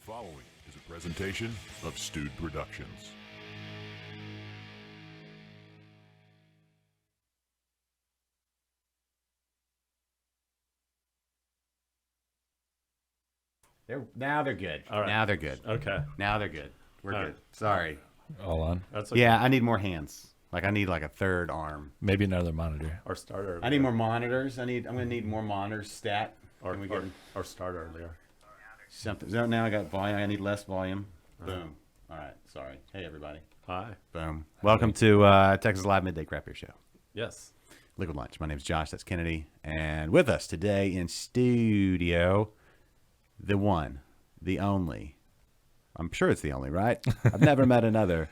following is a presentation of Stewed Productions. Now they're good. All right. Now they're good. Okay. Now they're good. We're All good. right. Sorry. All on. That's okay. Yeah, I need more hands. Like I need like a third arm. Maybe another monitor. Or start earlier. I need more monitors. I'm gonna need more monitors. Stat. Or, Can we get or start earlier. something? So now I got volume. I need less volume. Boom. All right. Sorry. Hey everybody. Hi. Boom. Welcome to Texas Live Midday Craft Beer Show. Yes. Liquid Lunch. My name's Josh. That's Kennedy. And with us today in studio, the one, the only. I'm sure it's the only, right? I've never met another.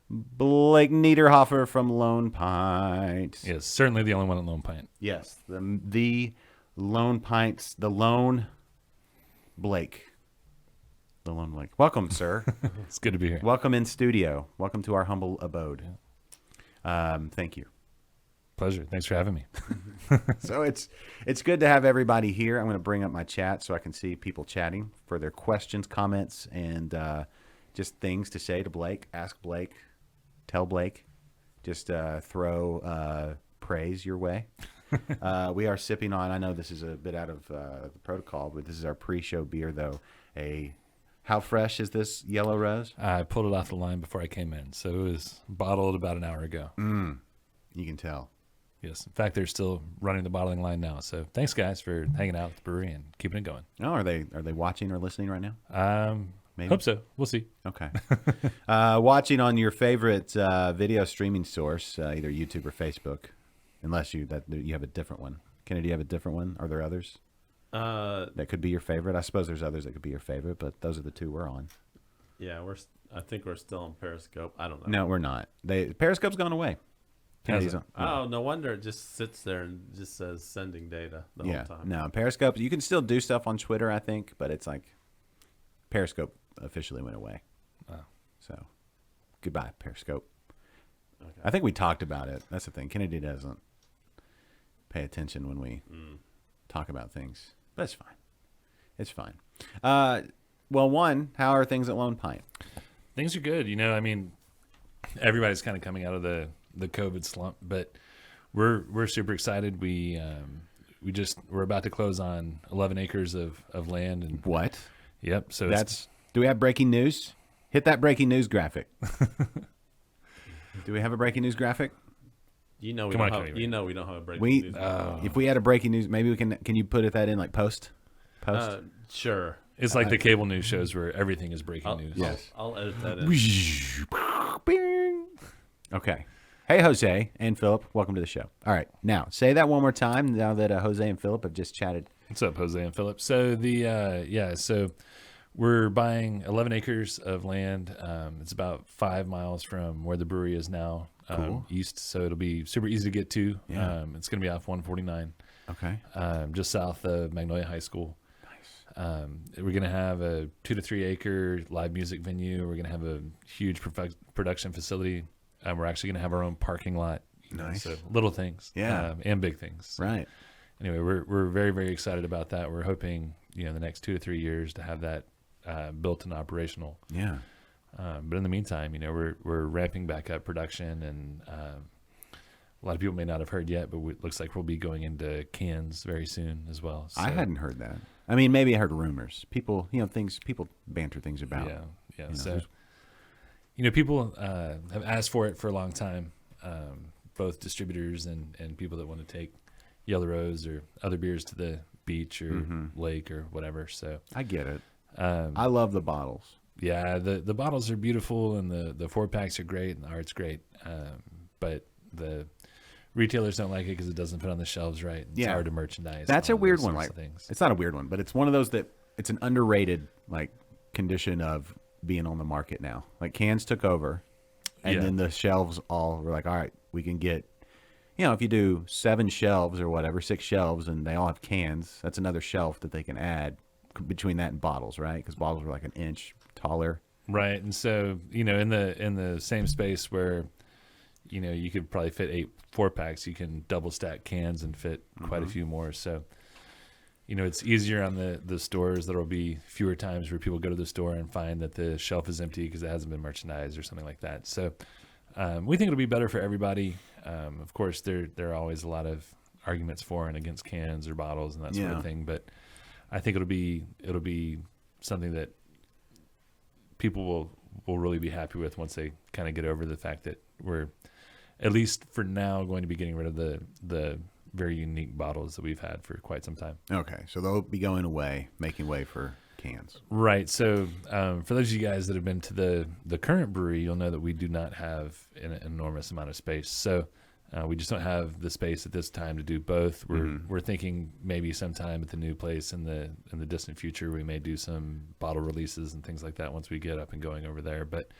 Blake Niederhofer from Lone Pint. Yes, certainly the only one at Lone Pint. Yes, the Lone Pints, the Lone Blake. The Lone Blake. Welcome, sir. It's good to be here. Welcome in studio. Welcome to our humble abode. Thank you. Pleasure. Thanks for having me. So it's good to have everybody here. I'm going to bring up my chat so I can see people chatting for their questions, comments, and just things to say to Blake. Ask Blake. Tell Blake. Just throw praise your way. We are sipping on, I know this is a bit out of the protocol, but this is our pre-show beer, though. How fresh is this Yellow Rose? I pulled it off the line before I came in, so it was bottled about an hour ago. You can tell. Yes. In fact, they're still running the bottling line now. So thanks, guys, for hanging out at the brewery and keeping it going. Oh, are they watching or listening right now? Maybe. Hope so. We'll see. Okay. Watching on your favorite video streaming source, either YouTube or Facebook, unless you have a different one. Kennedy, you have a different one? Are there others that could be your favorite? I suppose there's others that could be your favorite, but those are the two we're on. Yeah, I think we're still on Periscope. I don't know. No, we're not. Periscope's gone away. Kennedy's on. Oh, no wonder it just sits there and just says sending data the whole time. No, Periscope. You can still do stuff on Twitter, I think, but it's like Periscope officially went away. Oh. So, goodbye, Periscope. Okay. I think we talked about it. That's the thing. Kennedy doesn't pay attention when we talk about things, but it's fine. It's fine. Well, how are things at Lone Pint? Things are good. I mean, everybody's kind of coming out of the COVID slump, but we're super excited. We're about to close on 11 acres of land. And What? Yep. So Do we have breaking news? Hit that breaking news graphic. Do we have a breaking news graphic? We don't have a breaking news. If we had a breaking news, maybe we can. Can you put that in like post? Sure. it's like the cable news shows where everything is breaking news. Yes. I'll edit that in. Okay. Hey, Jose and Philip, welcome to the show. All right, now say that one more time. Now that Jose and Philip have just chatted. What's up, Jose and Philip? So so we're buying 11 acres of land. It's about 5 miles from where the brewery is now, Cool. east. So it'll be super easy to get to. Yeah. It's going to be off 149, Okay. just south of Magnolia High School. Nice. We're going to have a 2 to 3 acre live music venue. We're going to have a huge production facility. We're actually going to have our own parking lot. Nice. So little things, Yeah. and big things. Right. Anyway, we're very, very excited about that. We're hoping, in the next 2 to 3 years to have that built and operational. Yeah. But in the meantime, we're ramping back up production, and a lot of people may not have heard yet, but it looks like we'll be going into cans very soon as well. So, I hadn't heard that. I mean, maybe I heard rumors. People, people banter things about. Yeah. You know, So, people have asked for it for a long time, both distributors and people that want to take Yellow Rose or other beers to the beach or lake or whatever. So I get it. I love the bottles. yeah, the bottles are beautiful and the 4-packs are great and the art's great. But the retailers don't like it because it doesn't fit on the shelves right. It's hard to merchandise. That's a all weird those one. sorts Like, of things. it's not a weird one, but it's one of those that it's an underrated condition of being on the market now. Like cans took over, and then the shelves all were like, all right, we can get. If you do 7 shelves or whatever, 6 shelves, and they all have cans, that's another shelf that they can add between that and bottles, right? Because bottles are like an inch taller. Right, and so in the same space where you could probably fit 8 4-packs, you can double stack cans and fit quite a few more. So it's easier on the stores. There will be fewer times where people go to the store and find that the shelf is empty because it hasn't been merchandised or something like that. So we think it'll be better for everybody. Of course, there are always a lot of arguments for and against cans or bottles and that sort of thing. But I think it'll be something that people will really be happy with once they kind of get over the fact that we're, at least for now, going to be getting rid of the very unique bottles that we've had for quite some time. Okay, so they'll be going away, making way for cans. Right. So for those of you guys that have been to the current brewery, you'll know that we do not have an enormous amount of space. So we just don't have the space at this time to do both. We're thinking maybe sometime at the new place in the distant future we may do some bottle releases and things like that once we get up and going over there. But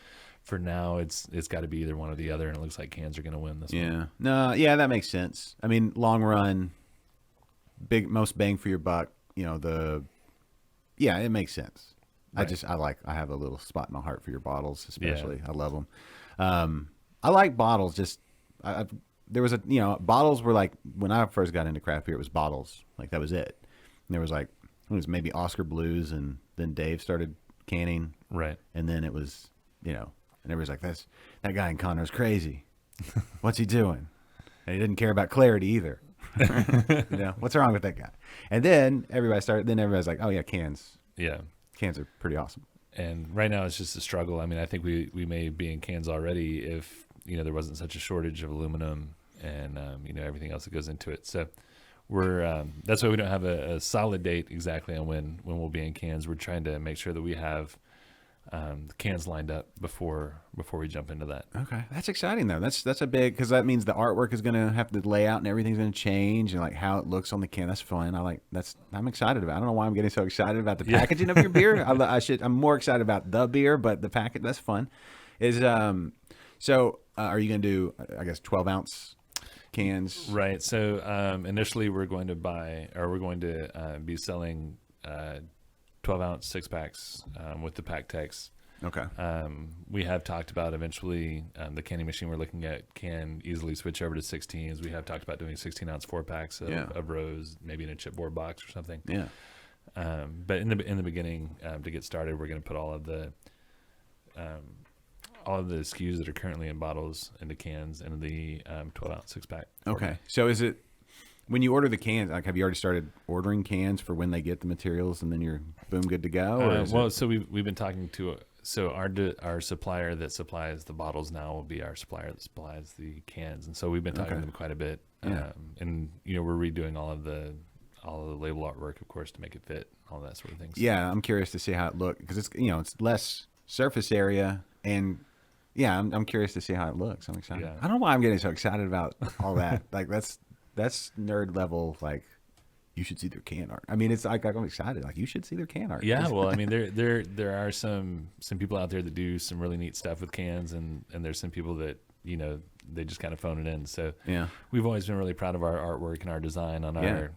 for now, it's got to be either one or the other, and it looks like cans are going to win this one. Yeah, that makes sense. I mean, long run, most bang for your buck. It makes sense. Right. I have a little spot in my heart for your bottles, especially. I love them. I like bottles. There was bottles were like, when I first got into craft beer, it was bottles. Like, that was it. And there was it was maybe Oscar Blues, and then Dave started canning. Right. And then it was, and everybody's like, that guy in Conroe's crazy. What's he doing? And he didn't care about clarity either. What's wrong with that guy? And then everybody's like, oh yeah, cans. Yeah. Cans are pretty awesome. And right now it's just a struggle. I mean, I think we may be in cans already if, there wasn't such a shortage of aluminum and, everything else that goes into it. So we're, that's why we don't have a solid date exactly on when we'll be in cans. We're trying to make sure that we have the cans lined up before we jump into that. Okay, that's exciting though. That's a big, because that means the artwork is going to have to lay out and everything's going to change, and like how it looks on the can. That's fun. I'm excited about it. I don't know why I'm getting so excited about the packaging of your beer. I'm more excited about the beer, but the package, that's fun. So are you going to do, I guess, 12-ounce cans? Right. So initially we're going to be selling 12-ounce 6-packs with the pack text. Okay. We have talked about eventually the canning machine we're looking at can easily switch over to 16s. We have talked about doing 16-ounce 4-packs of rows, maybe in a chipboard box or something. Yeah. But in the beginning, to get started, we're going to put all of the SKUs that are currently in bottles into cans into the 12-ounce 6-pack. Okay. So is it, when you order the cans, like, have you already started ordering cans for when they get the materials, and then you're boom good to go? So we've been talking to our supplier that supplies the bottles now will be our supplier that supplies the cans, and so we've been talking to them quite a bit. Yeah. And we're redoing all of the label artwork, of course, to make it fit, all that sort of things. Yeah, I'm curious to see how it looks, because it's it's less surface area, and I'm curious to see how it looks. I'm excited. Yeah. I don't know why I'm getting so excited about all that. Like, that's nerd level. Like, you should see their can art. I mean, it's like, I'm excited. Like, you should see their can art. Yeah, well, I mean, there are some people out there that do some really neat stuff with cans, and there's some people that they just kind of phone it in. So yeah, we've always been really proud of our artwork and our design on our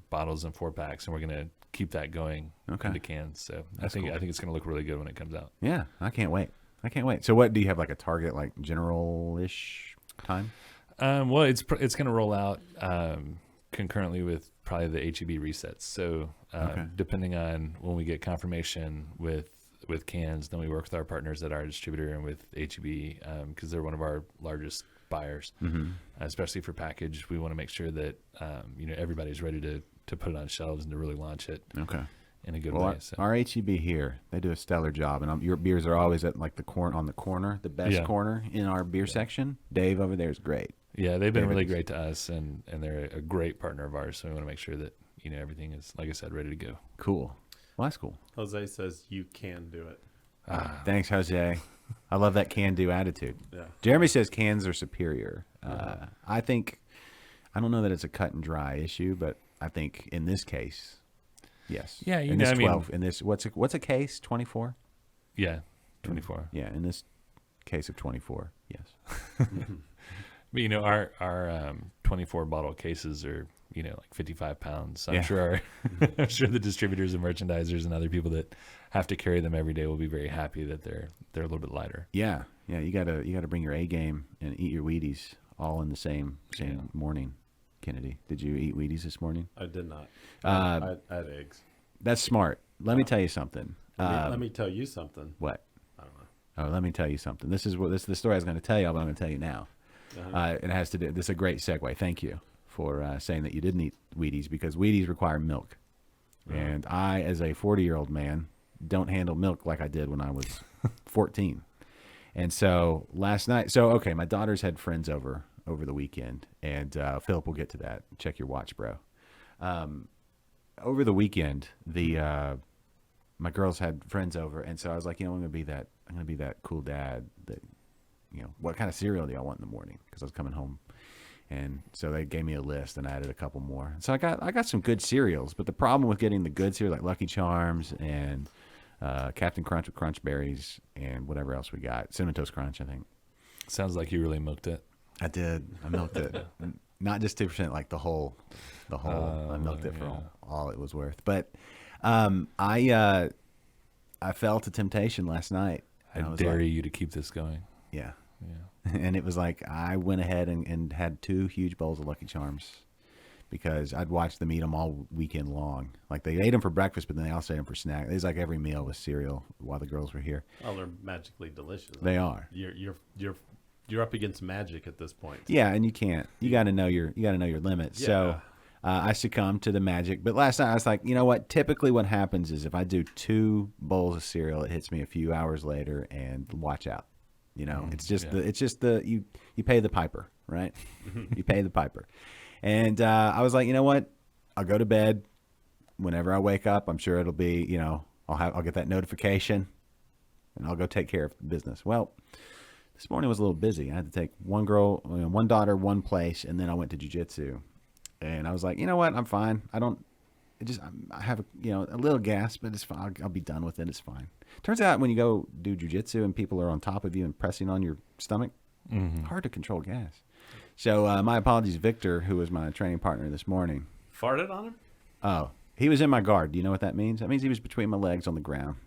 bottles and 4-packs, and we're gonna keep that going into cans. So I think it's gonna look really good when it comes out. Yeah, I can't wait. So what do you have, like a target, like general-ish time? Well, it's going to roll out concurrently with probably the HEB resets. So depending on when we get confirmation with cans, then we work with our partners at our distributor and with HEB because they're one of our largest buyers, especially for package. We want to make sure that everybody's ready to put it on shelves and to really launch it. Okay. In a good way. So. Our HEB here, they do a stellar job, and your beers are always at like the corner, the best corner in our beer section. Dave over there is great. Yeah, they've been really great to us, and they're a great partner of ours. So we want to make sure that everything is, like I said, ready to go. Cool. Well, that's cool. Jose says you can do it. Thanks, Jose. I love that can-do attitude. Yeah. Jeremy says cans are superior. I don't know that it's a cut and dry issue, but I think in this case. Yes. Yeah, in this what's a case? 24? Yeah, 24. Yeah, in this case of 24, yes. But our 24 bottle cases are like 55 pounds. So I'm sure the distributors and merchandisers and other people that have to carry them every day will be very happy that they're a little bit lighter. Yeah, you gotta bring your A game and eat your Wheaties all in the same morning. Kennedy? Did you eat Wheaties this morning? I did not. Uh, I had eggs. That's smart. Let me tell you something. Let me tell you something. What? I don't know. Oh, let me tell you something. This is the story I was going to tell you, but I'm going to tell you now. Uh-huh. It has to do. This is a great segue. Thank you for saying that you didn't eat Wheaties because Wheaties require milk, and I, as a 40-year-old man, don't handle milk like I did when I was 14. And so last night, okay, my daughters had friends over the weekend, and Philip will get to that. Check your watch, bro. Over the weekend, my girls had friends over, and so I was like, I'm gonna be that cool dad that, what kind of cereal do y'all want in the morning? Because I was coming home, and so they gave me a list, and I added a couple more. So I got some good cereals, but the problem with getting the good cereal like Lucky Charms and Captain Crunch with Crunch Berries and whatever else we got, Cinnamon Toast Crunch, I think. Sounds like you really milked it. I did. I milked it. Not just 2%, like the whole. I milked it for all it was worth. But I fell to temptation last night. I dare you to keep this going. Yeah. Yeah. And it was like I went ahead and had 2 huge bowls of Lucky Charms because I'd watched them eat them all weekend long. Like they ate them for breakfast, but then they also ate them for snack. It was like every meal was cereal while the girls were here. Oh, they're magically delicious. They are. You're up against magic at this point. Yeah, and you can't. You got to know your limits. Yeah. So I succumbed to the magic. But last night I was like, you know what? Typically, what happens is if I do 2 bowls of cereal, it hits me a few hours later, and watch out. It's just you pay the piper, right? You pay the piper. And I was like, you know what? I'll go to bed. Whenever I wake up, I'm sure it'll be, I'll get that notification, and I'll go take care of business. Well, this morning was a little busy. I had to take one daughter, one place, and then I went to jiu-jitsu. And I was like, you know what? I'm fine. I have a little gas, but it's fine. I'll be done with it. It's fine. Turns out when you go do jiu-jitsu and people are on top of you and pressing on your stomach, hard to control gas. So my apologies, Victor, who was my training partner this morning. Farted on him? Oh, he was in my guard. Do you know what that means? That means he was between my legs on the ground.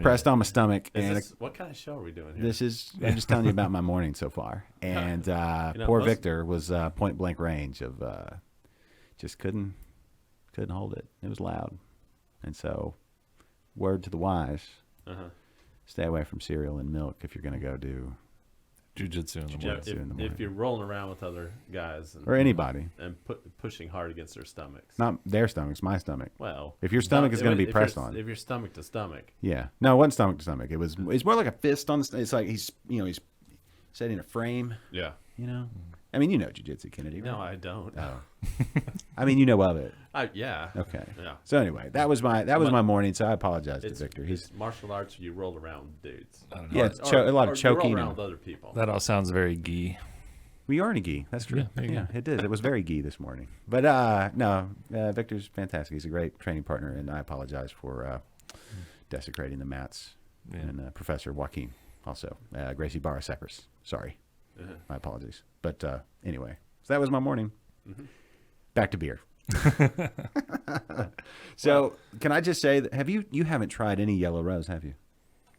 Pressed on my stomach. What kind of show are we doing here? I'm just telling you about my morning so far. And poor Victor was point blank range of just couldn't hold it. It was loud. And so, word to the wise, stay away from cereal and milk if you're going to go do Jiu-jitsu in the morning. If you're rolling around with other guys or anybody and pushing hard against their stomachs, not their stomachs, my stomach. Well, if your stomach is going to be pressed on, if you're stomach to stomach, yeah, no, it wasn't stomach to stomach. It's more like a fist on the. It's like he's setting a frame. yeah. I mean, jiu-jitsu, Kennedy. Right? No, I don't. Oh. I mean, you know of it. Yeah. Okay. Yeah. So anyway, that was my morning. So I apologize to Victor. It's martial arts. You roll around with dudes. I don't know. Yeah, it's a lot of choking. You roll around with other people. That all sounds very gi. We are in a gi. That's true. Yeah, there you go. It did. It was very gi this morning. But no, Victor's fantastic. He's a great training partner, and I apologize for desecrating the mats. Yeah. And Professor Joaquin also. Gracie Barra-Cypress. Sorry. My apologies. But anyway, so that was my morning. Back to beer. So can I just say that you haven't tried any yellow rose, have you?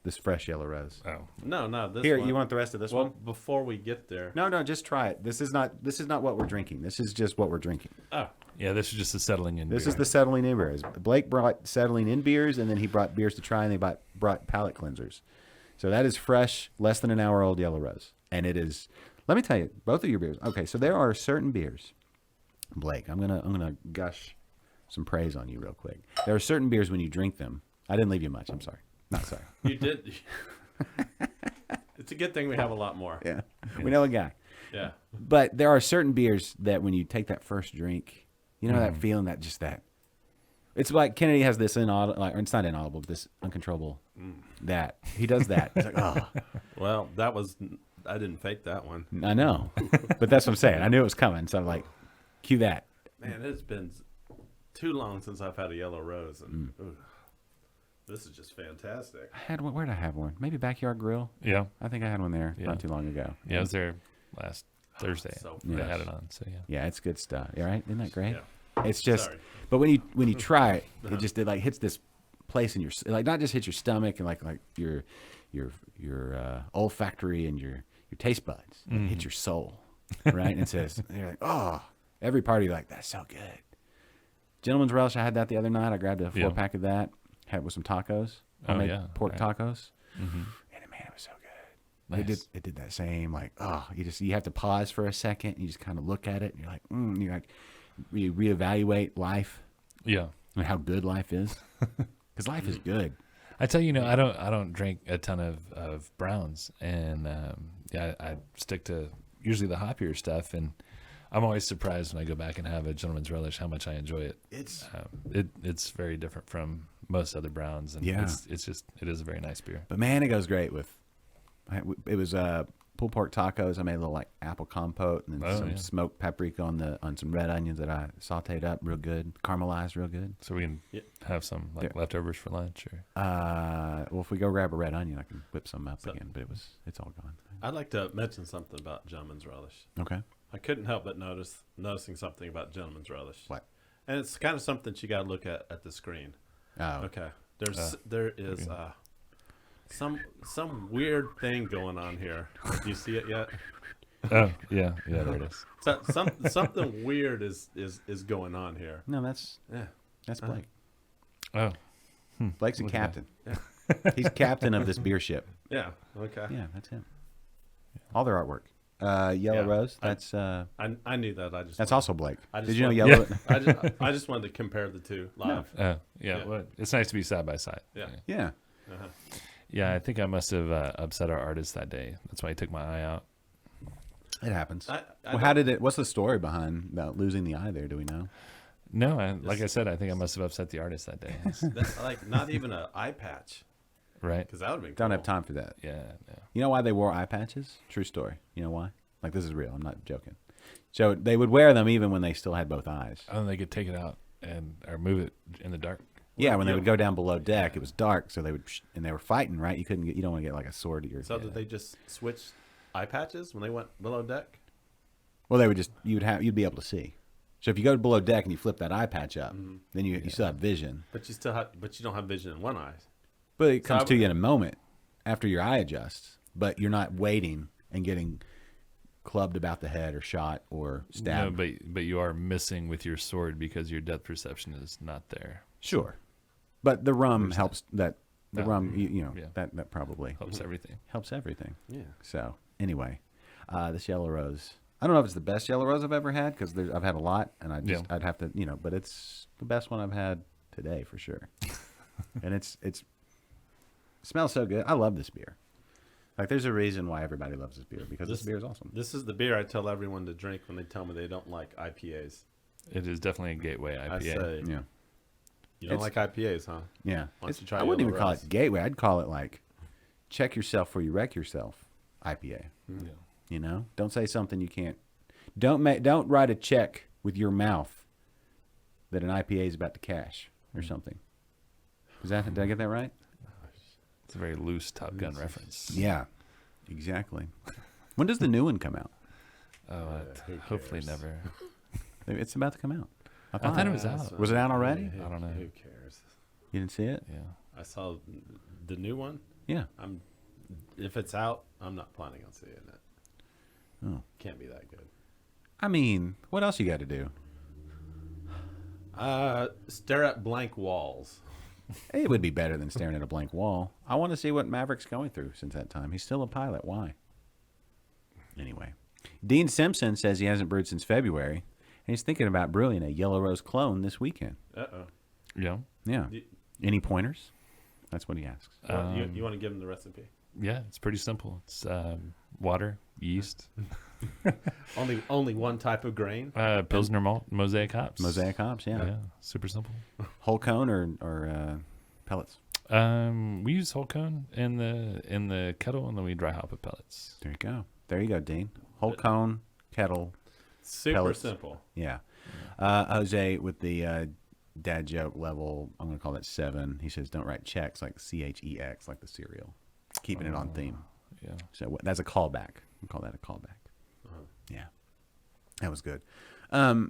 This fresh yellow rose. Oh. No. This Here, one. you want the rest of this one? Before we get there. No, just try it. This is not what we're drinking. This is just what we're drinking. Oh. Yeah, this is just the settling in This beer. is the settling in beers. Blake brought settling in beers, and then he brought beers to try, and they brought palate cleansers. So that is fresh, less than an hour old yellow rose, and it is. Let me tell you, both of your beers. Okay, so there are certain beers, Blake. I'm gonna gush some praise on you real quick. There are certain beers when you drink them. I didn't leave you much. I'm sorry. Not sorry. You did. It's a good thing we have a lot more. Yeah, we know a guy. Yeah. But there are certain beers that when you take that first drink, that feeling that. It's like Kennedy has this inaudible, or it's not inaudible, but this uncontrollable. That he does that. It's like, oh. Well, I didn't fake that one. I know, but that's what I'm saying. I knew it was coming, so I'm like, cue that. Man, it's been too long since I've had a yellow rose, and this is just fantastic. I had one. Where did I have one? Maybe Backyard Grill. Yeah. I think I had one there not too long ago. Yeah, I was there last Thursday. So They fresh. had it on, so yeah. Yeah, it's good stuff. You all right? Isn't that great? Yeah. It's just, Sorry. but when you try it, it like hits this place in your, like not just hits your stomach and like your olfactory and your taste buds. It hits your soul, right? And it says, you're like, oh, Every party, like, that's so good. Gentleman's Relish, I had that the other night. I grabbed a 4-pack of that. Had it with some tacos. Homemade pork tacos. Mm-hmm. And man, it was so good. Nice. It did that same, like, you have to pause for a second. And you just kind of look at it, and you're like, you reevaluate life. Yeah. And how good life is. Because life is good. I tell you, I don't drink a ton of browns, and I stick to usually the hoppier stuff, and I'm always surprised when I go back and have a Gentleman's Relish how much I enjoy it. It's very different from most other browns, and it is a very nice beer. But man, it goes great with. It was pulled pork tacos. I made a little like apple compote and then some smoked paprika on some red onions that I sautéed up real good, caramelized real good. So we can have some leftovers for lunch, or well, if we go grab a red onion, I can whip some up again. But it's all gone. I'd like to mention something about Gentleman's Relish. Okay. I couldn't help but noticing something about Gentleman's Relish. What? And it's kind of something you got to look at the screen. Oh. Okay. There is some weird thing going on here. Do you see it yet? oh yeah, there it is. So, something weird is going on here. No, that's Blake. Oh, Blake's a captain. He's captain of this beer ship. Yeah. Okay. Yeah, that's him. All their artwork. Yellow Rose. That's I knew that. that's also Blake. Did you know Yellow? I just wanted to compare the two live. yeah. Well, it's nice to be side by side. Yeah. Yeah. Yeah, I think I must have upset our artist that day. That's why he took my eye out. It happens. How did it? What's the story behind losing the eye there? Do we know? No, like I said, I think I must have upset the artist that day. That's like not even an eye patch, Right? because that would have been. Don't cool. have time for that. Yeah. No. You know why they wore eye patches? True story. You know why? Like, this is real. I'm not joking. So they would wear them even when they still had both eyes. Oh, they could take it out or move it in the dark. Yeah, when they would go down below deck, it was dark, so they were fighting, right? You don't want to get like a sword to your. So did they just switch eye patches when they went below deck? Well, they would you'd be able to see. So if you go below deck and you flip that eye patch up, then you still have vision. But you don't have vision in one eye. But it comes to you in a moment after your eye adjusts. But you're not waiting and getting clubbed about the head or shot or stabbed. No, but you are missing with your sword because your depth perception is not there. Sure, but the rum helps. That the rum, Yeah. that probably Helps everything. helps everything. Yeah. So anyway, this Yellow Rose. I don't know if it's the best Yellow Rose I've ever had because I've had a lot, and I'd have to but it's the best one I've had today for sure. And it smells so good. I love this beer. Like, there's a reason why everybody loves this beer because this beer is awesome. This is the beer I tell everyone to drink when they tell me they don't like IPAs. It is definitely a gateway IPA. I say, Yeah, you don't like IPAs, huh? yeah. Why don't you try I wouldn't Yellow even call Rose? it gateway. I'd call it like check yourself before you wreck yourself. IPA. Yeah. Don't say something you can't. Don't write a check with your mouth that an IPA is about to cash or something. Did I get that right? It's a very loose Top Gun reference. Yeah, exactly. When does the new one come out? Oh, who hopefully cares? never. It's about to come out. I thought it was out. Was it out already? I don't know. Who cares? You didn't see it? Yeah. I saw the new one. Yeah. If it's out, I'm not planning on seeing it. Oh. Can't be that good. I mean, what else you got to do? Stare at blank walls. It would be better than staring at a blank wall. I want to see what Maverick's going through since that time. He's still a pilot. Why? Anyway, Dean Simpson says he hasn't brewed since February, and he's thinking about brewing a Yellow Rose clone this weekend. Uh-oh. Yeah. Yeah. You- Any pointers? That's what he asks. You want to give them the recipe? Yeah, it's pretty simple. It's water, yeast, Only one type of grain. Pilsner malt, mosaic hops. Mosaic hops, yeah. Yeah, super simple. Whole cone or pellets? We use whole cone in the kettle, and then we dry hop with pellets. There you go. There you go, Dean. Whole cone, kettle, Super pellets. simple. Yeah. Jose with the dad joke level, I'm going to call that 7. He says, don't write checks like CHEX, like the cereal. Keeping it on theme. Yeah. So that's a callback. We call that a callback. Uh-huh. Yeah. That was good. Have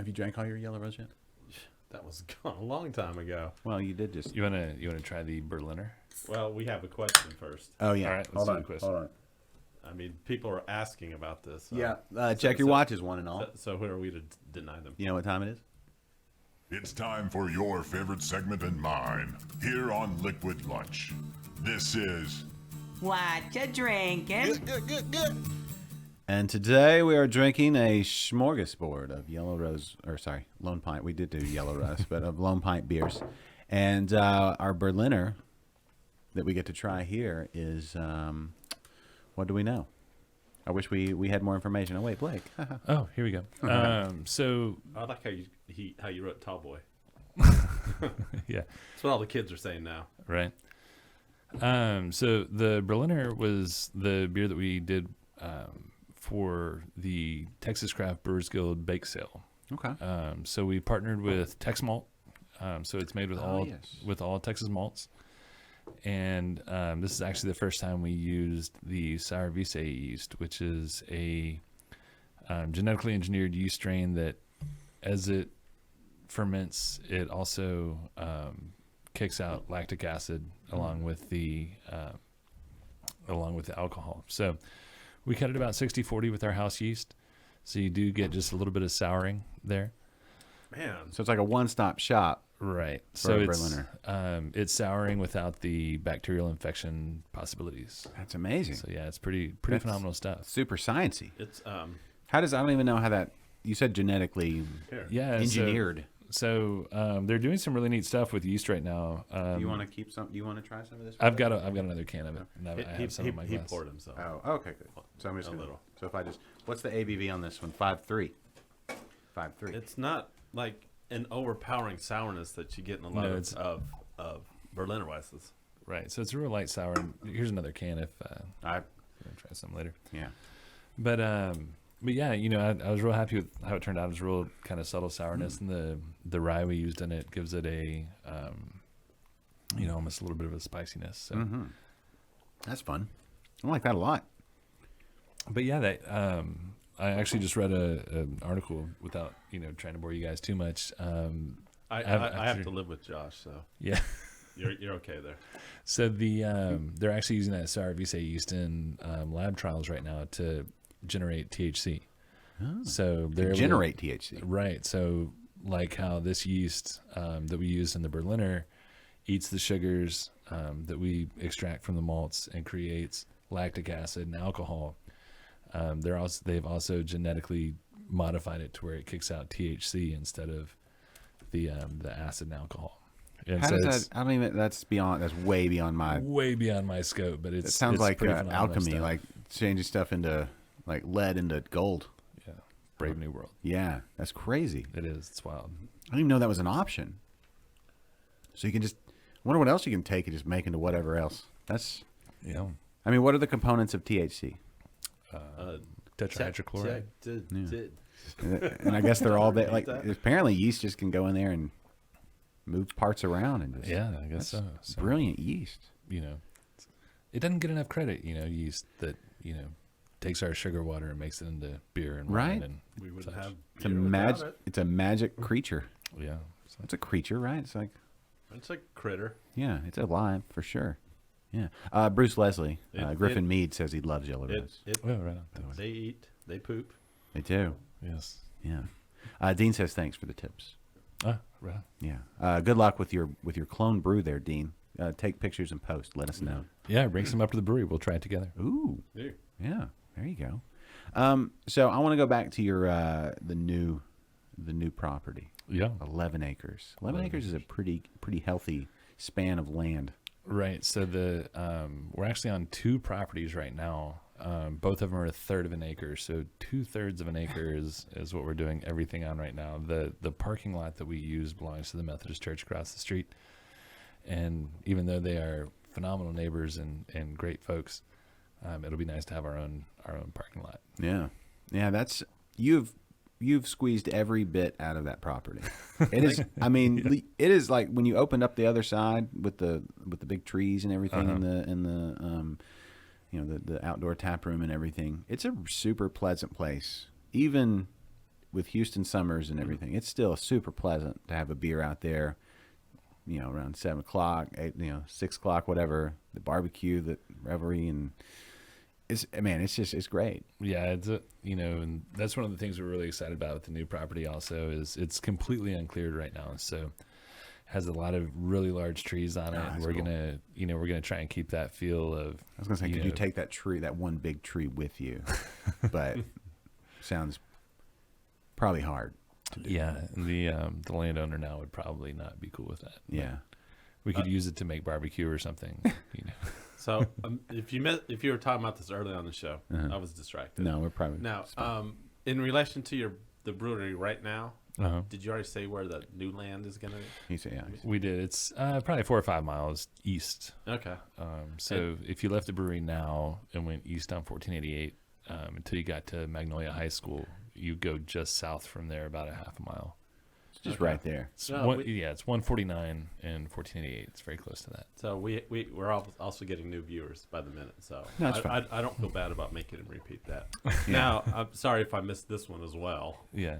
you drank all your Yellow Rose yet? That was gone a long time ago. Well, you did just. You wanna try the Berliner? Well, we have a question first. Oh, yeah. All right, let's do the question. Hold I mean, people are asking about this. Check your watches, one and all. So who are we to deny them? You know what time it is? It's time for your favorite segment and mine here on Liquid Lunch. This is What you drinking? And today we are drinking a smorgasbord of Lone Pint. We did do Yellow Rose, but of Lone Pint beers. And our Berliner that we get to try here is, what do we know? I wish we had more information. Oh, wait, Blake. Oh, here we go. So I like how you wrote Tall Boy. yeah, That's what all the kids are saying now. right. So the Berliner was the beer that we did for the Texas Craft Brewers Guild Bake Sale. Okay. So we partnered with Tex Malt. So it's made with all Texas malts. And this is actually the first time we used the Sour Vise yeast, which is a genetically engineered yeast strain that, as it ferments, it also kicks out lactic acid along with the alcohol. So we cut it about 60-40 with our house yeast. So you do get just a little bit of souring there. Man, So it's like a one-stop shop. Right. For So a it's Berliner. it's souring without the bacterial infection possibilities. That's amazing. So yeah, it's pretty That's phenomenal stuff. Super sciencey. it's I don't even know how that, you said genetically here. Yeah, engineered. So they're doing some really neat stuff with yeast right now. Do you want to keep some? Do you want to try some of this? I've got another can of it. And I He, have some he, in my he glass. poured himself. Oh, okay, good. So I'm just A gonna, little. So if I just, what's the ABV on this one? 5.3. 5.3. It's not like an overpowering sourness that you get in a lot No, of, it's- of Berliner Weisses. Right. So it's a real light sour. And here's another can if I, you're gonna try some later. yeah. But yeah, I was real happy with how it turned out. It was real kind of subtle sourness, and the rye we used in it gives it a almost a little bit of a spiciness. So. Mm-hmm. That's fun. I like that a lot. But yeah, that I actually just read an article without trying to bore you guys too much. I have to live with Josh, so Yeah. you're okay there. So they're actually using that Sour Vise yeast in lab trials right now to generate THC. Oh. So they're able to- Generate THC. Right. So like how this yeast that we use in the Berliner eats the sugars that we extract from the malts and creates lactic acid and alcohol. They've also genetically modified it to where it kicks out THC instead of the acid and alcohol. And How so does it's that? I don't even. That's way beyond my. way beyond my scope, but It it's sounds it's like pretty phenomenal alchemy, stuff. like changing stuff into like lead into gold. Yeah, Brave New World. Yeah, that's crazy. It is. It's wild. I didn't even know that was an option. So you can just. I wonder what else you can take and just make into whatever else. That's. Yeah. I mean, what are the components of THC? Tetrahydrochloride. And I guess they're all Repeat like. that? Apparently, yeast just can go in there and move parts around and just. Yeah, I guess so. So, Brilliant yeast. It doesn't get enough credit. Yeast that takes our sugar water and makes it into beer and Right. wine and We wouldn't such. have It's a beer without magic. it. It's a magic creature. Yeah. So, It's a creature, right? It's like. It's a critter. Yeah, it's alive for sure. Yeah. Bruce Leslie, Griffin Mead says he loves Yellow Rose. well, right on. They eat, they poop. They do. Yes. Yeah. Dean says thanks for the tips. Ah, right on. Yeah. Good luck with your clone brew there, Dean. Take pictures and post. Let us know. Yeah, bring some up to the brewery. We'll try it together. Ooh. Yeah. Yeah. There you go. So I want to go back to your the new property. Yeah. 11 acres. 11 acres is a pretty healthy span of land. Right. So we're actually on two properties right now. Both of them are a third of an acre. So 2/3 of an acre is what we're doing everything on right now. The parking lot that we use belongs to the Methodist Church across the street. And even though they are phenomenal neighbors and great folks, it'll be nice to have our own parking lot. Yeah. Yeah, that's you've squeezed every bit out of that property. It is. I mean, it is like when you opened up the other side with the big trees and everything, and the outdoor tap room and everything. It's a super pleasant place, even with Houston summers and everything. It's still super pleasant to have a beer out there. Around 7 o'clock, 8, 6 o'clock, whatever. The barbecue, the revelry, and it's great. Yeah, and that's one of the things we're really excited about with the new property. Also, is it's completely uncleared right now, so has a lot of really large trees on it. And we're gonna try and keep that feel of. I was gonna say, could you take that one big tree with you? But sounds probably hard to do. Yeah, and the landowner now would probably not be cool with that. Yeah. We could use it to make barbecue or something. So if you were talking about this early on the show, I was distracted. No, we're probably Now, in relation to the brewery right now, did you already say where the new land is going to be? He said, yeah. We did. It's probably 4 or 5 miles east. Okay. So if you left the brewery now and went east on 1488 until you got to Magnolia High School, you go just south from there about a half a mile. It's just right there. It's it's 149 and 1488. It's very close to that. So we're also getting new viewers by the minute. So No, it's fine. I don't feel bad about making him repeat that. Now, I'm sorry if I missed this one as well. Yeah.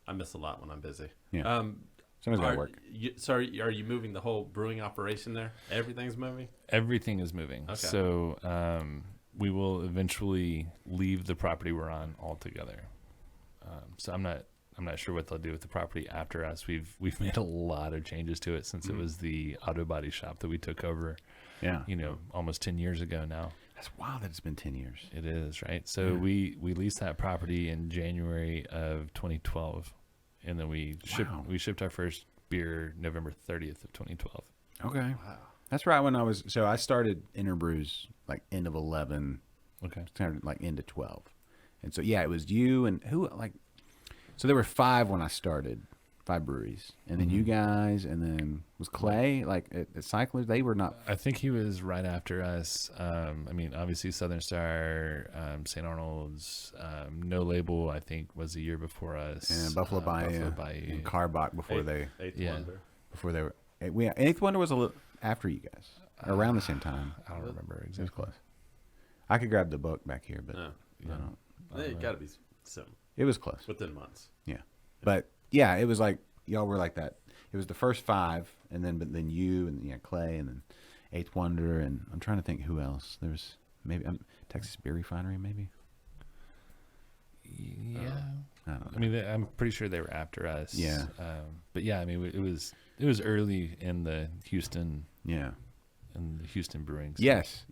I miss a lot when I'm busy. Yeah. Somebody's got to work. Sorry, are you moving the whole brewing operation there? Everything's moving? Everything is moving. Okay. So we will eventually leave the property we're on altogether. So I'm not sure what they'll do with the property after us. We've made a lot of changes to it since it was the auto body shop that we took over. Yeah. Almost 10 years ago now. That's wild that it's been 10 years. It is, right? So we leased that property in January of 2012, and then we shipped our first beer November 30th of 2012. Okay. Wow. That's right when I started Interbrews like end of 11. Okay. Kind of like into 12. And so, yeah, it was you and so there were 5 when I started, 5 breweries. And then you guys, and then was Clay, at Cyclers, they were not. I think he was right after us. Obviously Southern Star, St. Arnold's, No Label, I think, was a year before us. And Buffalo Bayou. And Carbach before Eighth Wonder. Before they were. Eighth Wonder was a little after you guys, around the same time. I don't remember It was exactly. close. I could grab the book back here, but Yeah. I don't. It got to be soon, It was close. within months. Yeah. But yeah, it was like y'all were like that. It was the first 5, and then you and Clay, and then Eighth Wonder, and I'm trying to think who else. There was maybe Texas Beer Refinery, maybe. Yeah. I don't know. I'm pretty sure they were after us. Yeah. But yeah, it was early in the Houston Yeah. Brewing. Yes.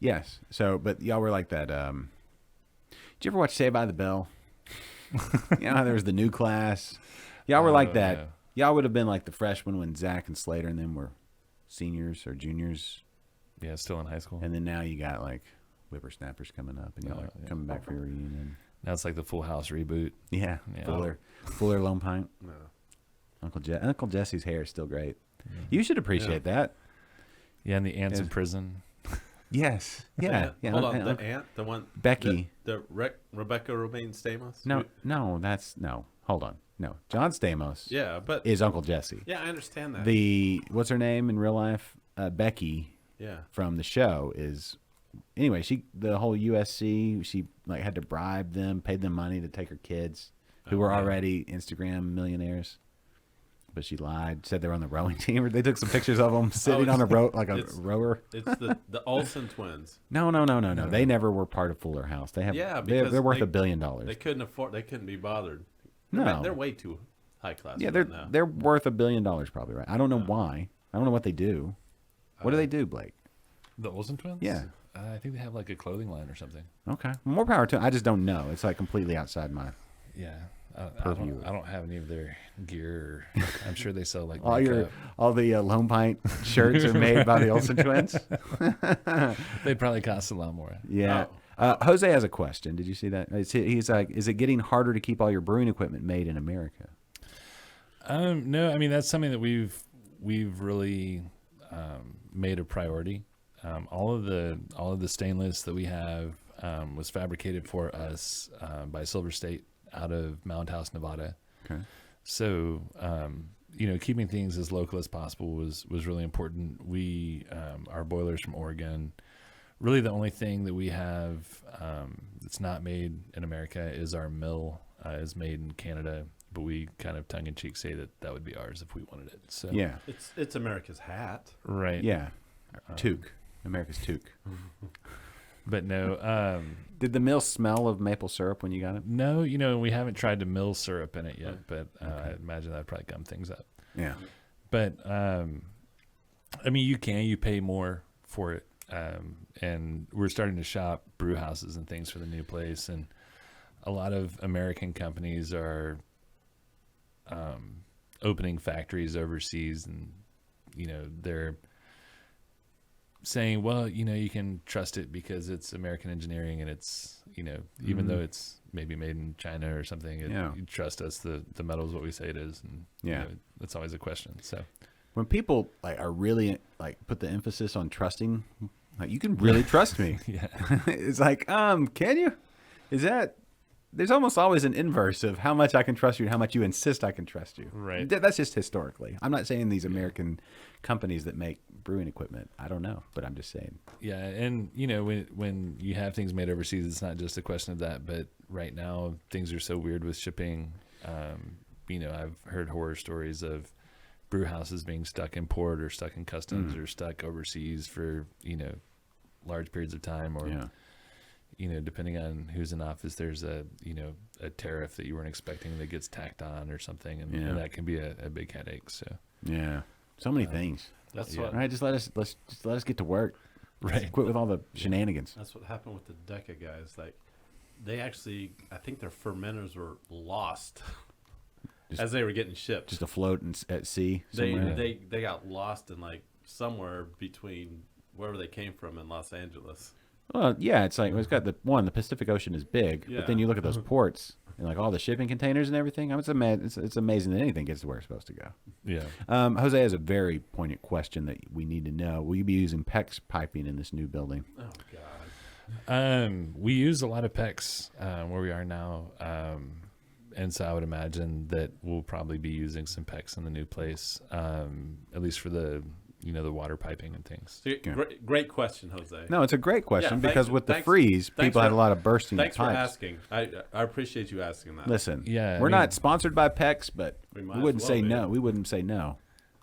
So, but y'all were like that. Did you ever watch Saved by the Bell? How there was the new class. Y'all were like that. Yeah. Y'all would have been like the freshmen when Zach and Slater and them were seniors or juniors. Yeah, still in high school. And then now you got like whippersnappers coming up, and y'all are coming back for your reunion. Now it's like the Full House reboot. Yeah. Fuller Lone Pint. No. Uncle Jesse's hair is still great. You should appreciate that. Yeah, and the ants in prison. Yes. Yeah. Hold on, the aunt, the one, Becky. Rebecca Romaine Stamos. No. Hold on. No, John Stamos. Yeah, but is Uncle Jesse. Yeah, I understand that. What's her name in real life? Becky. Yeah. From the show is. Anyway, the whole USC, she had to bribe them, paid them money to take her kids, who were already Instagram millionaires. But she lied, said they were on the rowing team. They took some pictures of them sitting on a row, like a rower. It's the Olsen twins. No. They never were part of Fuller House. They have. Yeah, they're worth $1 billion. They couldn't be bothered. No, they're way too high class. Yeah, they're worth $1 billion probably, right? I don't know why. I don't know what they do. What do they do, Blake? The Olsen twins? Yeah. I think they have like a clothing line or something. Okay. More power to them. I just don't know. It's like completely outside my purview. I don't have any of their gear. I'm sure they sell like all the Lone Pint shirts are made by the Olsen twins. They'd probably cost a lot more. Yeah. Jose has a question. Did you see that? He's like, is it getting harder to keep all your brewing equipment made in America? No, I mean that's something that we've really made a priority. All of the stainless that we have was fabricated for us by Silver State out of Mound House, Nevada. Okay. So keeping things as local as possible was really important. We our boilers from Oregon. Really, the only thing that we have that's not made in America is our mill is made in Canada. But we kind of tongue-in-cheek say that would be ours if we wanted it. So yeah, it's America's hat, right? Yeah, toque, America's toque. But no, Did the mill smell of maple syrup when you got it? no, we haven't tried to mill syrup in it yet, but I imagine that'd probably gum things up. Yeah. But I mean, you pay more for it, and we're starting to shop brew houses and things for the new place, and a lot of American companies are opening factories overseas, and they're saying, well, you can trust it because it's American engineering, and it's even though it's maybe made in China or something, you trust us. The metal is what we say it is, and that's always a question. So when people are really put the emphasis on trusting, you can really trust me. yeah, It's like, can you? Is that? There's almost always an inverse of how much I can trust you and how much you insist I can trust you. Right. That's just historically. I'm not saying these American companies that make brewing equipment. I don't know, but I'm just saying. yeah, and when you have things made overseas, it's not just a question of that. But right now, things are so weird with shipping. I've heard horror stories of brew houses being stuck in port or stuck in customs or stuck overseas for large periods of time, or depending on who's in office, there's a tariff that you weren't expecting that gets tacked on or something, and that can be a big headache. So Yeah. So many things. That's All what right, let's let us get to work. Right. Quit with all the shenanigans. that's what happened with the Deca guys. Like, they actually, I think their fermenters were lost as they were getting shipped. Just afloat at sea somewhere. They got lost in somewhere between wherever they came from in Los Angeles. Well, yeah, it's like it's got the Pacific Ocean is big, but then Yeah. you look at those ports and all the shipping containers and everything. It's amazing that anything gets to where it's supposed to go. yeah. Jose has a very poignant question that we need to know. Will you be using PEX piping in this new building? Oh God. We use a lot of PEX where we are now, and so I would imagine that we'll probably be using some PEX in the new place, at least for the the water piping and things. So, great question, Jose. No, it's a great question Yeah, because with the freeze, people had a lot of bursting Thanks pipes. for asking. I appreciate you asking that. Listen, Yeah, we're I mean- not sponsored by PEX, but We we might as wouldn't well say be. no. We wouldn't say no.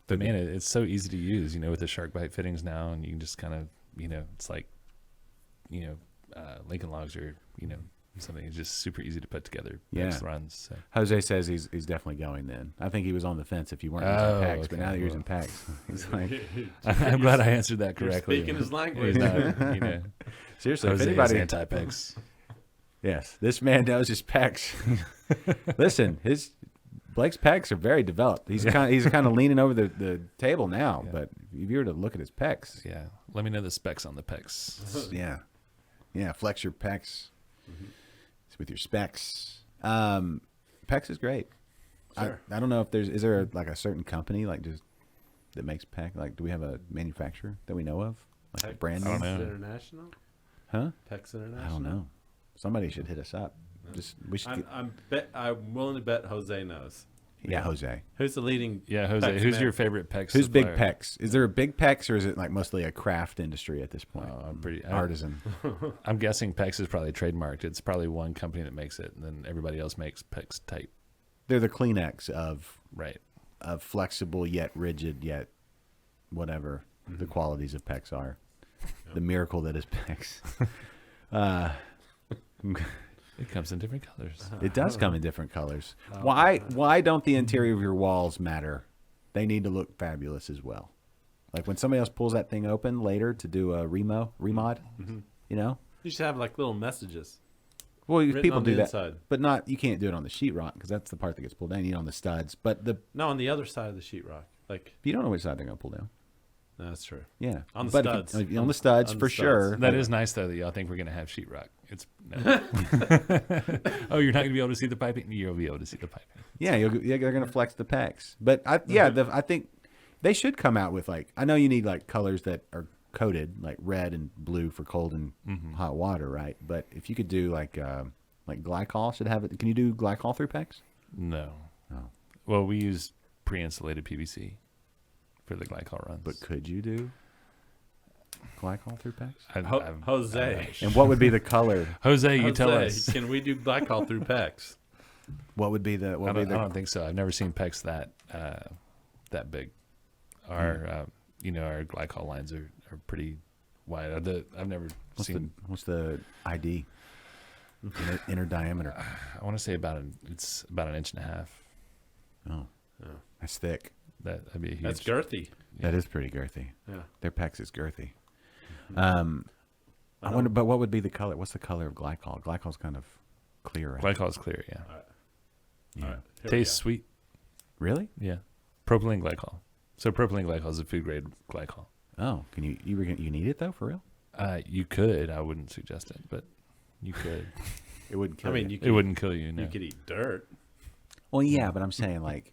But man, it's so easy to use, with the shark bite fittings now, and you can just kind of, it's like, Lincoln Logs are, something that's just super easy to put together. Yeah. PEX runs. So. Jose says he's definitely going then. I think he was on the fence if you weren't Oh, using PEX, but okay, now that you're well. using PEX, he's like, I'm glad I answered that You're correctly. speaking his He's language. not, seriously, if Jose is anybody, anti-PEX. yes, this man knows his PEX. Listen, Blake's pecs are very developed. He's kind of leaning over the table now, but if you were to look at his pecs, Yeah. Let me know the specs on the PEX. yeah, flex your pecs with your specs. Pecs is great. Sure. I don't know if is there a certain company that makes PEX? Do we have a manufacturer that we know of, a brand I name? don't know. International? Huh? PEX International? I don't know. Somebody should hit us up. We should. I'm willing to bet Jose knows. Jose. Who's the leading? Yeah, Jose. PEX Who's man? your favorite PEX? Who's Big supplier? Pecs? Is there a Big Pecs, or is it mostly a craft industry at this point? I'm pretty Artisan. I'm guessing PEX is probably trademarked. It's probably one company that makes it, and then everybody else makes PEX type. They're the Kleenex of Right. flexible yet rigid yet whatever the qualities of PEX are. The miracle that is PEX. It comes in different colors. It does come in different colors. Why don't the interior of your walls matter? They need to look fabulous as well. Like when somebody else pulls that thing open later to do a remod, You should have little messages. Well, Written people on do the that, inside. but you can't do it on the sheetrock because that's the part that gets pulled down. You need it on the studs, but No, on the other side of the sheetrock. you don't know which side they're gonna pull down. No, that's true. Yeah, On the But studs. on the studs On the for studs. sure. That is nice though that y'all think we're gonna have sheetrock. It's no. Oh, you're not gonna be able to see the piping. You'll be able to see the piping. Yeah, they're gonna flex the pecs, but I think they should come out with I know you need colors that are coated like red and blue for cold and hot water, right? But if you could do like glycol, should have it. Can you do glycol through pecs? No. Oh. Well, we use pre-insulated PVC for the glycol runs. But could you do glycol through pecs? Jose. And what would be the color? Jose, you tell Jose, us. Can we do glycol through PEX? What would be the? I don't think so. I've never seen PEX that big. Our our glycol lines are pretty wide. I've never What's the ID? Inner diameter. I want to say it's about an inch and a half. Oh, Yeah. that's thick. That'd be a huge. That's girthy. That is pretty girthy. Yeah. Their pecs is girthy. Mm-hmm. I wonder, but what would be the color? What's the color of glycol? Glycol's kind of clear, right? Glycol is clear. Yeah. All right. Yeah. All right. Here we Tastes go. sweet. Really? Yeah. Propylene glycol. So propylene glycol is a food grade glycol. Oh, can you need it though for real? You could. I wouldn't suggest it, but you could. It wouldn't kill I mean, you. you could, It wouldn't kill you. No. you could eat dirt. Well, yeah, but I'm saying like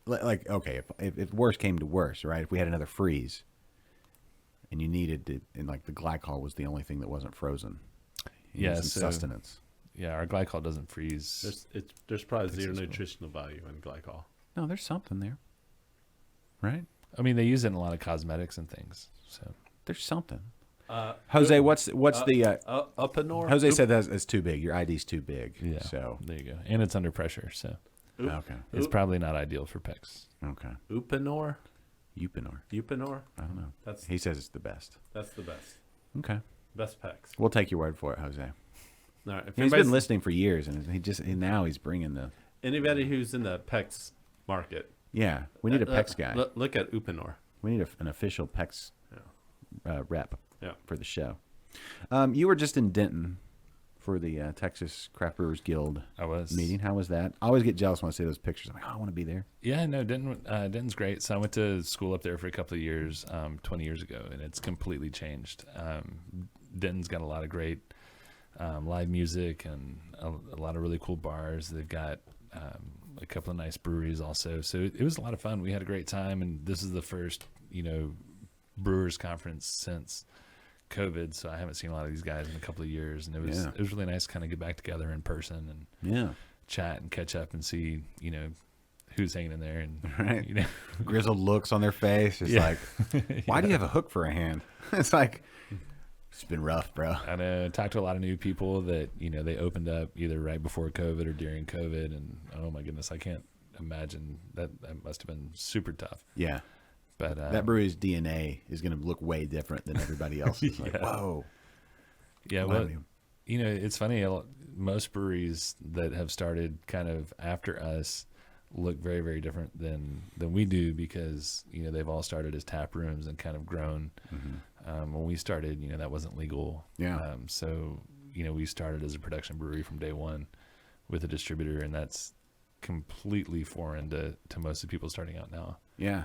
okay, if worse came to worse, right? If we had another freeze, and you needed it, and like the glycol was the only thing that wasn't frozen. You need some so- sustenance. Yeah, our glycol doesn't freeze. There's probably zero as well. nutritional value in glycol. No, there's something there, right? I mean, they use it in a lot of cosmetics and things. So There's something. Jose, what's the up and north? Jose said that's too big. Your ID's too big. yeah, So there you go. And it's under pressure, so okay, it's probably not ideal for pecs. okay. Upanor. Upanor. Upanor. I don't know. That's He says it's the best. that's the best. Okay, Best pecs. we'll take your word for it, Jose. All right. If He's been anybody's- listening for years, and now he's bringing the. anybody who's in the pecs market, Yeah, we need a PEX guy. Look at Upanor. We need an official PEX rep Yeah. for the show. You were just in Denton for the Texas Craft Brewers Guild I was meeting. How was that? I always get jealous when I see those pictures. I'm like, oh, I want to be there. Yeah, no, Denton's great. So I went to school up there for a couple of years, 20 years ago, and it's completely changed. Denton's got a lot of great live music and a lot of really cool bars. They've got a couple of nice breweries also. So it was a lot of fun. We had a great time, and this is the first, Brewers conference since COVID. So I haven't seen a lot of these guys in a couple of years, and it was really nice to kind of get back together in person and Yeah. chat and catch up and see, who's hanging in there and Right. Grizzled looks on their face. It's Yeah. like, why do you have a hook for a hand? It's like, it's been rough, bro. I know. Talked to a lot of new people that they opened up either right before COVID or during COVID, and oh my goodness, I can't imagine that must have been super tough. Yeah. But That brewery's DNA is going to look way different than everybody else's. Like, whoa. yeah, Wow. well, it's funny. Most breweries that have started kind of after us look very, very different than we do because they've all started as tap rooms and kind of grown. When we started, that wasn't legal. Yeah. So we started as a production brewery from day one with a distributor, and that's completely foreign to most of the people starting out now. Yeah.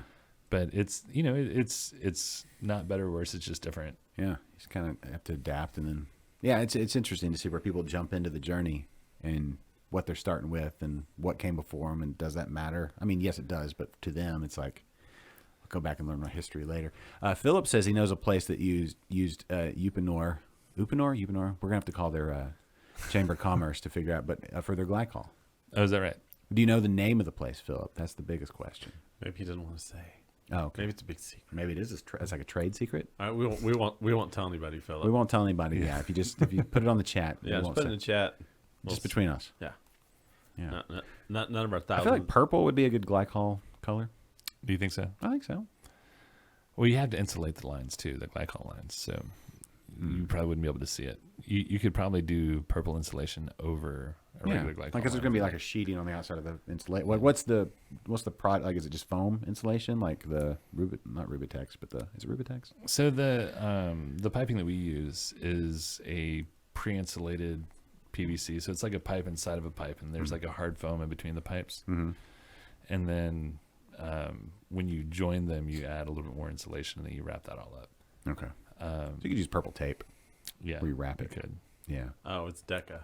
But it's it's not better or worse. It's just different. Yeah. You just kind of have to adapt. And then, yeah, it's interesting to see where people jump into the journey and what they're starting with and what came before them. And does that matter? I mean, yes, it does. But to them, it's like, I'll go back and learn my history later. Philip says he knows a place that used Upanor. Upanor? We're going to have to call their Chamber of Commerce to figure out, but for their glycol. Oh, is that right? Do you know the name of the place, Philip? That's the biggest question. Maybe he doesn't want to say. Oh, okay. Maybe it's a big secret. Maybe it is. It's like a trade secret. All right, we won't tell anybody, Philip. We won't tell anybody. Yeah, if you put it on the chat, we Yeah, just won't put it say- in the chat. just between us. Yeah. Yeah. None of our I thousands. feel like purple would be a good glycol color. Do you think so? I think so. Well, you have to insulate the lines too, the glycol lines. So you probably wouldn't be able to see it. You could probably do purple insulation over a regular glycol. Because there's gonna be like a sheeting on the outside of the insulate. What's the product? Like, is it just foam insulation? Like the not Rubitex, but is it Rubitex? So the piping that we use is a pre-insulated PVC. So it's like a pipe inside of a pipe, and there's like a hard foam in between the pipes. Mm-hmm. And then when you join them, you add a little bit more insulation, and then you wrap that all up. Okay. So you could use purple tape. Yeah, Rewrap you it. could. Yeah. Oh, it's Deca.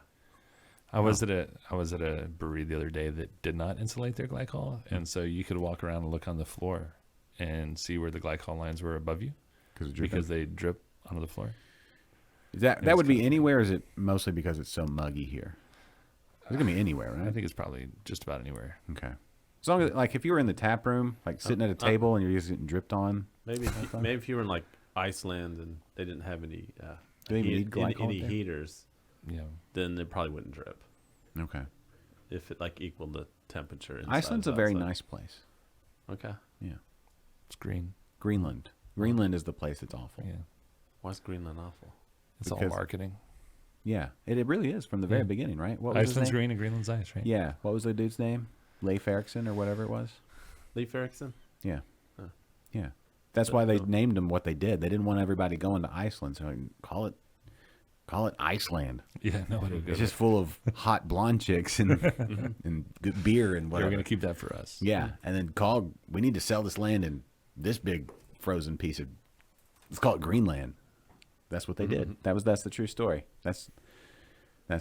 I was at a brewery the other day that did not insulate their glycol, and so you could walk around and look on the floor and see where the glycol lines were above you because they drip onto the floor. Is that would be anywhere? Or is it mostly because it's so muggy here? It's gonna be anywhere, right? I think it's probably just about anywhere. Okay. As long as, like, if you were in the tap room, like sitting at a table and you're just getting dripped on. Maybe if you were in like Iceland and they didn't have any they even need glycol any there? heaters, Yeah. then it probably wouldn't drip Okay. if it like equaled the temperature. inside Iceland's a and very outside. nice place. Okay. Yeah. It's green. Greenland is the place that's awful. Yeah. Why's Greenland awful? It's all Because- marketing. Yeah, it really is from the very Yeah. beginning, right? What was his Iceland's name? green and Greenland's ice, right? Yeah, what was the dude's name? Leif Erikson or whatever it was. Leif Erikson. Yeah, Huh. yeah. That's why they named them what they did. They didn't want everybody going to Iceland, so call it Iceland. Yeah, nobody would go It's there. just full of hot blonde chicks and and good beer and They were whatever. going to keep that for us. Yeah, and then we need to sell this land in this big frozen piece of. Let's call it Greenland. That's what they did. That's the true story. That's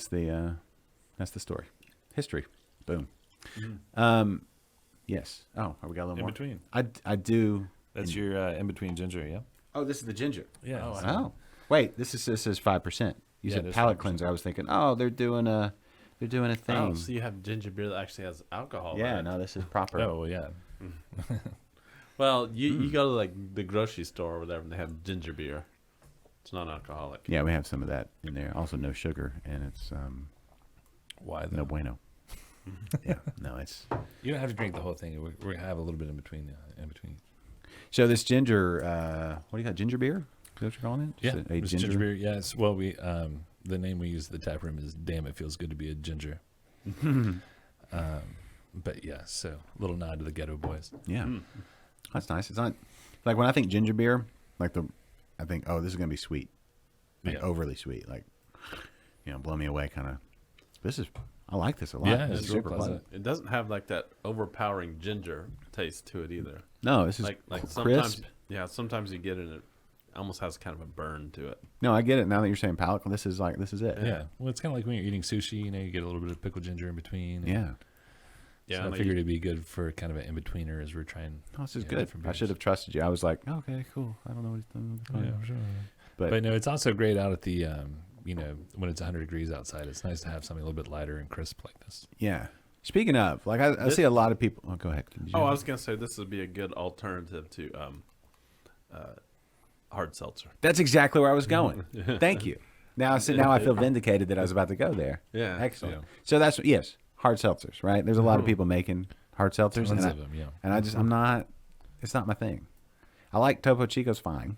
the story. History. Boom. Yes. Oh, we got a little In more. between. I do. That's your in between ginger, yeah? Oh, this is the ginger. Yeah. Oh, wait. This is 5%. You Yeah, said it is palate 5%. cleanser. I was thinking, oh, they're doing a thing. Oh, so you have ginger beer that actually has alcohol. Yeah. in it. No, this is proper. Oh, well, yeah. Well, you go to like the grocery store or whatever, and they have ginger beer. It's non-alcoholic. Yeah, we have some of that in there. Also, no sugar, and it's Why, though? no bueno. Yeah. No, it's. You don't have to drink the whole thing. We're going to have a little bit in between. So this ginger, what do you got? Ginger beer? Is that what you're calling it? Yeah, Just a it's ginger beer. Yes. Well, we the name we use at the tap room is "Damn, it feels good to be a ginger." But yeah, so a little nod to the Ghetto Boys. Yeah, that's nice. It's not like when I think ginger beer, I think, oh, this is gonna be sweet, like Yeah. overly sweet, like blow me away kind of. I like this a lot. Yeah, This it's is real super pleasant. It doesn't have like that overpowering ginger taste to it either. No, this is Like crisp. sometimes, yeah, sometimes you get it, and it almost has kind of a burn to it. No, I get it now that you're saying palate. This is it. Yeah. Well, it's kind of like when you're eating sushi. You get a little bit of pickled ginger in between. Yeah. Yeah, So I like figured it'd be good for kind of an in-betweener as we're trying. Oh, this is Yeah, good. different I beers. should have trusted you. I was like, okay, cool. I don't know what he's doing. It's fine. sure. But, But no, it's also great out at the, when it's 100 degrees outside. It's nice to have something a little bit lighter and crisp like this. yeah. Speaking of, like, I see a lot of people. Oh, go ahead. Did you- Oh, I was gonna say this would be a good alternative to hard seltzer. That's exactly where I was going. Thank you. Now I feel vindicated that I was about to go there. Yeah. Excellent. Yeah. So that's yes, hard seltzers, right? There's a lot of people making hard seltzers, Tons and of them, yeah. and I'm not. It's not my thing. I like Topo Chico's fine.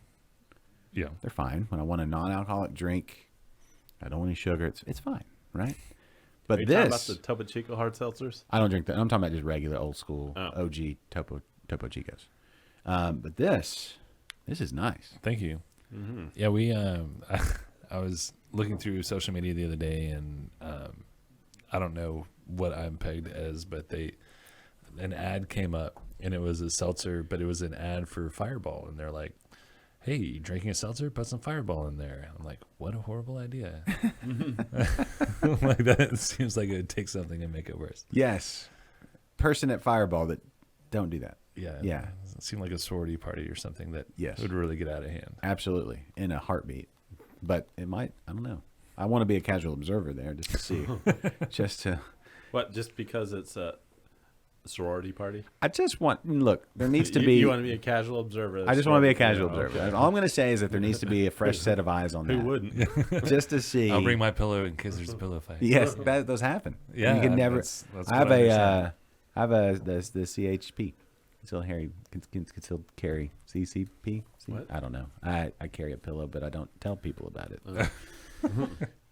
Yeah. They're fine. When I want a non-alcoholic drink, I don't want any sugar. It's fine, right? But Are you talking about this, the Topo Chico hard seltzers? I don't drink that. I'm talking about just regular old school Oh. OG Topo Chicos. But this is nice. Thank you. Yeah, we. I was looking through social media the other day, and I don't know what I'm pegged as, but an ad came up, and it was a seltzer, but it was an ad for Fireball, and they're like, "Hey, you drinking a seltzer? Put some Fireball in there." I'm like, "What a horrible idea!" Like that seems like it would take something and make it worse. Yes, person at Fireball that don't do that. Yeah, Yeah. It seemed like a sorority party or something that Yes. would really get out of hand. Absolutely, in a heartbeat. But it might. I don't know. I want to be a casual observer there just to see, just to. What? Just because it's a sorority party? I just want. Look, there needs to You- be. You want to be a casual observer? I just want to be a sorority- casual yeah, observer. okay. All I'm going to say is that there needs to be a fresh set of eyes on that. Who wouldn't? Just to see. I'll bring my pillow in case there's a pillow fight. Yes, those happen. Yeah, you can never. that's I have what I a. understand. I have the CHP. Concealed carry. CCP. What? I don't know. I carry a pillow, but I don't tell people about it.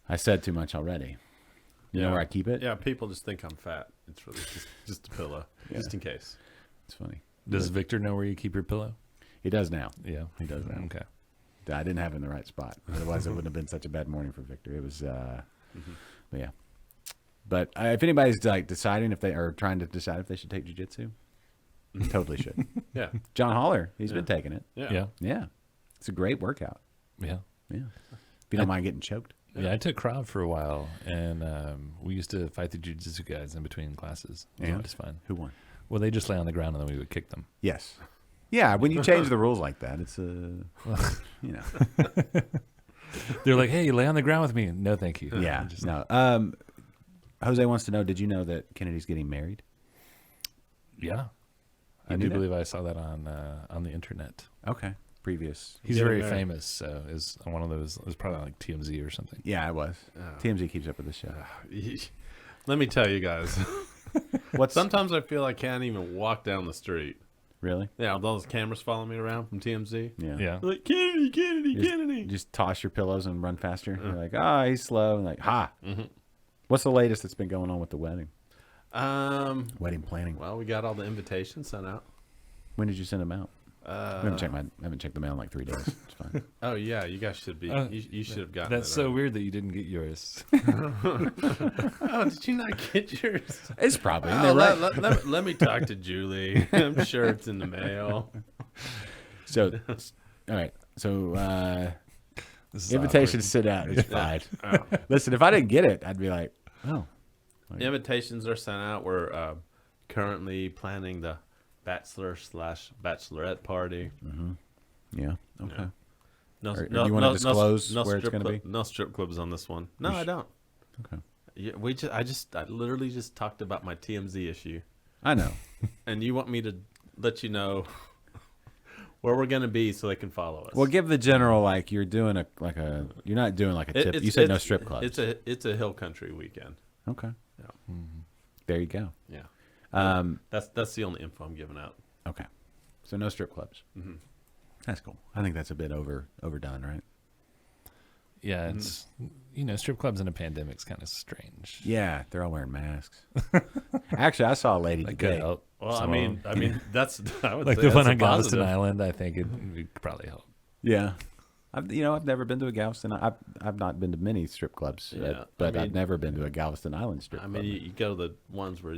I said too much already. You know where I keep it? Yeah, people just think I'm fat. It's really just a pillow, Yeah. just in case. It's funny. Does Victor know where you keep your pillow? He does now. Yeah, He does now. Okay. I didn't have it in the right spot. Otherwise, it wouldn't have been such a bad morning for Victor. It was, but yeah. But if anybody's like deciding if they are trying to decide if they should take jujitsu, totally should. Yeah, John Holler, he's Yeah. been taking it. yeah. Yeah. Yeah, it's a great workout. Yeah. Yeah, if you don't mind getting choked. Yeah, I took Krav for a while, and we used to fight the jiu-jitsu guys in between classes. It was And always fun. who won? Well, they just lay on the ground, and then we would kick them. Yes. Yeah, when you change the rules like that, it's you know. They're like, "Hey, lay on the ground with me." No, thank you. Yeah. Just- No. Jose wants to know, did you know that Kennedy's getting married? Yeah. I You do knew that? believe I saw that on the internet. Okay. Previous. He's Yeah, very yeah. famous, so is on one of those. It was probably like TMZ or something. Yeah, I was. Oh. TMZ keeps up with this show. Let me tell you guys. What's Sometimes I feel I can't even walk down the street. Really? Yeah, all those cameras following me around from TMZ. Yeah. Yeah. Like, Kennedy. Just toss your pillows and run faster. You're like, he's slow. And like, ha. Mm-hmm. What's the latest that's been going on with the wedding? Wedding planning. Well, we got all the invitations sent out. When did you send them out? I haven't checked the mail in like 3 days. It's fine. Oh yeah, you guys should be. You should have gotten. That's it so already. weird that you didn't get yours. Oh, did you not get yours? It's probably in Oh, there, right? let me talk to Julie. I'm sure it's in the mail. So, all right. So, This is invitation to sit out is fine. Listen, if I didn't get it, I'd be like, oh. The invitations are sent out. We're currently planning the bachelor/bachelorette party. Yeah. Okay. No, Do you want to disclose where it's going to be? No strip clubs on this one. No, I don't. Okay. Yeah, I literally just talked about my TMZ issue, I know. and you want me to let you know where we're gonna be so they can follow us. Well, give the general, like, you're doing you're not doing like a tip. You said no strip clubs. It's a hill country weekend. Okay. Yeah. There you go. Yeah. That's the only info I'm giving out. Okay. So no strip clubs. That's cool. I think that's a bit overdone, right? Yeah, it's strip clubs in a pandemic's kind of strange. Yeah, they're all wearing masks. Actually, I saw a lady Like today. could help. Well, some I of them. mean, that's I would like say the that's one a on Galveston positive. Island. I think it would probably help. Yeah. I've never been to a Galveston. I've not been to many strip clubs, Yeah, but I I've mean- never been to a Galveston Island strip I club. mean, you go to the ones where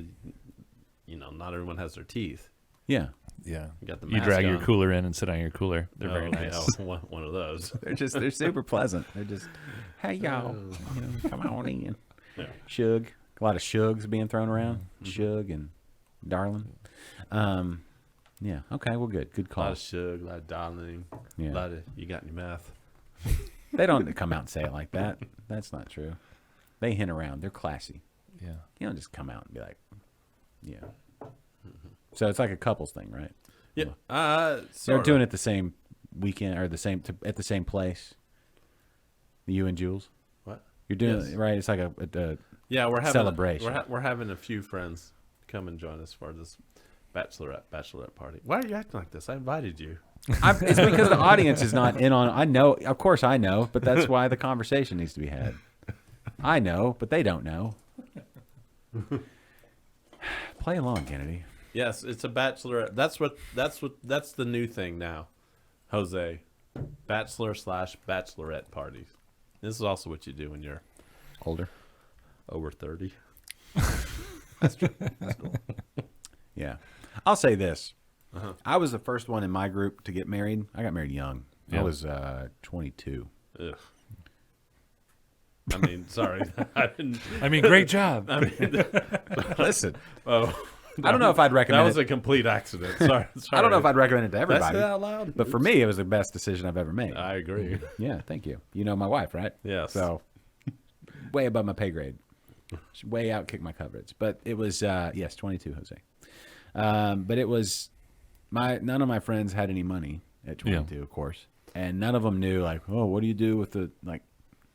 not everyone has their teeth. Yeah. Yeah, You got the you mask drag your on. cooler in and sit on your cooler. They're very Oh, nice. yeah, one of those. They're super pleasant. They're just, hey y'all, come on in. Yeah. Shug, a lot of shugs being thrown around. Shug and darling. Yeah. Okay. Well, good. Good A lot call. of shug, a lot of darling, Yeah. a lot of you got any math? They don't come out and say it like that. That's not true. They hint around. They're classy. Yeah, You don't just come out and be like, yeah. So it's like a couples thing, right? Yeah. They're Sort doing of. it the same weekend or at the same place. You and Jules. What? You're doing Yes. it right. It's like a Yeah, we're having celebration. We're having a few friends come and join us for this bachelorette party. Why are you acting like this? I invited you. It's because the audience is not in on. I know, of course, I know, but that's why the conversation needs to be had. I know, but they don't know. Play along, Kennedy. Yes, it's a bachelorette. That's the new thing now, Jose. Bachelor/bachelorette parties. This is also what you do when you're Older. over 30. Yeah, I'll say this. I was the first one in my group to get married. I got married young. I Yeah. was 22. Ugh. I mean, sorry, I didn't. I mean, great job. Listen, Oh, I don't know if I'd that recommend was it. a complete accident. Sorry. I don't know if I'd recommend it to Did I everybody, say that out loud? but for me, it was the best decision I've ever made. I agree. Yeah, thank you. You know my wife, right? Yes. So, way above my pay grade. Way out kick my coverage. But it was, yes, 22, Jose. But it was, none of my friends had any money at 22, of course. And none of them knew, like, oh, what do you do with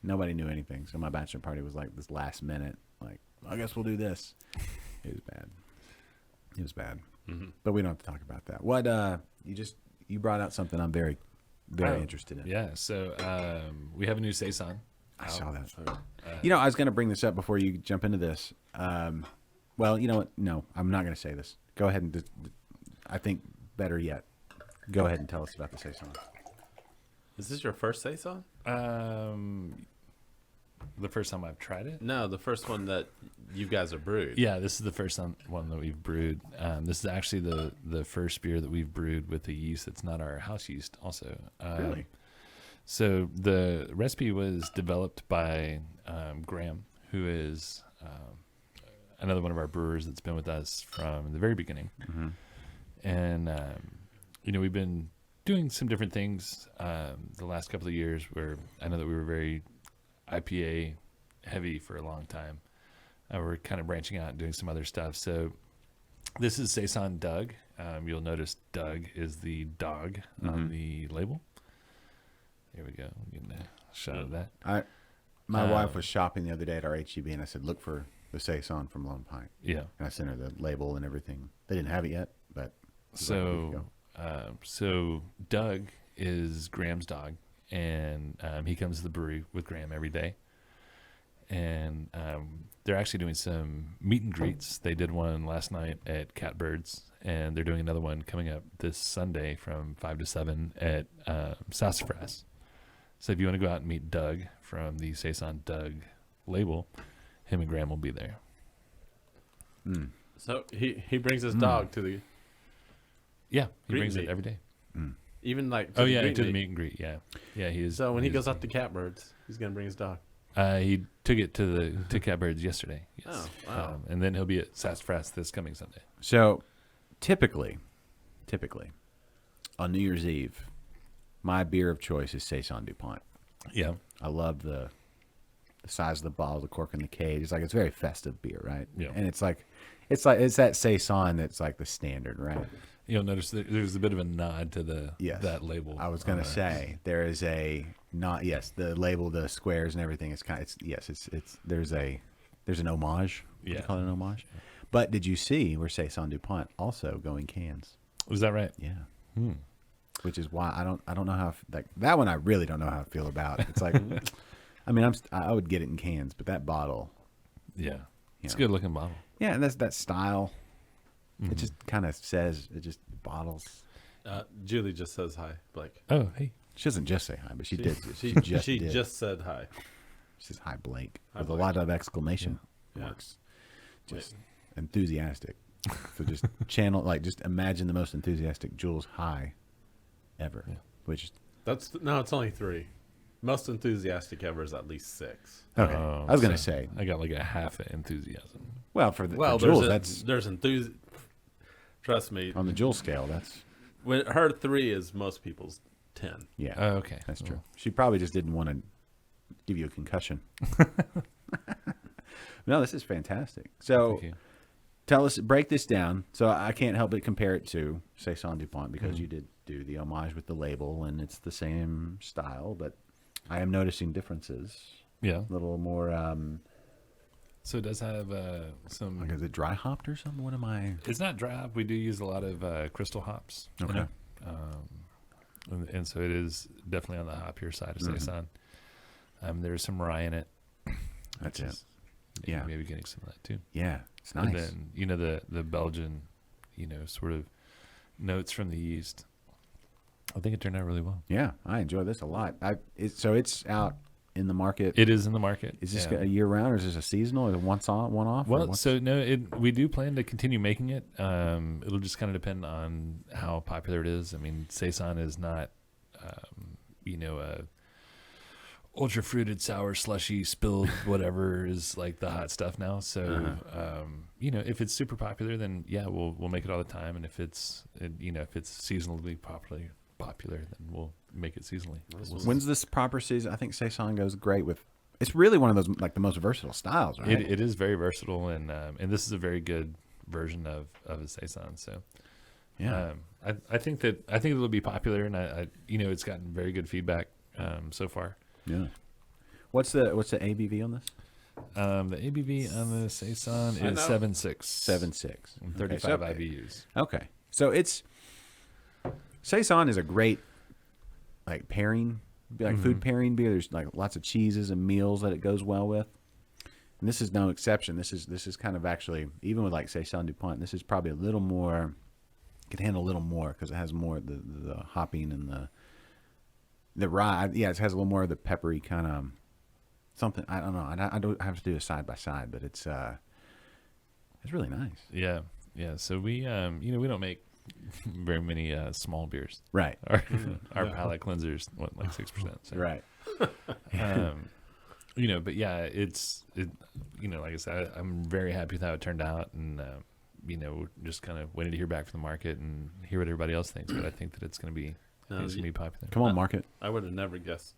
nobody knew anything. So my bachelor party was like this last minute, like, I guess we'll do this. It was bad. It was bad. But we don't have to talk about that. What, you brought out something I'm very, very interested in. Yeah, so we have a new Saison. I saw that. I was going to bring this up before you jump into this. Well, you know what? No, I'm not going to say this. Go ahead and, I think better yet, go ahead and tell us about the Saison. Is this your first Saison? The first time I've tried it. No, the first one that you guys are brewed. Yeah, this is the first one that we've brewed. This is actually the first beer that we've brewed with a yeast that's not our house yeast. Also, Really? So the recipe was developed by Graham, who is another one of our brewers that's been with us from the very beginning. And we've been doing some different things the last couple of years. Where I know that we were very IPA heavy for a long time. We're kind of branching out and doing some other stuff. So this is Saison Doug. You'll notice Doug is the dog on the label. There we go. I'm getting a shot of that. My wife was shopping the other day at our HEB, and I said, look for the Saison from Lone Pint. Yeah. And I sent her the label and everything. They didn't have it yet, but So Doug is Graham's dog, and he comes to the brewery with Graham every day. And they're actually doing some meet and greets. They did one last night at Catbirds, and they're doing another one coming up this Sunday from 5 to 7 at Sassafras. So if you want to go out and meet Doug from the Saison Doug label, him and Graham will be there. So he brings his dog to the Yeah, he Greet brings and it meet. every day. even like Oh the yeah, greet to the meet. meet and greet. Yeah, yeah. He is. So when he is- goes out to Catbirds, he's gonna bring his dog. he took it to Catbirds yesterday. Yes. Oh, wow. And then he'll be at Sassafras this coming Sunday. So, typically, on New Year's Eve, my beer of choice is Saison DuPont. Yeah, I love the size of the bottle, the cork in the cage. It's very festive beer, right? Yeah. And it's that Saison that's like the standard, right? you'll notice there's a bit of a nod to that label. I was gonna say there is the label, the squares and everything. It's there's an homage. Would you Yeah. call it an homage? But did you see where Saison DuPont also go in cans? Was that right? Yeah. Which is why I don't know how that one I really don't know how I feel about. It's like, I mean I would get it in cans, but that bottle, Yeah, it's a Yeah. good looking bottle. yeah, and that's that style. It just kind of says it just bottles. Julie just says hi, Blake. Oh, hey. She doesn't just say hi, but she did. She did. just said hi. She says hi, Blake, Hi, with Blake. a lot of exclamation Yeah. marks. Just enthusiastic. So just just imagine the most enthusiastic Jules hi ever. Yeah. Which It's only 3. Most enthusiastic ever is at least 6. okay. Oh, I was gonna so say, I got like a half of enthusiasm. well, for There's Jules, that's there's enthusiasm. Trust me, on the Jules scale. That's when her 3 is most people's 10. yeah. Oh, okay. That's true. She probably just didn't want to give you a concussion. No, this is fantastic. So Thank you. break this down. So I can't help but compare it to Saison DuPont because Mm-hmm. you did do the homage with the label and it's the same style, but I am noticing differences. Yeah. A little more, So it does have some. like, is it dry hopped or something? What am I? It's not dry hop. We do use a lot of crystal hops. you Okay. know. And so it is definitely on the hoppier side of Saison. There's some rye in it. That's which it. is Yeah. maybe getting some of that too. Yeah, it's And nice. then the Belgian, sort of notes from the yeast. I think it turned out really well. Yeah, I enjoy this a lot. So it's out in the market. It is in the market. Is this yeah. a year round or is this a seasonal? Is it once on, one off? or Well, what's- so no, we do plan to continue making it. It'll just kind of depend on how popular it is. I mean, Saison is not, a ultra fruited, sour, slushy, spilled whatever is like the hot stuff now. So, if it's super popular, then yeah, we'll make it all the time. And if it's seasonally popular, then we'll make it seasonally. When's this proper season? I think Saison goes great with. It's really one of those like the most versatile styles, right? It is very versatile, and this is a very good version of a Saison. So. Yeah. I think it'll be popular, and I it's gotten very good feedback so far. Yeah. What's the ABV on this? The ABV on the Saison I is know. 7.6. 7.6. And Okay, 35 so- IBUs. Okay. So Saison is a great like pairing, food pairing beer. There's like lots of cheeses and meals that it goes well with. And this is no exception. This is kind of actually, even with like Saison DuPont, this is probably a little more, could handle a little more because it has more of the hopping and the rye. Yeah, it has a little more of the peppery kind of something. I don't know. I don't have to do a side by side, but it's really nice. Yeah. So we we don't make very many small beers. Right. Our palate cleansers, like 6%. So. Right. But yeah, like I said, I'm very happy with how it turned out, and we're just kind of waiting to hear back from the market and hear what everybody else thinks. But I think that it's going to be popular. Come on, market. I would have never guessed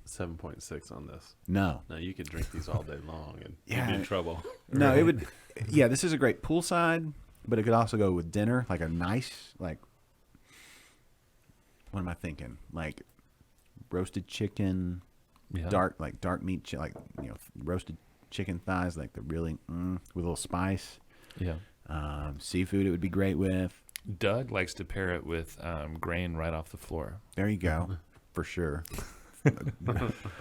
7.6 on this. No. No, you could drink these all day long and Yeah. you'd be in trouble. No, it would. Yeah, this is a great poolside, but it could also go with dinner, like a nice, like, what am I thinking? Like roasted chicken, Yeah. dark meat, roasted chicken thighs, like the really with a little spice. Yeah. Seafood, it would be great with. Doug likes to pair it with grain right off the floor. There you go, for sure.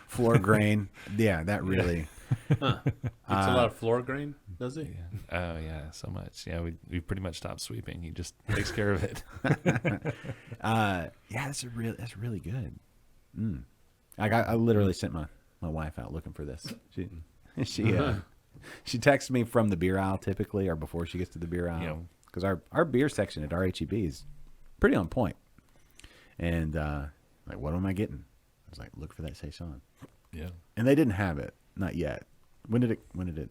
Floor grain. Yeah, that really. Eats a lot of floor grain, does he? Oh yeah, so much. Yeah, we pretty much stopped sweeping. He just takes care of it. Yeah, that's really good. I literally sent my wife out looking for this. She texts me from the beer aisle typically, or before she gets to the beer aisle, because our beer section at our HEB is pretty on point. And like, what am I getting? I was like, look for that Saison. Yeah. And they didn't have it, not yet. When did it?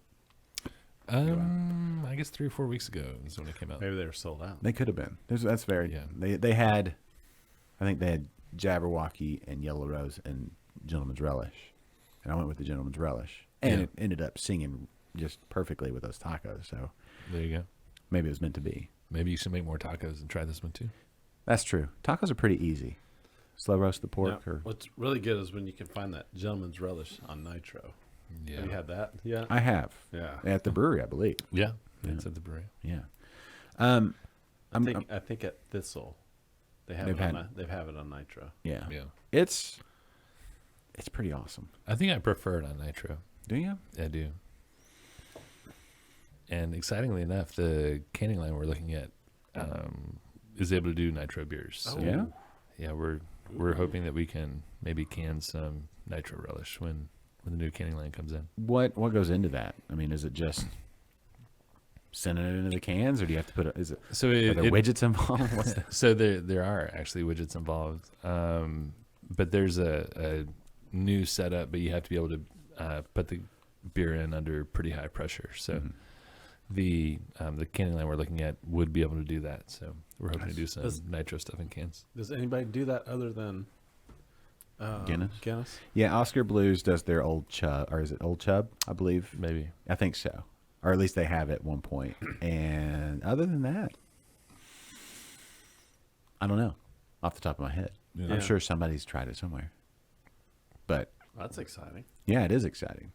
I guess 3 or 4 weeks ago is when it came out. Maybe they were sold out. They could have been. That's very. Yeah. They had, I think they had Jabberwocky and Yellow Rose and Gentleman's Relish, and I went with the Gentleman's Relish, and it ended up singing just perfectly with those tacos. So There you go. maybe it was meant to be. Maybe you should make more tacos and try this one too. That's true. Tacos are pretty easy. Slow roast the pork, Now, or what's really good is when you can find that Gentleman's Relish on nitro. Yeah. Have you had that? Yeah. I have. Yeah. At the brewery, I believe. Yeah. It's at the brewery. Yeah. I think at Thistle, they have They've they have it on nitro. Yeah. Yeah. It's pretty awesome. I think I prefer it on nitro. Do you? I do. And excitingly enough, the canning line we're looking at is able to do nitro beers. So, Yeah. yeah, we're hoping that we can maybe can some nitro relish when the new canning line comes in. What goes into that? I mean, is it just sending it into the cans, or do you have to put it? Is it? So Are there widgets involved? What's the, So there are actually widgets involved, but there's a new setup. But you have to be able to put the beer in under pretty high pressure. So the canning line we're looking at would be able to do that. So we're hoping to do some nitro stuff in cans. Does anybody do that other than Guinness? Guinness? Yeah, Oscar Blues does their Old Chub, or is it Old Chub? I believe. Maybe. I think so, or at least they have at one point. And other than that, I don't know off the top of my head. Yeah. I'm sure somebody's tried it somewhere. But That's exciting. yeah, it is exciting.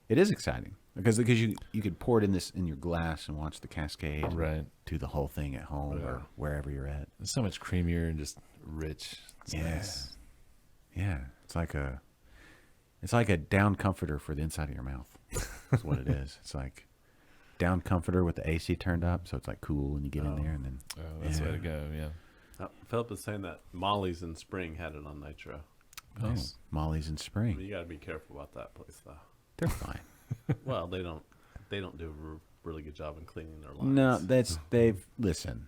It is exciting because you could pour it in your glass and watch the cascade, and Right. do the whole thing at home or wherever you're at. It's so much creamier and just rich. It's Yeah. nice. Yeah, it's like a down comforter for the inside of your mouth. That's what it is. It's like down comforter with the AC turned up, so it's like cool when you get in there, and then Oh, that's the way to go. Yeah. Philip is saying that Molly's in Spring had it on nitro. Nice. Molly's in I mean, spring. you got to be careful about that place, though. They're fine. Well, they don't do a really good job in cleaning their lines. No, they've listen.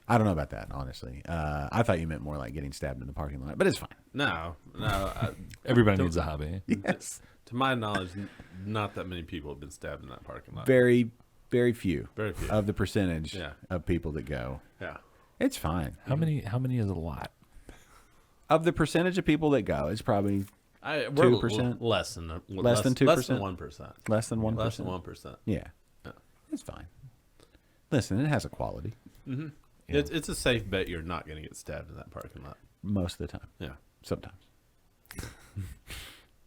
I don't know about that, honestly. I thought you meant more like getting stabbed in the parking lot, but it's fine. No. Everybody needs a hobby. Yes, To my knowledge, not that many people have been stabbed in that parking lot. very, very few. Very few. Of the percentage Yeah. of people that go. Yeah. It's fine. How many is a lot? Of the percentage of people that go, it's probably We're 2%? less than Less than 2%? Less than 1%. less than 1%. Less than 1%. Yeah. Yeah. It's fine. Listen, it has a quality Mm-hmm. It's a safe bet you're not going to get stabbed in that parking lot. most of the time. Yeah. Sometimes.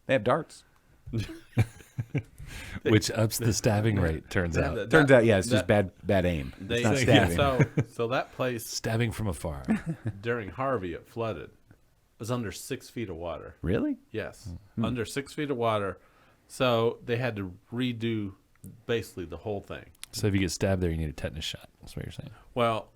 They have darts. Which ups the stabbing rate, turns out. Turns out, yeah, it's just bad aim. It's not stabbing. So that place Stabbing from afar. during Harvey, it flooded. It was under 6 feet of water. Really? Yes, under 6 feet of water. So they had to redo basically the whole thing. So if you get stabbed there, you need a tetanus shot. That's what you're saying. Well,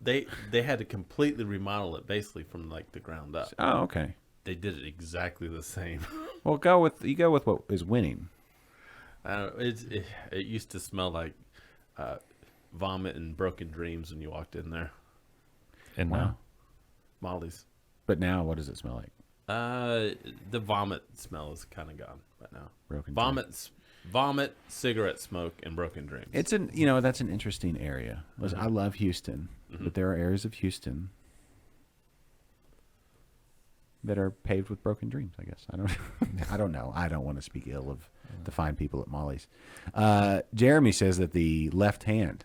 they had to completely remodel it basically from like the ground up. Oh, okay. They did it exactly the same. Well, go with what is winning. It used to smell like vomit and broken dreams when you walked in there. And Wow. now, Molly's. But now, what does it smell like? The vomit smell is kind of gone right now. Broken Vomit, cigarette smoke, and broken dreams. It's that's an interesting area. Listen, I love Houston, but there are areas of Houston that are paved with broken dreams. I guess I don't know. I don't want to speak ill of the fine people at Molly's. Jeremy says that the left hand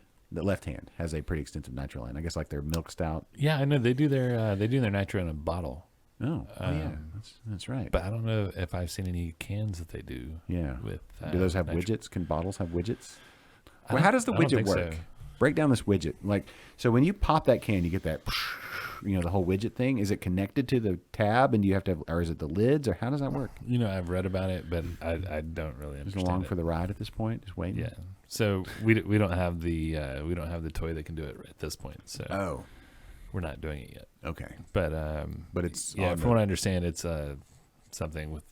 has a pretty extensive nitro line. I guess like their milk stout. yeah, I know they do their nitro in a bottle, Oh, yeah, that's right. but I don't know if I've seen any cans that they do. Yeah. With Do those have nitro. widgets? Can bottles have widgets? I Well, how don't- does the I don't widget think work? so. Break down this widget. Like, so when you pop that can, you get that, the whole widget thing. Is it connected to the tab, and do you have to have, or is it the lids, or how does that work? I've read about it, but I don't really Just understand along it. for the ride at this point, just waiting. Yeah. So we don't have the toy that can do it at this point. So Oh, we're not doing it yet. okay. But it's yeah. on From the- what I understand, it's something with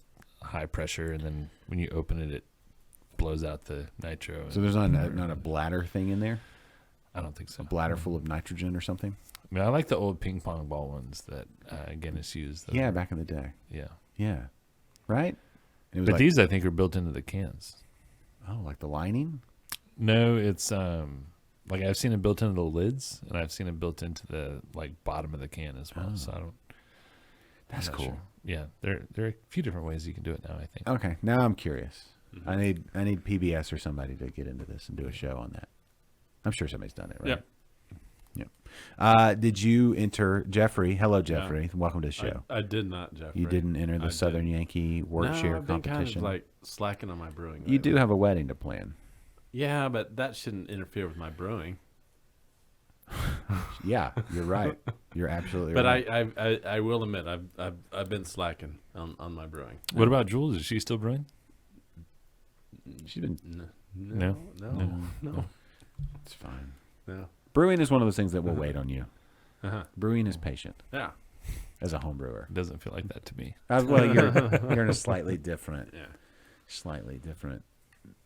high pressure, and then when you open it, it blows out the nitro. So there's not a bladder thing in there, I don't think so. a bladder full of nitrogen or something. I mean, I like the old ping pong ball ones that Guinness used. Yeah, back in the day. Yeah. Yeah, right. It was But like, these, I think, are built into the cans. oh, like the lining. No, it's like I've seen it built into the lids, and I've seen it built into the bottom of the can as well. So I don't. That's I'm not cool. sure. Yeah, there are a few different ways you can do it now, I think. Okay, now I'm curious. I need PBS or somebody to get into this and do a show on that. I'm sure somebody's done it, right? Yep. Yep. Did you enter Jeffrey? Hello, Jeffrey. Welcome to the show. I did not, Jeffrey. You didn't enter the I Southern didn't. Yankee No, Workshare I've been competition. kind of slacking on my brewing. You do have a wedding to plan. Yeah, but that shouldn't interfere with my brewing. Yeah, you're right. You're absolutely But right. I will admit I've been slacking on my brewing. What about Jules? Is she still brewing? She's been. No. It's fine. No. Brewing is one of those things that will wait on you. Uh-huh. Brewing is patient Yeah. as a home brewer. It doesn't feel like that to me. Well, you're in a slightly different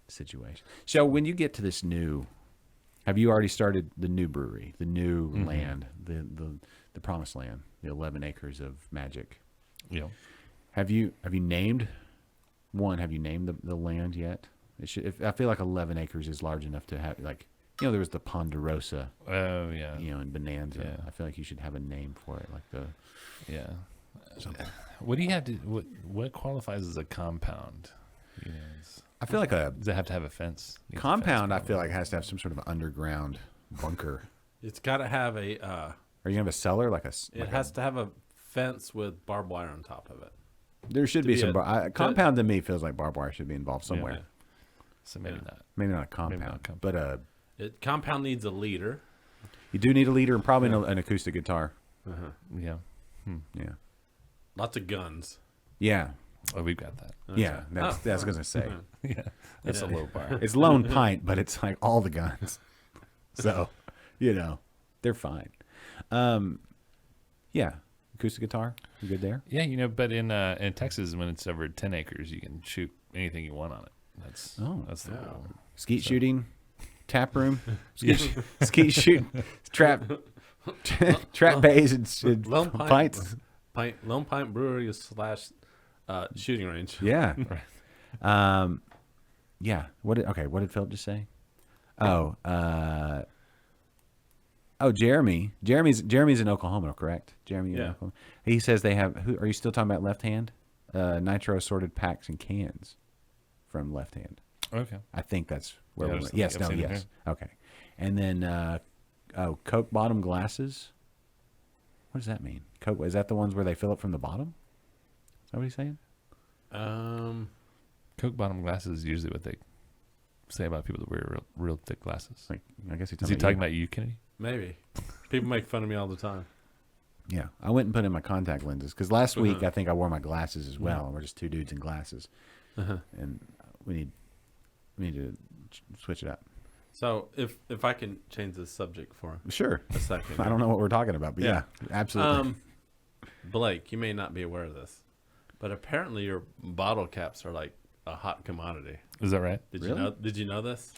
situation. So when you get to this new, have you already started the new brewery, the new land, the promised land, the 11 acres of magic? Yeah. Have you named one? Have you named the land yet? I feel like 11 acres is large enough to have, there was the Ponderosa, Oh yeah. and Bonanza. Yeah. I feel like you should have a name for it, like the Yeah. something. What do you have to? What qualifies as a compound? I feel like a Does it have to have a fence? Needs a compound. I fence, feel like has to have some sort of underground bunker. It's got to have a. Are you gonna have a cellar like a? It has to have a fence with barbed wire on top of it. There should be be some. a- Compound to me feels like barbed wire should be involved somewhere. Yeah. So maybe Yeah. not. Maybe not a compound, not a compound. but Compound needs a leader. you do need a leader and probably an acoustic guitar. Yeah. Yeah, Lots of guns. yeah, Oh, we've got that. yeah. That's what I was gonna say. Yeah. That's a low bar. It's Lone Pint, but it's like all the guns. So, they're fine. Yeah, acoustic guitar. You good there? Yeah, but in Texas, when it's over 10 acres, you can shoot anything you want on it. That's the rule. Skeet shooting, tap room, skeet shooting, trap bays and Lone pints. Lone Pint Brewery / shooting range. Yeah. Yeah. What did Philip just say? Oh, Jeremy. Jeremy's in Oklahoma, correct? Jeremy in Yeah. Oklahoma. He says they have. Are you still talking about Left Hand? Nitro sorted packs and cans from Left Hand. Okay. I think that's where Yeah, we I've went. seen- Yes. I've No. seen it Yes. Okay. And then Coke bottom glasses. What does that mean? Coke. Is that the ones where they fill it from the bottom? Is that what he's saying? Coke bottom glasses is usually what they say about people that wear real thick glasses. Like, I guess he's Is he about talking you. about you, Kennedy? Maybe. People make fun of me all the time. Yeah, I went and put in my contact lenses because last week I think I wore my glasses as well. And we're just two dudes in glasses, and we need to switch it up. So if I can change the subject for Sure. a second. I don't know what we're talking about, but yeah, absolutely. Blake, you may not be aware of this, but apparently your bottle caps are like a hot commodity. Is that right? Did you know this?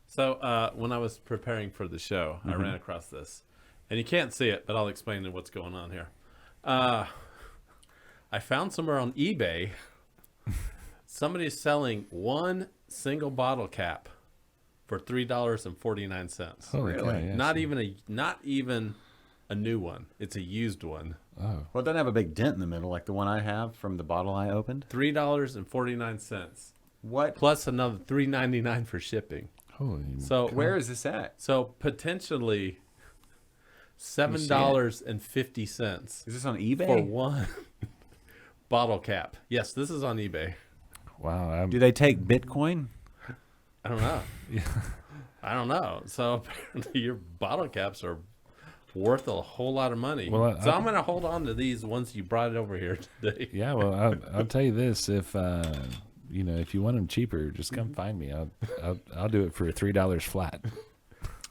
So when I was preparing for the show, I ran across this, and you can't see it, but I'll explain what's going on here. I found somewhere on eBay somebody's selling one single bottle cap for $3.49. Holy cow, yeah, Not even a new one. It's a used one. Well, it doesn't have a big dent in the middle like the one I have from the bottle I opened. $3.49. What? Plus another $3.99 for shipping. Holy. So Where is this at? So potentially see it? $7.50 Is this on eBay? for one bottle cap. Yes, this is on eBay. Wow. Do they take Bitcoin? I don't know. I don't know. So apparently your bottle caps are worth a whole lot of money. Well, So I'm going to hold on to these once you brought it over here today. Yeah, well, I'll tell you this: if if you want them cheaper, just come find me. I'll do it for $3 flat.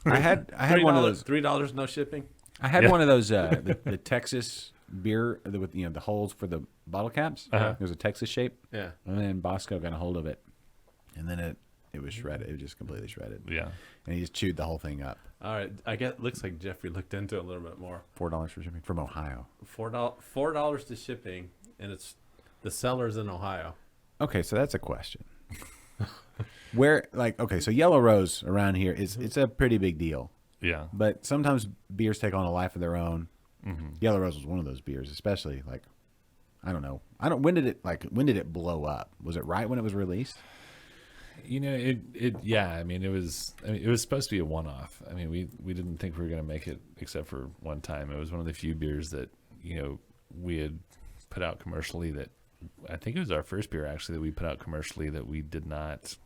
I had one of those. $3 no shipping. I had one of those the Texas beer with the holes for the bottle caps. It was a Texas shape. Yeah. And then Bosco got a hold of it, and then it was shredded. It was just completely shredded. Yeah. And he just chewed the whole thing up. All right. I guess looks like Jeffrey looked into it a little bit more. $4 for shipping from Ohio. $4 to shipping, and it's the seller's in Ohio. Okay, so that's a question. So Yellow Rose around here it's a pretty big deal. Yeah. But sometimes beers take on a life of their own. Mm-hmm. Yellow Rose was one of those beers, especially I don't know. When did it blow up? Was it right when it was released? Yeah. I mean, it was supposed to be a one-off. I mean, we didn't think we were going to make it except for one time. It was one of the few beers that, we had put out commercially that I think it was our first beer actually that we put out commercially that we did not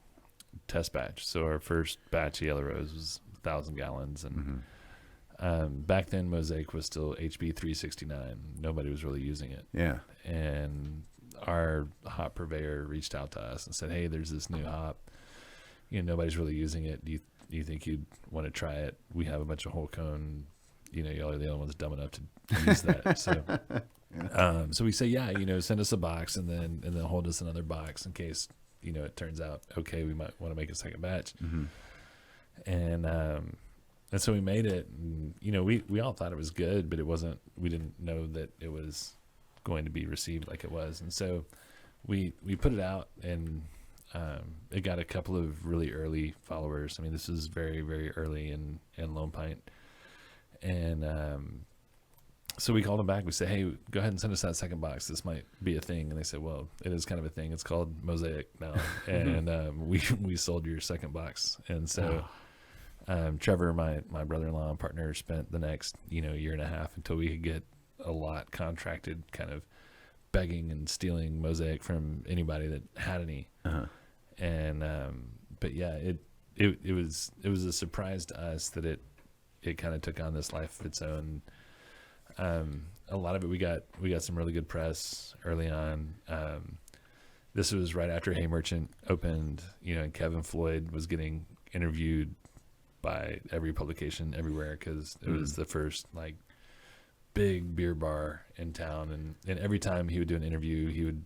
test batch. So our first batch of Yellow Rose was 1,000 gallons. And back then Mosaic was still HB 369. Nobody was really using it. Yeah. And our hop purveyor reached out to us and said, "Hey, there's this new hop. Nobody's really using it. Do you think you'd want to try it? We have a bunch of whole cone. Y'all are the only ones dumb enough to use that." So, so we say, yeah, send us a box and then hold us another box in case it turns out okay, we might want to make a second batch. Mm-hmm. And so we made it. And, we all thought it was good, but it wasn't. We didn't know that it was going to be received like it was. And so we put it out, and it got a couple of really early followers. I mean, this is very, very early in Lone Pint. And so we called them back. We said, "Hey, go ahead and send us that second box. This might be a thing." And they said, "Well, it is kind of a thing. It's called Mosaic now." And we sold your second box. And so Trevor, my brother-in-law and partner, spent the next year and a half until we could get a lot contracted, kind of begging and stealing Mosaic from anybody that had any. And but yeah, it was a surprise to us that it kind of took on this life of its own. A lot of it we got some really good press early on. This was right after Hay Merchant opened, and Kevin Floyd was getting interviewed by every publication everywhere because it was the first big beer bar in town, and every time he would do an interview, he would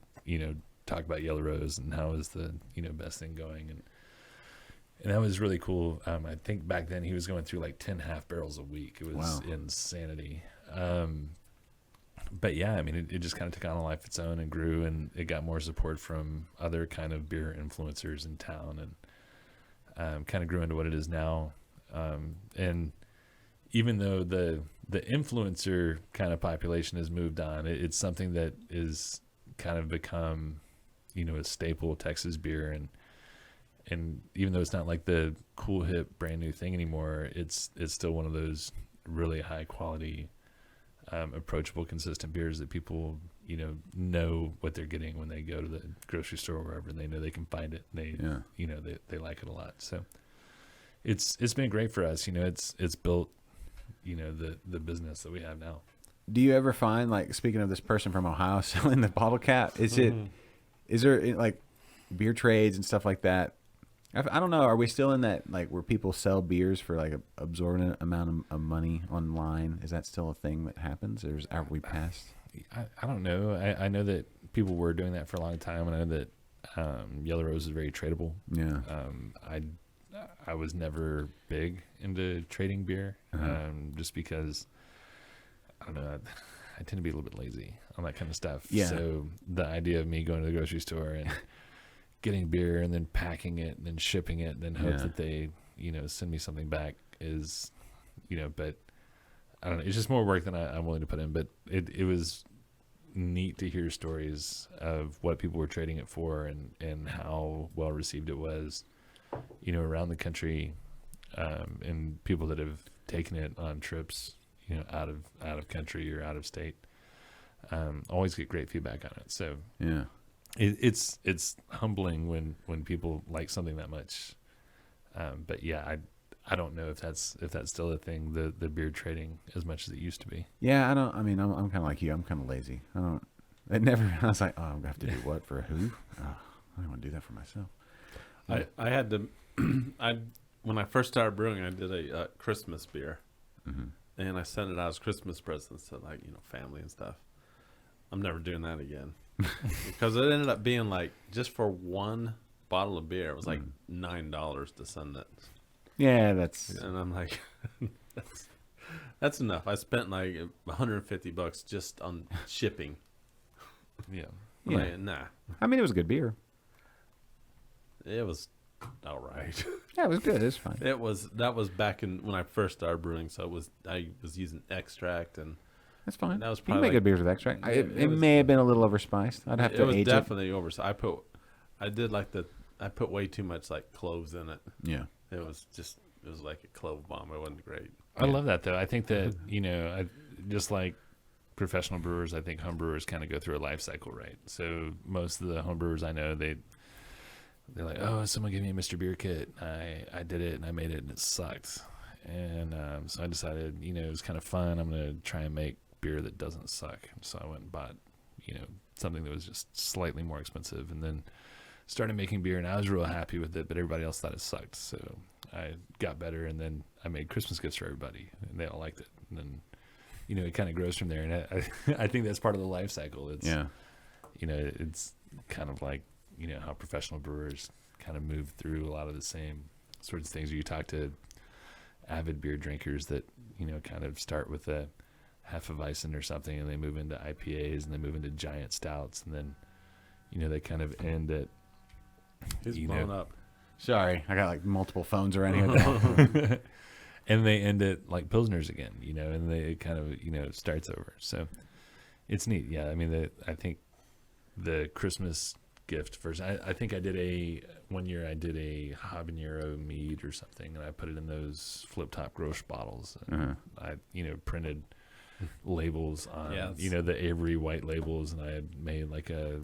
talk about Yellow Rose and how is the best thing going, and that was really cool. I think back then he was going through 10 half barrels a week. It was insanity. But yeah, I mean, it just kind of took on a life of its own and grew, and it got more support from other kind of beer influencers in town, and kind of grew into what it is now. And even though the influencer kind of population has moved on, it's something that is kind of become, a staple Texas beer. And even though it's not like the cool, hip, brand new thing anymore, it's still one of those really high quality, approachable, consistent beers that people, know what they're getting when they go to the grocery store or wherever, and they know they can find it. And they like it a lot. So it's been great for us. It's built, the business that we have now. Do you ever find, speaking of this person from Ohio selling the bottle cap, is there beer trades and stuff like that? I don't know. Are we still in that where people sell beers for a absorbent amount of money online? Is that still a thing that happens, or are we past? I don't know. I know that people were doing that for a long time, and I know that Yellow Rose is very tradable. Yeah. I was never big into trading beer, just because I don't know. I tend to be a little bit lazy on that kind of stuff. Yeah. So the idea of me going to the grocery store and getting beer and then packing it and then shipping it and then hope that they, send me something back is, but I don't know. It's just more work than I'm willing to put in. But it was neat to hear stories of what people were trading it for and how well received it was, around the country, and people that have taken it on trips, out of country or out of state, always get great feedback on it. So yeah. It's humbling when people like something that much. But yeah, I don't know if that's still a thing, the beer trading as much as it used to be. Yeah, I mean, I'm kind of like you. I'm kind of lazy. I was like, oh, I'm going to have to do what for who? Oh, I don't want to do that for myself. I had to, when I first started brewing, I did a Christmas beer. And I sent it out as Christmas presents to family and stuff. I'm never doing that again. Because it ended up being like, just for one bottle of beer, it was like $9 to send it. Yeah, that's... And I'm like, that's enough. I spent like $150 just on shipping. Yeah. Yeah. Like, nah. I mean, it was a good beer. It was all right. Yeah, it was good. It was fine. That was back when I first started brewing, so I was using extract, and That's fine. that was You can probably make good beers with extract. It it was- may have been a little overspiced. I'd have it to was age definitely over. So I put way too much like cloves in it. it. Yeah. It was like a clove bomb. It wasn't great. I love that though. I think that I just like professional brewers, I think home brewers kind of go through a life cycle, right? So most of the home brewers I know, they're like, oh, someone gave me a Mr. Beer kit. I did it and I made it and it sucked. And so I decided, it was kind of fun. I'm going to try and make beer that doesn't suck. So I went and bought, something that was just slightly more expensive, and then started making beer, and I was real happy with it, but everybody else thought it sucked. So I got better, and then I made Christmas gifts for everybody, and they all liked it. And then, it kind of grows from there. And I think that's part of the life cycle. It's, it's kind of like, how professional brewers kind of move through a lot of the same sorts of things. You talk to avid beer drinkers that, kind of start with a half of Weizen or something, and they move into IPAs, and they move into giant stouts, and then, they kind of end at, He's blown up. Sorry, I got like multiple phones around here. and they end at like Pilsners again, and they kind of, starts over. So it's neat. Yeah. I mean, I think the Christmas gift first, I think one year I did a habanero mead or something, and I put it in those flip top Grosch bottles, and I, printed labels on, the Avery white labels, and I had made like a,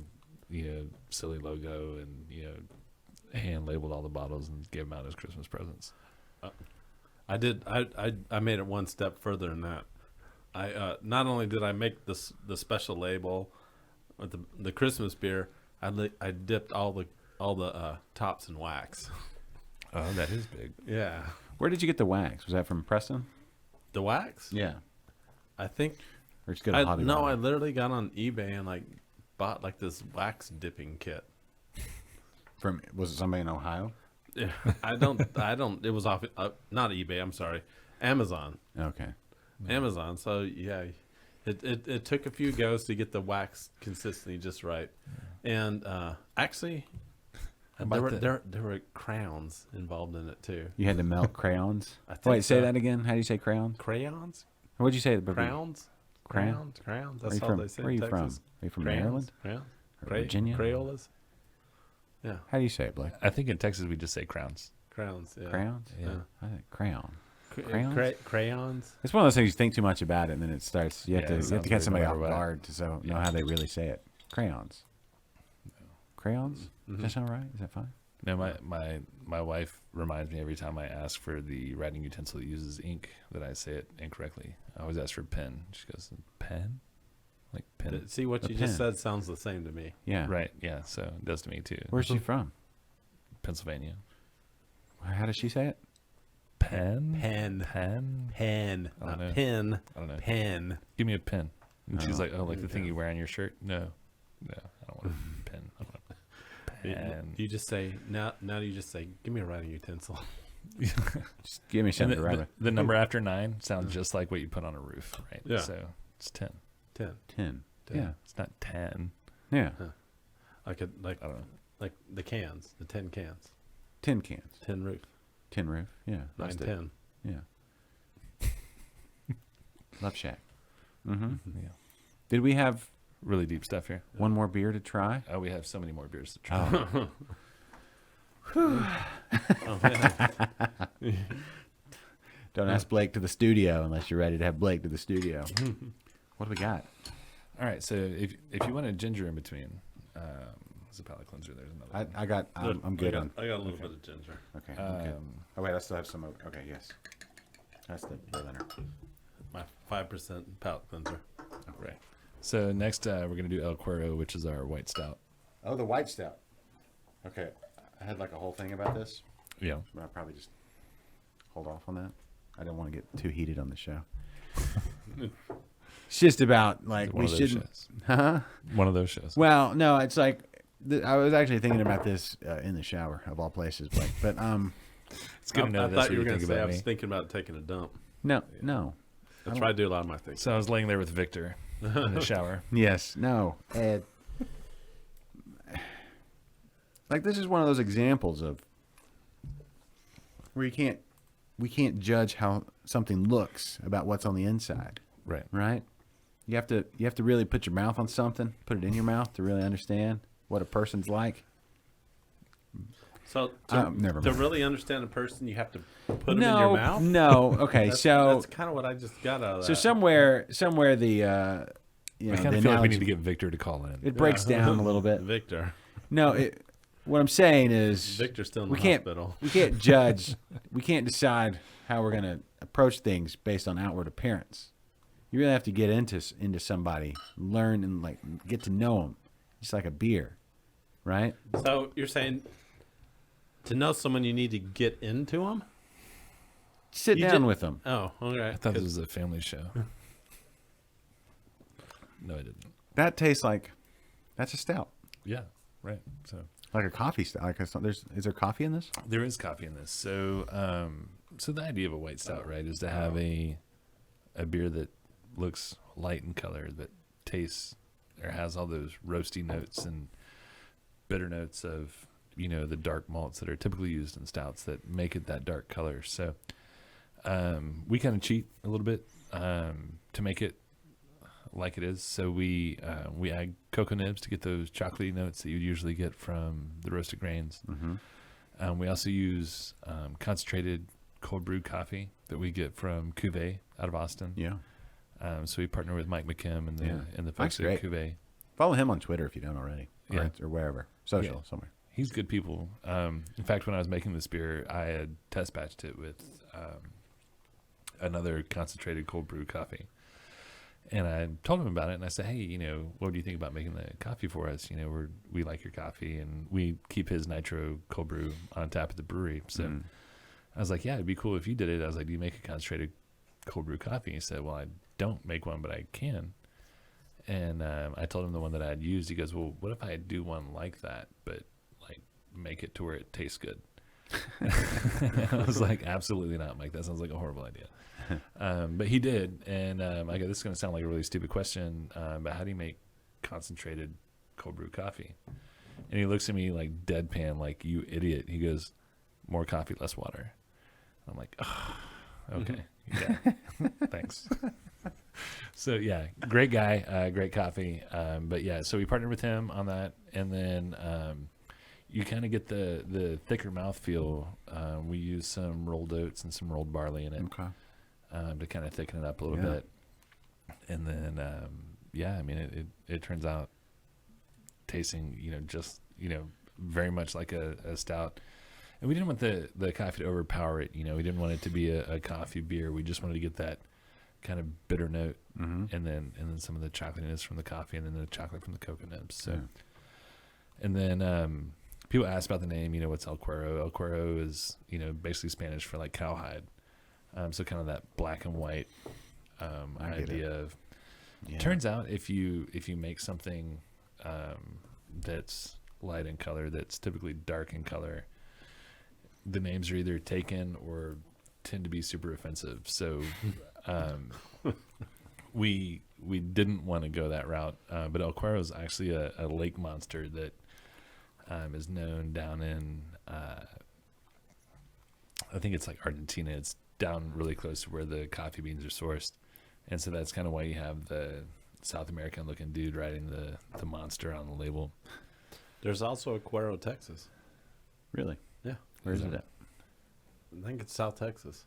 silly logo, and, hand labeled all the bottles and gave them out as Christmas presents. I did. I made it one step further than that. I not only did I make the special label with the Christmas beer, I dipped all the tops in wax. Oh, that is big. Yeah. Where did you get the wax? Was that from Preston? The wax? Yeah. I think. Or just go to Hobby No, I Lobby? literally got on eBay and like bought like this wax dipping kit. Was it somebody in Ohio? Yeah, I don't. It was off. Not eBay. I'm sorry, Amazon. Okay. Amazon. So yeah, it took a few goes to get the wax consistency just right, and actually, there were crowns involved in it too. You had to melt crayons? I think Wait, say so. that again. How do you say crayons? Crayons, What'd you say? crowns, Crown? crowns. Are That's you how from, they say. where are you in from? Texas. Are you from Crayons, Maryland? Crayons, Or Virginia? Crayolas. Yeah, How do you say it, Blake? I think in Texas we just say crowns. crowns. Yeah. Crayons? Yeah. I think crayon. Cra- Crayons? crayons. It's one of those things you think too much about it, and then it starts. You have Yeah, to it you have sounds to like get somebody no off matter what. guard to know how they really say it. Crayons. Crayons? Does that sound right? Is that fine? No, my wife reminds me every time I ask for the writing utensil that uses ink that I say it incorrectly. I always ask for pen. She goes, pen? Like pen? See what A you just pen. said sounds the same to me. Yeah. Right, yeah, so it does to me too. Where's she from? Pennsylvania. How does she say it? Pen? Pen. Pen? Pen. I don't Not know. pin. I don't know. Pen. Give me a pen. And she's Oh. like, oh, like the thing you wear on your shirt? No, I don't want a pen. I want a pen. You just say now you just say, give me a writing utensil. Just give me And something to write with. the number after 9 sounds just like what you put on a roof, right? Yeah. So it's 10. 10. 10. Ten. Yeah. It's not 10. Yeah. I don't know. Like the cans, the 10 cans, Tin cans. 10 roof, Tin roof. Yeah. 9, That's it. 10. Yeah. Love Shack. Mm-hmm. Yeah. Did we have Really deep stuff here. one more beer to try? Oh, we have so many more beers to try. Don't ask Blake to the studio unless you're ready to have Blake to the studio. What do we got? All right, so if you want a ginger in between, It's a palate cleanser. There's another. I got. I'm good on. I got a little bit of ginger. Okay. I'm good. Oh wait, I still have some. Okay, yes. That's the Berliner. My 5% palate cleanser. Right. So next, we're gonna do El Cuero, which is our white stout. Oh, the white stout. Okay, I had like a whole thing about this, Yeah. but I'll probably just hold off on that. I don't want to get too heated on the show. It's just about like One we of those shouldn't. shows. Huh? One of those shows. Well, no, it's like I was actually thinking about this in the shower of all places, Blake. But It's good to know I that's thought what you were you going think to say I about was me. thinking about taking a dump. no. That's where I do a lot of my thinking. So I was laying there with Victor in the shower. Yes, no, Ed. Like this is one of those examples of where we can't judge how something looks about what's on the inside, Right. right? You have to really put your mouth on something, put it in your mouth to really understand what a person's like. So never to mind. really understand a person, you have to put them in your mouth? No, okay, That's so kind of what I just got out of that. so somewhere the I the kind of feel like we analogy- need to get Victor to call in. it breaks down a little bit. Victor. No, what I'm saying is Victor's still in the we can't hospital. we can't judge, we can't decide how we're gonna approach things based on outward appearance. You really have to get into somebody, learn and like get to know them, just like a beer, right? So you're saying to know someone, you need to get into them? Sit You down did- with them. Oh, okay. I thought this was a family show. No, I didn't. That tastes like that's a stout, Yeah. Right. So like a coffee stout. Like is there coffee in this? there is coffee in this. So so the idea of a white stout, right, is to have a beer that looks light in color, that tastes or has all those roasty notes and bitter notes of, you know, the dark malts that are typically used in stouts that make it that dark color. So we kind of cheat a little bit to make it like it is. So we add cocoa nibs to get those chocolatey notes that you'd usually get from the roasted grains. Mm-hmm. We also use concentrated cold brew coffee that we get from Cuvée out of Austin. Yeah. So we partner with Mike McKim and the Yeah. folks Mike's at great. Cuvée. Follow him on Twitter if you don't already. Yeah. Or wherever. Social, Yeah. somewhere. He's good people. In fact, when I was making this beer, I had test batched it with another concentrated cold brew coffee. And I told him about it, and I said, hey, you know, what do you think about making the coffee for us? You know, we like your coffee, and we keep his nitro cold brew on tap at the brewery. So I was like, yeah, it'd be cool if you did it. I was like, do you make a concentrated cold brew coffee? He said, well, I don't make one, but I can. And I told him the one that I had used. He goes, well, what if I do one like that, but like make it to where it tastes good? I was like, absolutely not, Mike. That sounds like a horrible idea. But he did. And I go, this is going to sound like a really stupid question, but how do you make concentrated cold brew coffee? And he looks at me like deadpan, like, you idiot. He goes, more coffee, less water. I'm like, oh, okay. Yeah. Thanks. So yeah, great guy, great coffee. But yeah, so we partnered with him on that. And then you kind of get the thicker mouthfeel. We use some rolled oats and some rolled barley in it. Okay. To kind of thicken it up a little bit. And then, yeah, I mean, it turns out tasting, you know, just, you know, very much like a stout. And we didn't want the coffee to overpower it. You know, we didn't want it to be a coffee beer. We just wanted to get that kind of bitter note, and then some of the chocolatiness from the coffee, and then the chocolate from the cocoa nibs. So, and then people ask about the name. You know, what's El Cuero? El Cuero is, you know, basically Spanish for like cowhide. So kind of that black and white idea of. Yeah. Turns out if you make something that's light in color, that's typically dark in color, the names are either taken or tend to be super offensive. So we didn't want to go that route. But El Cuero is actually a lake monster that is known down in I think it's like Argentina. It's down really close to where the coffee beans are sourced. And so that's kind of why you have the South American looking dude riding the monster on the label. There's also a Cuero, Texas. Really? Yeah. Where is it at? I think it's South Texas.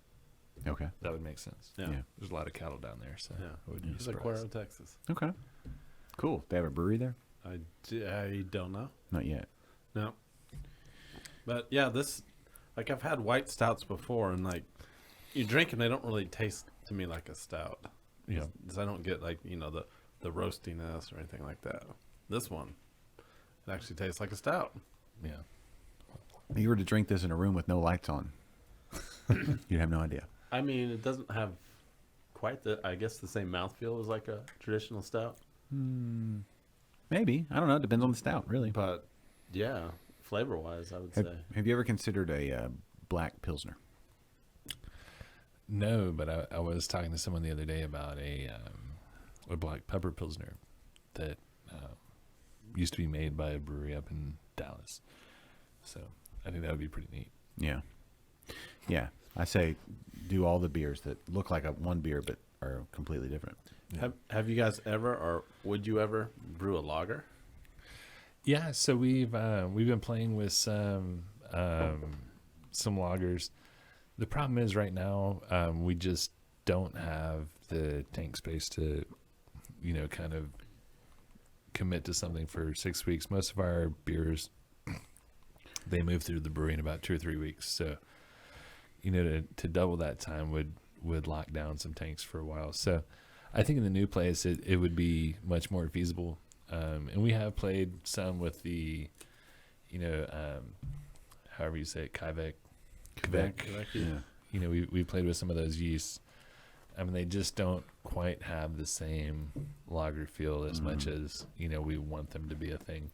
Okay. That would make sense. Yeah. Yeah. There's a lot of cattle down there, so Yeah. I wouldn't be It's a surprised. Cuero, Texas. Okay. Cool. They have a brewery there? I don't know. Not yet. No. But yeah, like I've had white stouts before, and like you drink and they don't really taste to me like a stout. Yeah. 'Cause I don't get like, the roastiness or anything like that. This one, it actually tastes like a stout. Yeah. If you were to drink this in a room with no lights on, you'd have no idea. I mean, it doesn't have quite the same mouthfeel as like a traditional stout. Maybe. I don't know. It depends on the stout, really. But yeah, flavor wise, I would Have, say. have you ever considered a black Pilsner? No, but I was talking to someone the other day about a black pepper pilsner that used to be made by a brewery up in Dallas. So I think that would be pretty neat. Yeah. Yeah. I say do all the beers that look like one beer but are completely different. Have you guys ever, or would you ever brew a lager? Yeah, so we've been playing with some lagers. The problem is right now we just don't have the tank space to, kind of commit to something for 6 weeks. Most of our beers, they move through the brewery in about 2 or 3 weeks. So, to double that time would lock down some tanks for a while. So I think in the new place, it would be much more feasible. And we have played some with the, however you say it, Quebec. Yeah. We played with some of those yeasts. I mean, they just don't quite have the same lager feel as much as, we want them to be a thing.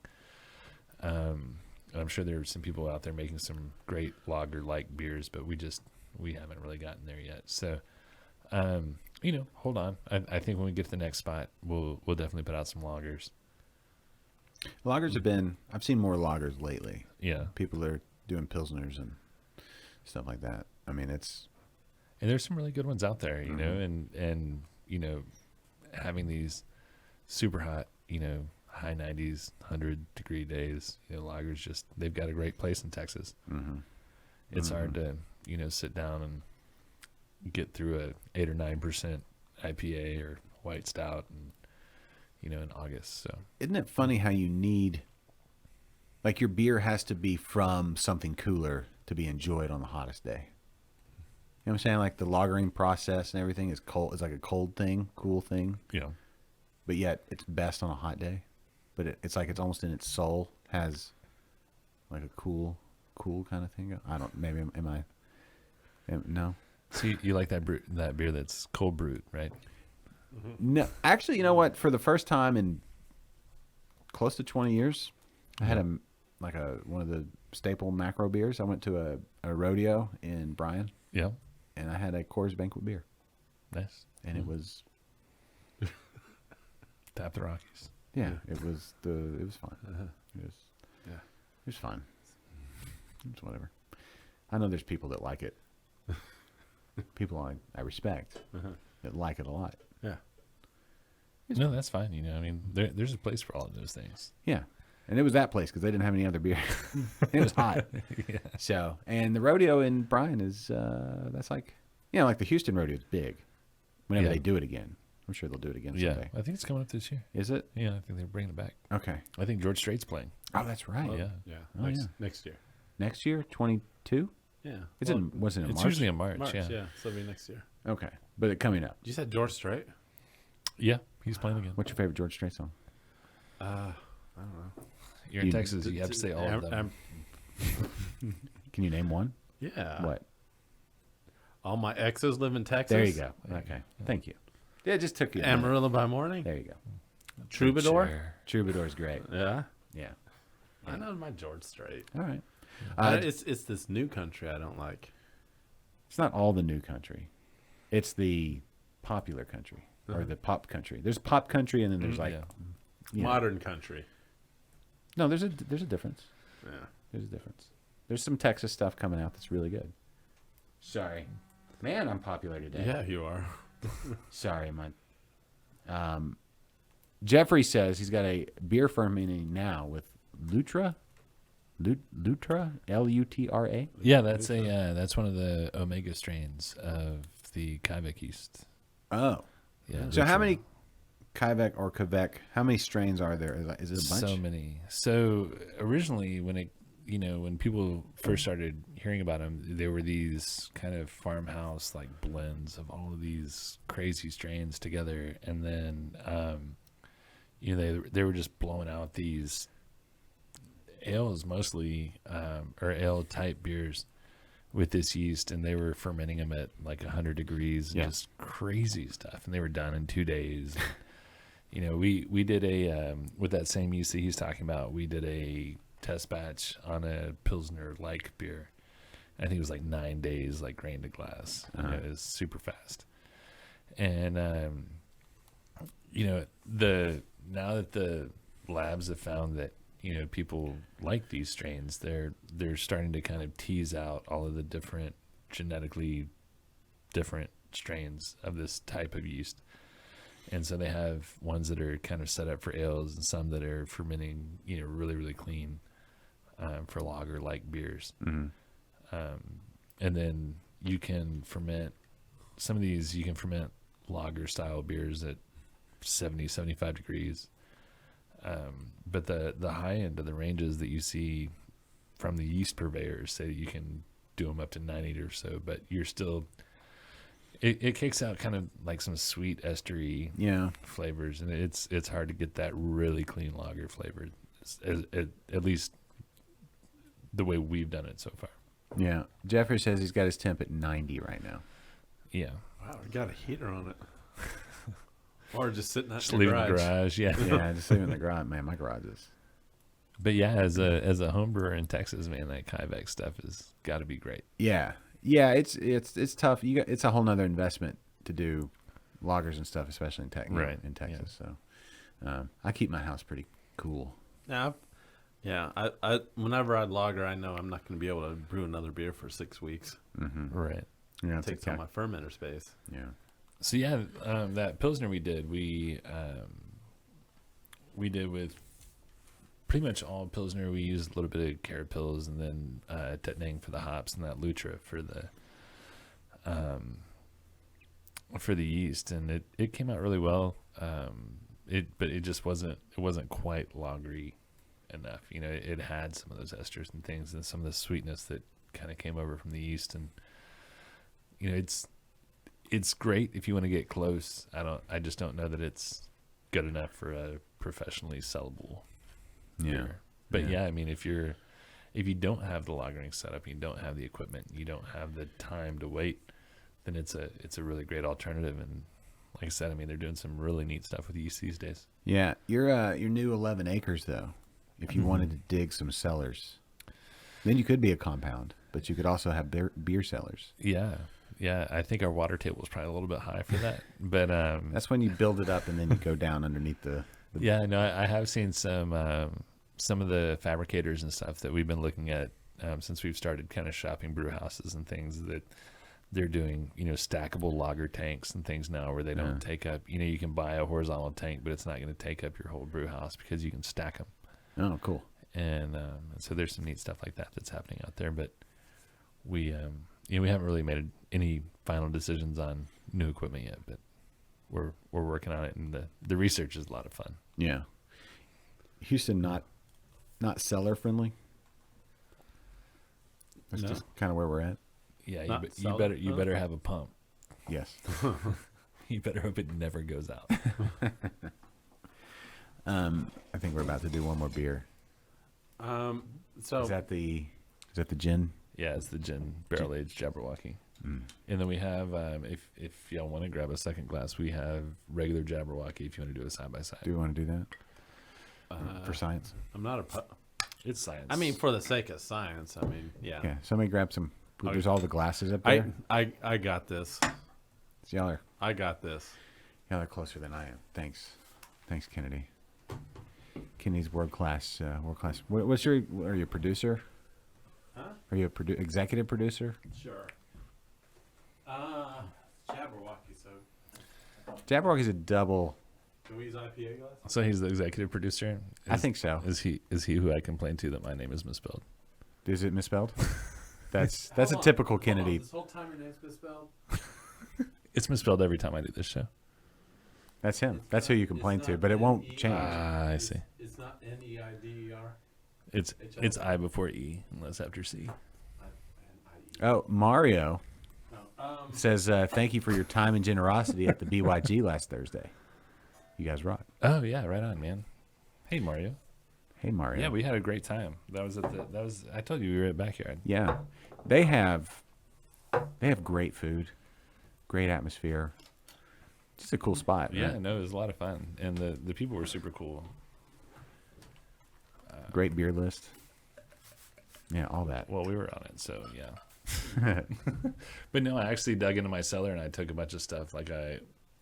I'm sure there are some people out there making some great lager-like beers, but we haven't really gotten there yet. So, hold on. I think when we get to the next spot, we'll definitely put out some lagers. Lagers I've seen more lagers lately. Yeah. People are doing Pilsners and stuff like that. I mean, And there's some really good ones out there, and having these super hot, high 90s, 100-degree days, lagers they've got a great place in Texas. It's hard to, sit down and get through a 8 or 9% IPA or white stout and, in August. So isn't it funny how you need, like, your beer has to be from something cooler to be enjoyed on the hottest day. You know what I'm saying? Like the lagering process and everything is cold. It's like a cold thing, cool thing. Yeah. But yet it's best on a hot day. But it's like it's almost in its soul has like a cool kind of thing. I don't. Maybe no. So you like that beer that's cold brewed, right? No, actually, you know what? For the first time in close to 20 years, I had one of the staple macro beers. I went to a rodeo in Bryan. Yeah. And I had a Coors Banquet beer. Nice. And it was Tap the Rockies. Yeah, it was fun. It was fun. It's whatever. I know there's people that like it. People I respect that like it a lot. Yeah. No, that's fine. There's a place for all of those things. Yeah. And it was that place because they didn't have any other beer. It was hot. Yeah. So, and the rodeo in Bryan is, that's like, like the Houston rodeo is big. Whenever they do it again. I'm sure they'll do it again someday. I think it's coming up this year. Is it? Yeah, I think they're bringing it back. Okay. I think George Strait's playing. Oh, that's right. Yeah. Yeah. Oh, Next year. Next year, 22? Yeah. Was it in It's March? usually in March. March, yeah. So it'll be next year. Okay. But it coming up. You said George Strait? Yeah, he's playing again. What's your favorite George Strait song? I don't know. You're in Texas. You have to say all of them. Can you name one? Yeah. What? All my exes live in Texas. There you go. Okay. Thank you. Yeah, it just took you. Amarillo by morning. There you go. Troubadour. Sure. Troubadour's great. Yeah. Yeah. I know my George Strait. All right. It's this new country I don't like. It's not all the new country. It's the popular country or the pop country. There's pop country and then there's like Modern country. No, there's a difference. Yeah. There's a difference. There's some Texas stuff coming out that's really good. Sorry. Man, I'm popular today. Yeah, you are. Sorry, man. Jeffrey says he's got a beer fermenting now with Lutra, Lutra. Yeah, that's one of the Omega strains of the Quebec yeast. Oh, Yeah. so how many Quebec or Quebec, how many strains are there? Is it a bunch? So many. So originally, when people first started hearing about them, there were these kind of farmhouse like blends of all of these crazy strains together, and then they were just blowing out these ales mostly, or ale type beers with this yeast, and they were fermenting them at like 100 degrees and just crazy stuff, and they were done in 2 days. We did a with that same yeast that he's talking about, we did a test batch on a Pilsner like beer. I think it was like 9 days, like grain to glass. It was super fast. And now that the labs have found that people like these strains, they're starting to kind of tease out all of the different genetically different strains of this type of yeast. And so they have ones that are kind of set up for ales and some that are fermenting, really, really clean for lager-like beers. Mm-hmm. And then you can ferment some of these. You can ferment lager-style beers at 70, 75 degrees. But the high end of the ranges that you see from the yeast purveyors say that you can do them up to 90 or so, but you're still it kicks out kind of like some sweet estery flavors, and it's hard to get that really clean lager flavor, at least the way we've done it so far. Yeah, Jeffrey says he's got his temp at 90 right now. Yeah. Wow, we got a heater on it. Or just sitting out Just in the leave it in garage. the garage, yeah. Yeah, just leave it in the garage. Man, my garage is. But yeah, as a home brewer in Texas, man, that Quebec stuff has got to be great. Yeah, it's tough. It's a whole nother investment to do lagers and stuff, especially in Texas. Yeah. So, I keep my house pretty cool. Yeah, I whenever I lager, I know I'm not going to be able to brew another beer for 6 weeks. Mm-hmm. Right. Yeah, It takes all my fermenter space. Yeah. So yeah, that Pilsner we did with pretty much all Pilsner. We used a little bit of Carapils and then Tettnang for the hops and that Lutra for the yeast, and it came out really well. But it just wasn't quite lagery enough. It had some of those esters and things and some of the sweetness that kind of came over from the yeast, and it's great if you want to get close. I just don't know that it's good enough for a professionally sellable beer. But yeah, I mean, if you don't have the lagering setup, you don't have the equipment, you don't have the time to wait, then it's a really great alternative. And like I said, I mean, they're doing some really neat stuff with yeast these days. Yeah, your new 11 acres though. If you wanted to dig some cellars, then you could be a compound, but you could also have beer cellars. Yeah. I think our water table is probably a little bit high for that, but that's when you build it up and then you go down underneath the. Yeah, no, I have seen some of the fabricators and stuff that we've been looking at since we've started kind of shopping brew houses and things, that they're doing stackable lager tanks and things now where they don't take up. You can buy a horizontal tank, but it's not going to take up your whole brew house because you can stack them. Oh, cool. And so there's some neat stuff like that that's happening out there, but we haven't really made any final decisions on new equipment yet, but we're working on it, and the research is a lot of fun. Yeah. Houston not cellar friendly. That's just kind of where we're at. Yeah, you better have a pump. Yes. You better hope it never goes out. I think we're about to do one more beer. So Is that the gin? Yeah, it's the gin barrel aged Jabberwocky. And then we have, if y'all want to grab a second glass, we have regular Jabberwocky if you want to do a side by side. Do we want to do that for science? I'm not It's science. I mean, for the sake of science. I mean, yeah. Yeah. Somebody grab some. There's all the glasses up there. I got this. I got this. Y'all are closer than I am. Thanks, Kennedy. Kennedy's world class. What's are you a producer? Huh? Are you executive producer? Sure. Jabberwocky. So. Jabberwocky's a double. Can we use IPA glass? So he's the executive producer. I think so. Is he who I complained to that my name is misspelled? Is it misspelled? That's a typical Kennedy. This whole time your name's misspelled? It's misspelled every time I do this show. That's him. That's who you complain to, but it won't change. I see. It's not Neider. It's I before E, unless after C. Oh, Mario No, says, thank you for your time and generosity at the BYG last Thursday. You guys rock. Oh yeah, right on, man. Hey Mario. Hey, Mario. Yeah, we had a great time. That was I told you we were at Backyard. Yeah. They have great food, great atmosphere. Just a cool spot. Yeah, Right? no, it was a lot of fun, and the people were super cool. Great beer list. Yeah, all that. Well, we were on it, so yeah. But no, I actually dug into my cellar and I took a bunch of stuff. Like I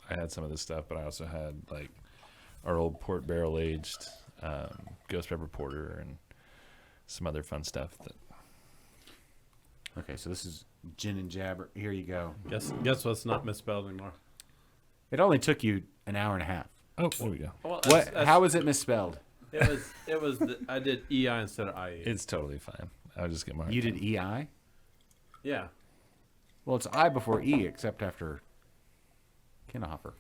had some of this stuff, but I also had like our old port barrel aged ghost pepper porter and some other fun stuff. Okay, so this is gin and jabber. Here you go. Guess what's not misspelled anymore? It only took you an hour and a half. Oh, there we go. Well, What? How was it misspelled? It was. I did EI instead of IE. It's totally fine. I'll just get my. You did EI? Yeah. Well, it's I before E, except after Niederhofer.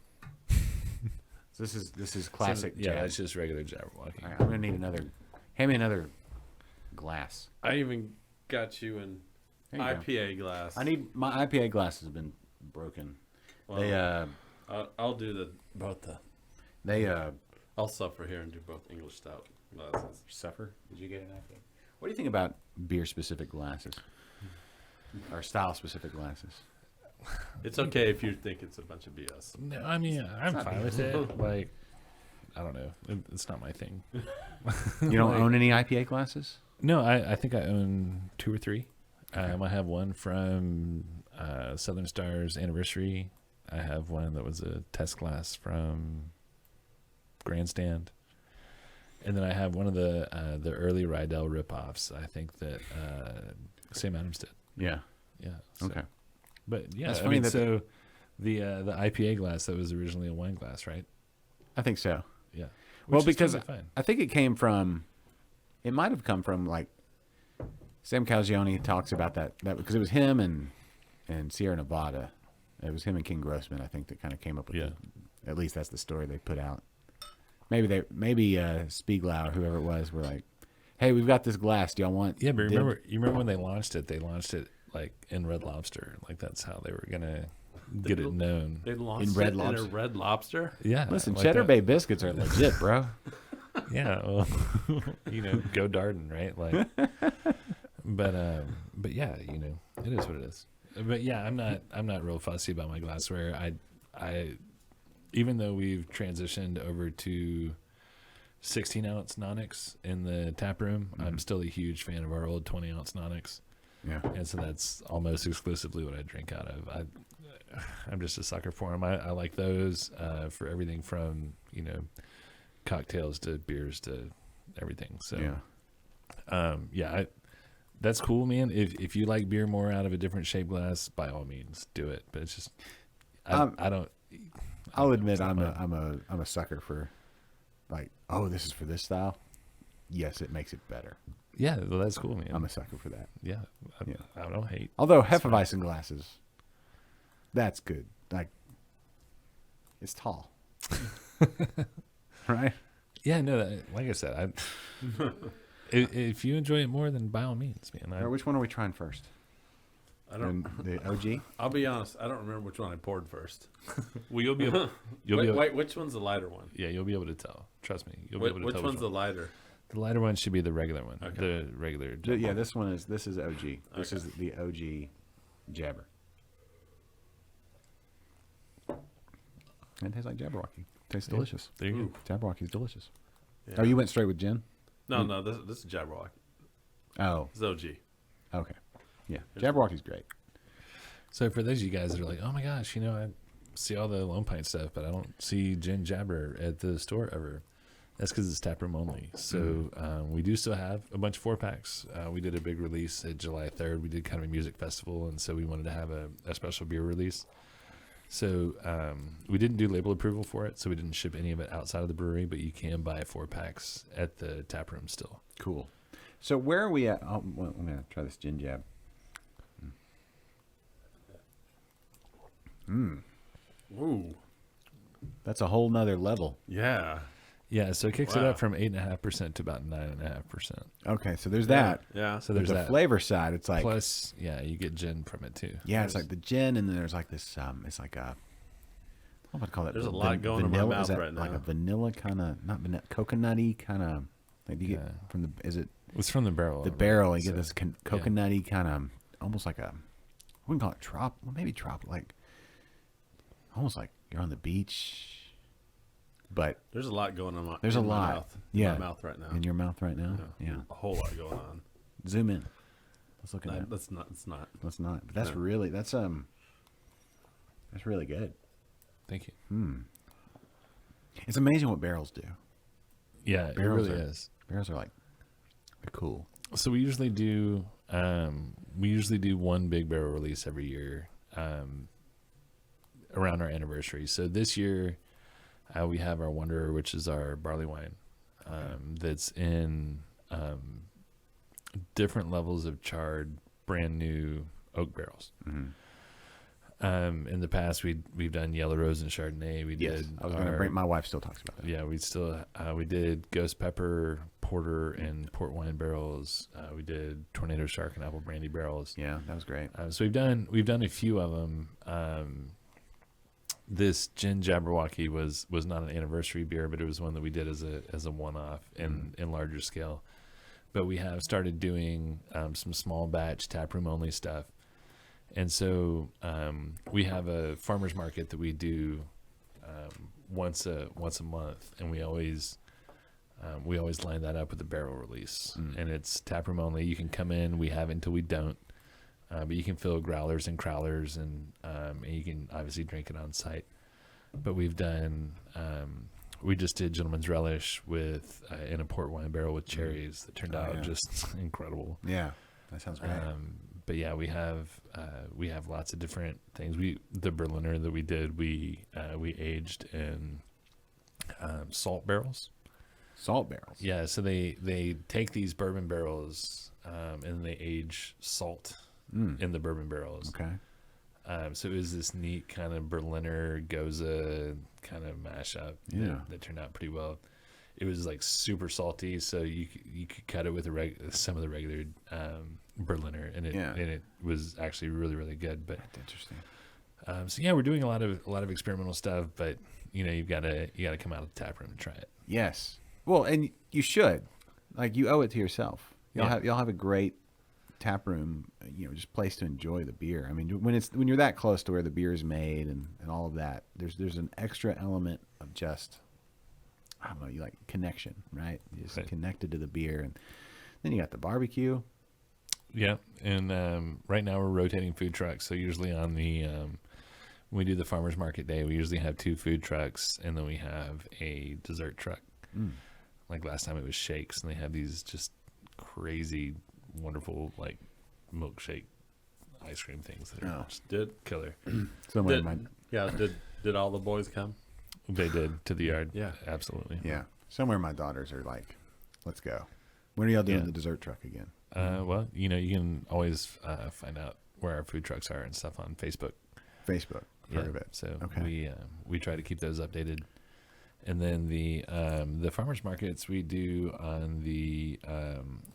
So this is classic. Yeah, jab. it's just regular Jabberwocky. All right, I'm gonna need another. Hand me another glass. I even got you an There you go. IPA glass. I need my IPA glass has been broken. Well, I'll do both. I'll suffer here and do both English stout glasses. Suffer. Did you get an IPA? What do you think about beer specific glasses or style specific glasses? It's okay if you think it's a bunch of BS. No, I mean I'm fine with it. Like, I don't know. It's not my thing. You don't own any IPA glasses? No, I think I own 2 or 3. I have one from Southern Star's anniversary. I have one that was a test glass from Grandstand. And then I have one of the early Rydell ripoffs. I think that Sam Adams did. Yeah. Yeah. So. Okay. But yeah, That's I funny mean, that so the IPA glass that was originally a wine glass, right? I think so. Yeah. Well, Which is because totally fine. I think it might have come from like Sam Calagione talks about that because it was him and Sierra Nevada. It was him and King Grossman, I think, that kind of came up with it. At least that's the story they put out. Maybe Spieglau or whoever it was were like, "Hey, we've got this glass. Do y'all want?" Yeah, but you remember when they launched it? They launched it like in Red Lobster. Like that's how they were gonna get it known. They launched In Red it in Lobster? a Red Lobster. Yeah. Listen, like Cheddar that. Bay biscuits are legit, bro. Yeah, well, go Darden, right? Like, but yeah, it is what it is. But yeah, I'm not real fussy about my glassware. I even though we've transitioned over to 16-ounce Nonics in the tap room, I'm still a huge fan of our old 20-ounce Nonics. Yeah. And so that's almost exclusively what I drink out of. I'm just a sucker for them. I like those for everything from cocktails to beers to everything. So that's cool, man. If you like beer more out of a different shaped glass, by all means do it. But it's just I don't. I'll admit I'm a sucker for like, oh, this is for this style. Yes, it makes it better. Yeah, well, that's cool, man. I'm a sucker for that. Yeah, I don't hate. Although Hefeweizen glasses, that's good. Like, it's tall, right? Yeah, no. Like I said, if you enjoy it more, then by all means, man. Or which one are we trying first? I don't. The OG. I'll be honest. I don't remember which one I poured first. Well, you'll be able. Wait, which one's the lighter one? Yeah, you'll be able to tell. Trust me, you'll be able to Which tell. one's the lighter? The lighter one should be the regular one. Okay. The regular. Yeah, this is OG. This is the OG Jabber. It tastes like Jabberwocky. Tastes delicious. There you go. Jabberwocky's delicious. Yeah. Oh, you went straight with gin? No. This is Jabberwocky. Oh, This is OG. okay. Yeah, Jabberwocky's great. So for those of you guys that are like, oh my gosh, I see all the Lone Pint stuff, but I don't see Gin Jabber at the store ever. That's because it's taproom only. So we do still have a bunch of 4-packs. We did a big release at July 3rd. We did kind of a music festival, and so we wanted to have a special beer release. So we didn't do label approval for it, so we didn't ship any of it outside of the brewery, but you can buy 4-packs at the taproom still. Cool. So where are we at? Oh, well, I'm going to try this gin jab. Ooh. That's a whole nother level. Yeah. Yeah, so it kicks it Wow. up from 8.5% to about 9.5%. Okay, so there's that. Yeah. So But there's the that. flavor side, it's like Plus, yeah, you get gin from it too. yeah, it's like the gin, and then there's like this. It's like a what would I call it? There's a lot going in my vanilla, mouth is that right like now. a vanilla kind of, not vanilla, coconutty kind of. Like, do you Yeah. get from the? Is it It's from the barrel. the of it, barrel? You so- get this coconutty kind of, almost like a. I wouldn't call it well, maybe like, almost like you're on the beach. But There's a lot going on. there's a in my lot. mouth, Yeah. in my mouth right now. in your mouth right now. Yeah. A whole lot going on. Zoom in. Let's look at that. That's not. It's not. Let's not. But that's Yeah. really that's really good. Thank you. It's amazing what barrels do. Yeah, it Barrels really are- is. Barrels are like they're cool. So we usually do one big barrel release every year around our anniversary. So this year we have our Wanderer, which is our barley wine that's in different levels of charred, brand new oak barrels. In the past, we've done Yellow Rose and Chardonnay. We Yes, did. I was going to our- bring. My wife still talks about that. Yeah, we did Ghost Pepper, Porter, and Port wine barrels. We did Tornado Shark and Apple Brandy barrels. Yeah, that was great. So we've done a few of them. This Gin Jabberwocky was not an anniversary beer, but it was one that we did as a one-off in larger scale. But we have started doing some small batch taproom only stuff. And so we have a farmers market that we do once a month, and we always line that up with a barrel release, and it's taproom only. You can come in. We have it until we don't, but you can fill growlers and crowlers, and you can obviously drink it on site. But we've done. We just did Gentleman's Relish with in a port wine barrel with cherries that turned out yeah. just incredible. Yeah, that sounds great. But yeah, we have lots of different things. The Berliner that we did, we aged in salt barrels. Salt barrels. Yeah, so they take these bourbon barrels and they age salt in the bourbon barrels. Okay. So it was this neat kind of Berliner Goza kind of mashup Yeah. that turned out pretty well. It was like super salty, so you could cut it with some of the regular Berliner, and it was actually really, really good. But That's interesting. so yeah, we're doing a lot of experimental stuff, but you gotta come out of the tap room and try it. Yes. Well, and you should. Like, you owe it to yourself. Y'all Yeah. have a great tap room, just place to enjoy the beer. I mean, when you're that close to where the beer is made and all of that, there's an extra element of just, I don't know, you like connection, right? You're just Right. connected to the beer, and then you got the barbecue. Yeah, and right now we're rotating food trucks. So usually on the when we do the farmers market day, we usually have 2 food trucks, and then we have a dessert truck. Like last time it was shakes, and they have these just crazy, wonderful like milkshake ice cream things that are Oh. just Did killer. Somewhere did all the boys come? They did to the yard. Yeah. Absolutely. somewhere my daughters are like, let's go. When are y'all doing Yeah. the dessert truck again? Well, you can always find out where our food trucks are and stuff on Facebook. Facebook. Heard of it. So Okay. we try to keep those updated. And then the farmers markets we do on the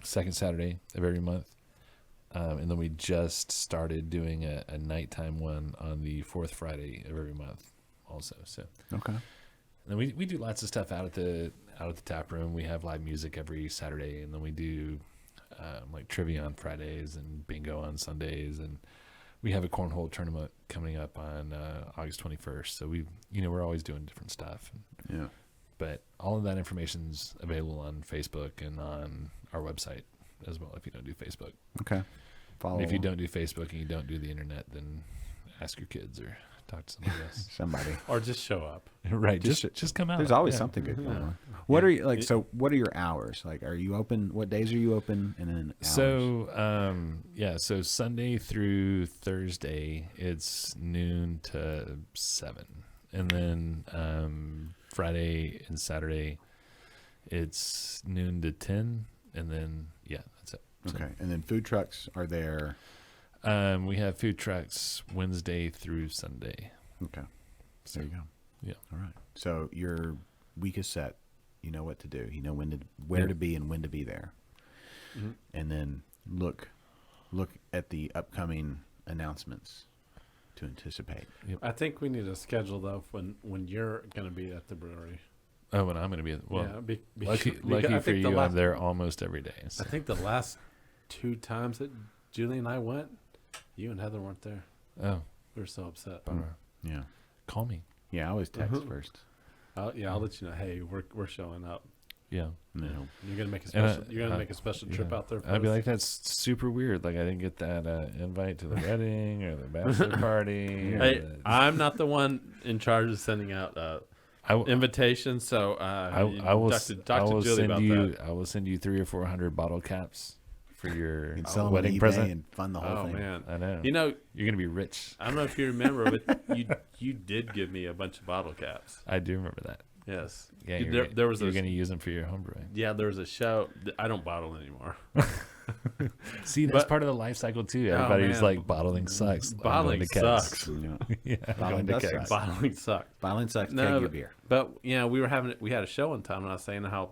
second Saturday of every month, and then we just started doing a nighttime one on the fourth Friday of every month, also. So Okay. and then we do lots of stuff out at the tap room. We have live music every Saturday, and then we do like trivia on Fridays and bingo on Sundays, and we have a cornhole tournament coming up on August 21st. So we're always doing different stuff. Yeah. But all of that information's available on Facebook and on our website as well. If you don't do Facebook, Okay. Follow. and if you don't do Facebook and you don't do the internet, then ask your kids or talk to somebody else. somebody. Or just show up. Right, Just- just come out. There's always Yeah. something good going on. What are you like? So, what are your hours? Like, are you open? What days are you open? And then hours? So Sunday through Thursday it's noon to 7, and then Friday and Saturday it's noon to 10, and then that's it. So, okay, and then food trucks are there. we have food trucks Wednesday through Sunday. Okay, there you go. Yeah. All right. So your week is set. You know what to do. You know where to be and when to be there. Mm-hmm. And then look at the upcoming announcements to anticipate. I think we need a schedule though when you're going to be at the brewery. Oh, and I'm going to be well. Yeah, lucky I for think you, I'm there almost every day. So. I think the last 2 times that Julie and I went, you and Heather weren't there. Oh, We were so upset. bummer. Yeah. Call me. Yeah, I always text first. I'll let you know. Hey, we're showing up. Yeah. No. You're gonna make a And, special. You're gonna make a special trip Yeah. out there. For I'd be us. like, that's super weird. Like, I didn't get that invite to the wedding or the bachelor party. or Hey, the- I'm not the one in charge of sending out invitations, so I will. talk to Julie send about you. that. I will send you 300 or 400 bottle caps for your And sell them on wedding eBay present. and fund the whole Oh thing. man, I know. you know, You're gonna be rich. I don't know if you remember, but you did give me a bunch of bottle caps. I do remember that. Yes. Yeah. There was you're a gonna use them for your home brewing. yeah. There was a show. I don't bottle anymore. See, that's But- part of the life cycle too. Everybody's man. like, bottling sucks. I'm Bottling going to kegs. sucks. Yeah. Yeah. I'm Bottling going to does kegs. suck. Bottling sucks. Violent sucks. No, Take your but- beer. But we had a show one time, and I was saying how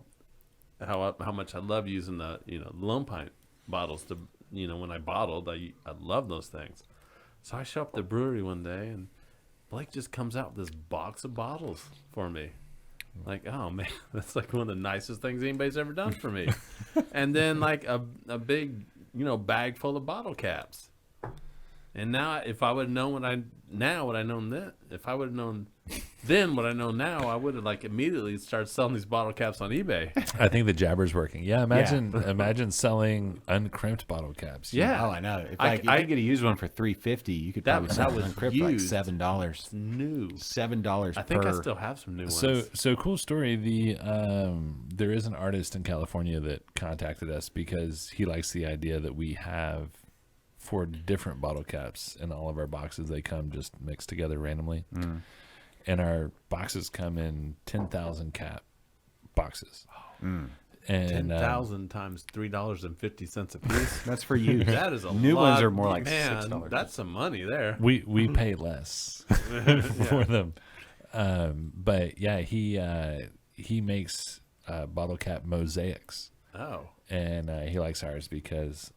much I love using the Lone Pint bottles to when I bottled, I love those things. So I show up at the brewery one day, and Blake just comes out with this box of bottles for me. Like, oh man, that's like one of the nicest things anybody's ever done for me. And then like a big bag full of bottle caps. And now, if I would have known what I known then, if I would have known then what I know now, I would have like immediately started selling these bottle caps on eBay. I think the jabber's working. Yeah, imagine selling uncrimped bottle caps. Yeah. Oh, I know. If I I could get a used one for $3.50, you could That- probably sell that it was on Crip for like used. $7. New. $7 I think per. I still have some new ones. So cool story. There is an artist in California that contacted us because he likes the idea that we have 4 different bottle caps in all of our boxes. They come just mixed together randomly, and our boxes come in 10,000 cap boxes. And 10,000 times $3.50 a piece. That's for you. That is a New lot. ones are more like man, $6. That's some money there. we pay less for them. But yeah, he makes bottle cap mosaics. Oh, And he likes ours because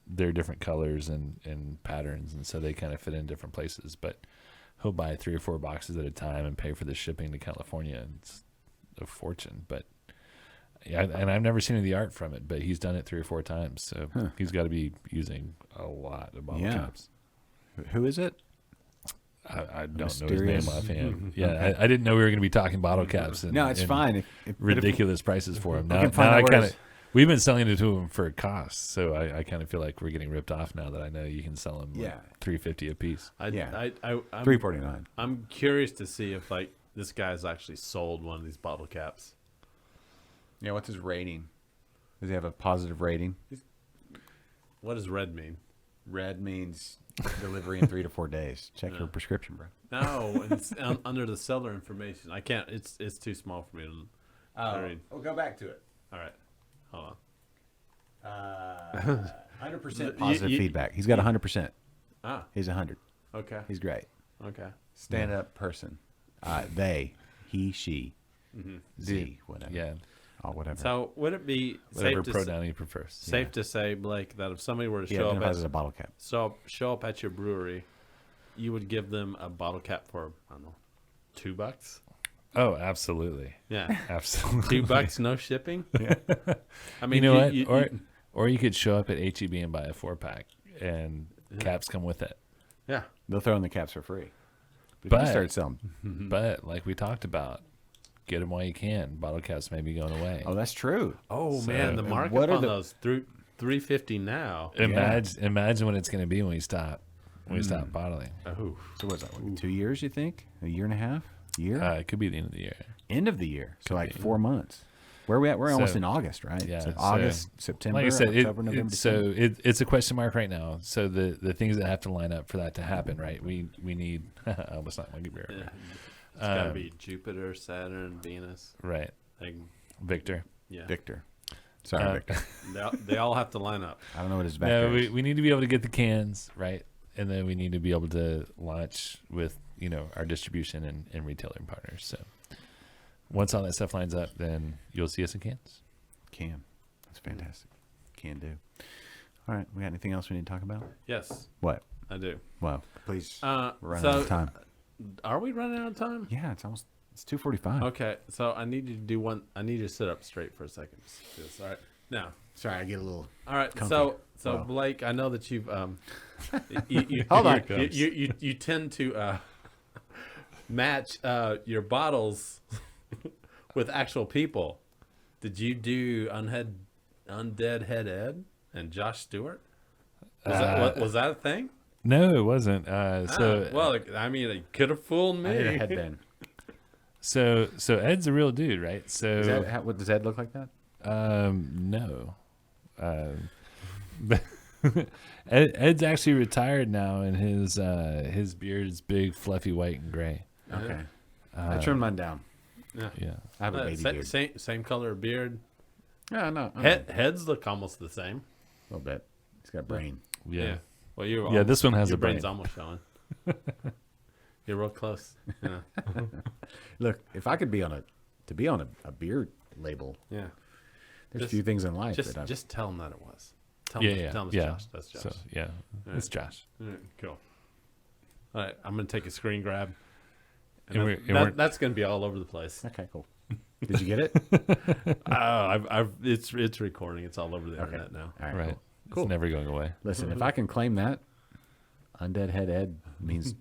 they're different colors and patterns, and so they kind of fit in different places. But he'll buy 3 or 4 boxes at a time and pay for the shipping to California. It's a fortune, but yeah, and I've never seen any of the art from it, but he's done it 3 or 4 times, so he's got to be using a lot of bottle caps. Who is it? I don't know his Mysterious. name offhand. Yeah, I didn't know we were going to be talking bottle caps. And, No, it's and fine. But if- ridiculous prices for them. We Now, can find now out I where kind his- of we've been selling it to them for cost, so I kind of feel like we're getting ripped off now that I know you can sell them Yeah. $3.50 a piece. I'm $3.49. I'm curious to see if like this guy's actually sold one of these bottle caps. Yeah, what's his rating? Does he have a positive rating? What does red mean? Red means delivery in 3 to 4 days. Check your prescription, bro. No, it's under the seller information. I can't. It's too small for me to. I mean, we'll go back to it. all right, hold on. 100% positive feedback. He's got 100%. Ah, He's 100. okay, He's great. okay. Stand up person. They, he, she, Z, whatever. Yeah, Oh, whatever. So would it be whatever safe pronoun he prefers. safe to say, Blake, that if somebody were to he show up identifies as a bottle cap. show up at your brewery, you would give them a bottle cap for I don't know, $2? Oh, absolutely, Yeah, absolutely. $2, no shipping. Yeah, I mean, You know what? Or you could show up at HEB and buy a 4-pack, and caps come with it. yeah. They'll throw in the caps for free. But, But- if you start selling. But like we talked about, get them while you can. Bottle caps may be going away. Oh, that's true. Oh So, man, the and markup what are on the- those $3.50 now. Imagine what it's going to be when we stop bottling. Oh, So what's that? Like 2 years, you think? A year and a half? Year? It could be the end of the year. End of the year. So could like be. 4 months. Where are we at? We're almost So- in August, right? Yeah, So so- August, September, Like I said, October, November, December. it's a question mark right now. So the things that have to line up for that to happen, right? We need. I almost not my beer. yeah. It's got to be Jupiter, Saturn, Venus. Right, Like, Victor. yeah, Victor. Sorry, Victor. they all have to line up. I don't know what his No, vector is. we need to be able to get the cans right, and then we need to be able to launch with our distribution and retailing partners. So once all that stuff lines up, then you'll see us in cans. Can. That's fantastic. Can do. All right. We got anything else we need to talk about? Yes, What? I do. Well, please. Uh, We're running so, out of time. Are we running out of time? Yeah, it's 2:45. Okay, so I need you to do one. I need you to sit up straight for a second. Yes, all right. Now, Sorry, I get a little. all right. Comfy. So Wow. Blake, I know that you've you Hold on. you tend to match your bottles with actual people. Did you do Undead Head Ed and Josh Stewart? Was that a thing? No, it wasn't. Well, I mean, it could have fooled me. I need a headband. So Ed's a real dude, right? So Is that, what does Ed look like that? no. Ed's actually retired now, and his beard is big, fluffy, white, and gray. Okay. I trimmed mine down. Yeah. Yeah. I have a baby beard. Same color of beard. Yeah, no. Heads look almost the same. A little bit. He's got brain. Yeah. Well, you're Yeah, this one has your a brain. brain's almost showing. You're real close. Yeah. Look, if I could be on a beard label, Yeah. there's a few things in life that I've. Just tell him that it was. Tell Yeah, him, yeah, tell him it's yeah. Josh. That's Josh. So yeah, it's Josh. All right, cool. All right, I'm gonna take a screen grab. And we're- That's gonna be all over the place. Okay, cool. Did you get it? It's recording. It's all over the internet now. All right, Right. Cool. It's never going away. Listen, if I can claim that, Undead Head Ed means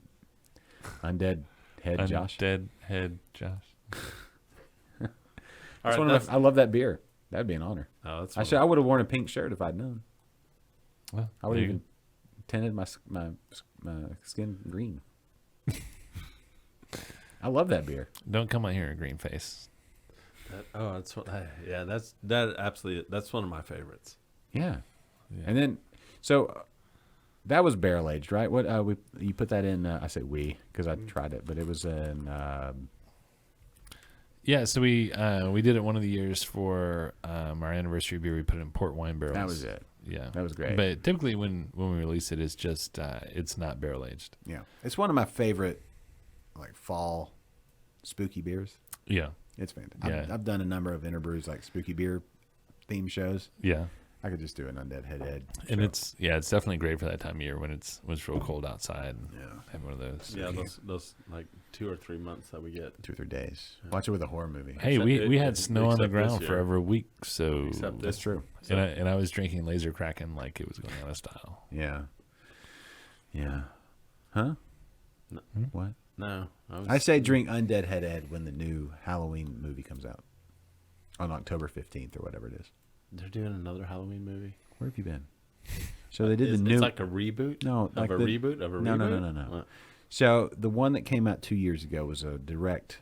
Undead Head Josh. Dead head Josh. All That's right, one of I love that beer. That'd be an honor. oh, that's I would have worn a pink shirt if I'd known. Well, I would there have you even tinted my skin green. I love that beer. go. Don't come on here in green face. that's what. That's one of my favorites. Yeah. Yeah. And then, so that was barrel aged, right? What you put that in? I say we because I tried it, but it was in. Yeah, so we did it one of the years for our anniversary beer. We put it in port wine barrels. That was it. Yeah, That was great. But typically, when we release it, it's just it's not barrel aged. Yeah, it's one of my favorite, like fall, spooky beers. Yeah, It's fantastic. Yeah. I've done a number of interbrews like spooky beer theme shows. yeah, I could just do an Undead Head Ed. and show. it's definitely great for that time of year when it's real cold outside. And Yeah. have one of those. Yeah, those like 2 or 3 months that we get. 2 or 3 days. Watch it with a horror movie. Hey, Except we it- had snow on the except this ground year. for over a week, so Except That's this. true. and I was drinking Laser Kraken like it was going out of style. Yeah. Yeah. Huh? No. What? No, I say drink Undead Head Ed when the new Halloween movie comes out on October 15th or whatever it is. they're doing another Halloween movie. Where have you been? So they did It's the new. like a reboot. No, of like a the- reboot of a no, reboot. no. What? So the one that came out 2 years ago was a direct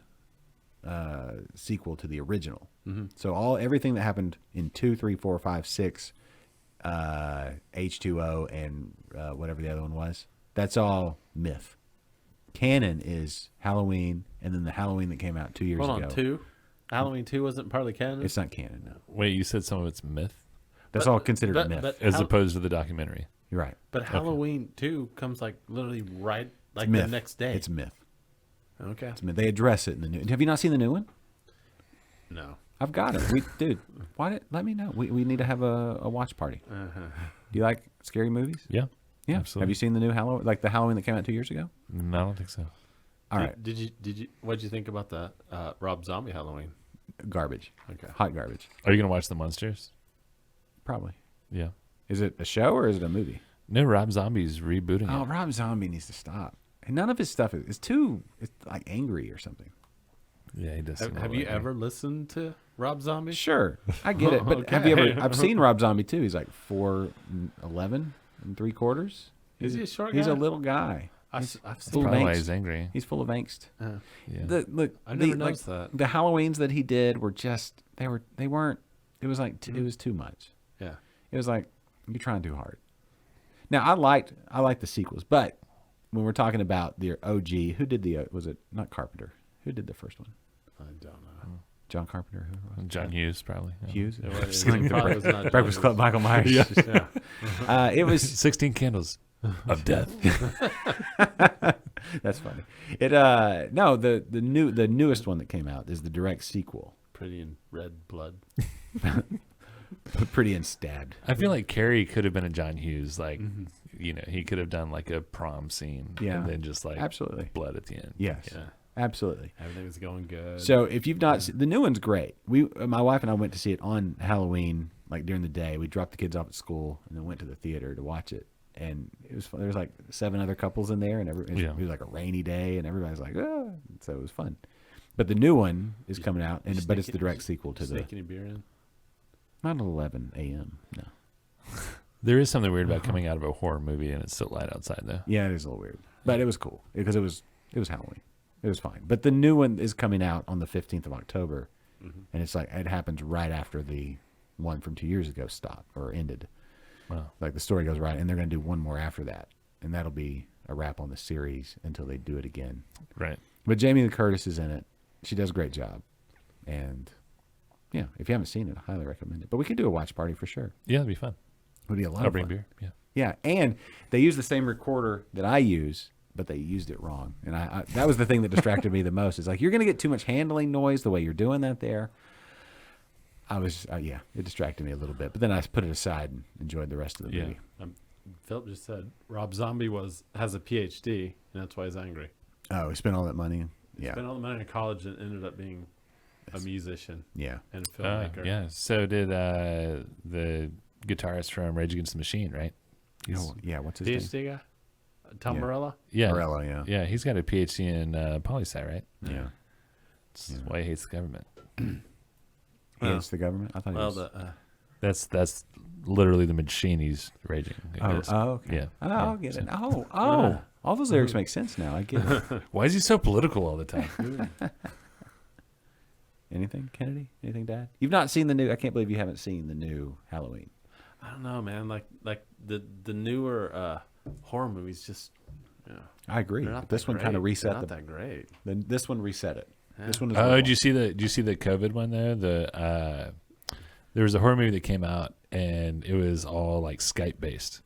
sequel to the original. Mm-hmm. So everything that happened in 2, 3, 4, 5, 6, H2O, and whatever the other one was, that's all myth. Canon is Halloween, and then the Halloween that came out 2 years Hold ago. on, 2. Halloween 2 wasn't part of the canon. It's not canon. No, Wait, you said some of it's myth that's But- all considered but- myth. but- as Hal- opposed to the documentary. You're right. But Halloween 2 comes like literally right like It's myth. the next day. It's myth. Okay. It's myth. They address it in the new. Have you not seen the new one? No. I've got it. Dude, let me know. We need to have a watch party. Uh-huh. Do you like scary movies? Yeah. Yeah. Absolutely. Have you seen the new Halloween, like the Halloween that came out 2 years ago? No, I don't think so. All right. Did you? What'd you think about the Rob Zombie Halloween? Garbage. Okay. Hot garbage. Are you gonna watch the Monsters? Probably. Yeah. Is it a show or is it a movie? No, Rob Zombie's rebooting Oh, it. Rob Zombie needs to stop. And none of his stuff is too. It's like angry or something. Yeah, he does. Have you ever listened to Rob Zombie? Sure, I get it. But have you Okay. ever? I've seen Rob Zombie too. He's like 4'11" and 3/4. Is he a short He's guy? a little guy. I've full seen. of Probably why angst. he's angry. He's full of angst. Yeah. Look, I never noticed that. The Halloweens that he did were just they weren't. It was like it was too much. Yeah. It was like you're trying too hard. Now I liked the sequels, but when we're talking about the OG, who did the was it not Carpenter? Who did the first one? I don't know. John Carpenter. Who was it? John Hughes, probably. Yeah. Hughes. It probably was not Breakfast Club. Michael Myers. Yeah. It was 16 Candles. of death. That's funny. It no, the newest one that came out is the direct sequel. Pretty in red blood. Pretty and stabbed. I feel like Carrie could have been a John Hughes. Like, he could have done like a prom scene. Yeah. And then just like Absolutely. blood at the end. Yes. Yeah. Absolutely. Everything was going good. So if you've not seen, the new one's great. My wife and I went to see it on Halloween, like during the day. We dropped the kids off at school and then went to the theater to watch it. And it was fun. There was like 7 other couples in there, and it was like a rainy day, and everybody's like, ah. So it was fun. But the new one is coming out, but it's the direct sequel to Sneak any beer in? not at 11 a.m. No. There is something weird about coming out of a horror movie and it's still light outside, though. Yeah, it is a little weird, but it was cool because it was Halloween. It was fine. But the new one is coming out on the 15th of October, and it's like it happens right after the one from 2 years ago stopped or ended. Wow. Like the story goes right, and they're going to do one more after that, and that'll be a wrap on the series until they do it again. Right. But Jamie Lee Curtis is in it. She does a great job, and yeah, if you haven't seen it, I highly recommend it. But we could do a watch party for sure. Yeah, it'd be fun. It would be a lot I'll of bring fun. beer. Yeah. Yeah, and they use the same recorder that I use, but they used it wrong. And I that was the thing that distracted me the most. It's like, you're going to get too much handling noise the way you're doing that there. I was, it distracted me a little bit. But then I put it aside and enjoyed the rest of the Yeah. movie. Philip just said Rob Zombie has a PhD, and that's why he's angry. Oh, he spent all that money? Yeah. Spent all the money in college and ended up being a musician Yeah. and a filmmaker. Yeah. So did the guitarist from Rage Against the Machine, right? Oh, yeah, what's his name? PhD guy? Tom Yeah. Morello? Yeah. Morello, yeah. Yeah, he's got a PhD in poli-sci, right? Yeah. That's why he hates the government. He hates the government? I thought he was... That's literally the machine he's raging against. okay. Yeah. Oh, Yeah. I'll get it. Oh. All those lyrics make sense now. I get it. Why is he so political all the time? Anything, Kennedy? Anything, Dad? You've not seen the new... I can't believe you haven't seen the new Halloween. I don't know, man. Like the newer horror movies just, I agree. they're not But this that one kind of great. reset They're not that great. Then this one reset it. Yeah. This one is. Oh, did you see the COVID one though? There was a horror movie that came out and it was all like Skype based.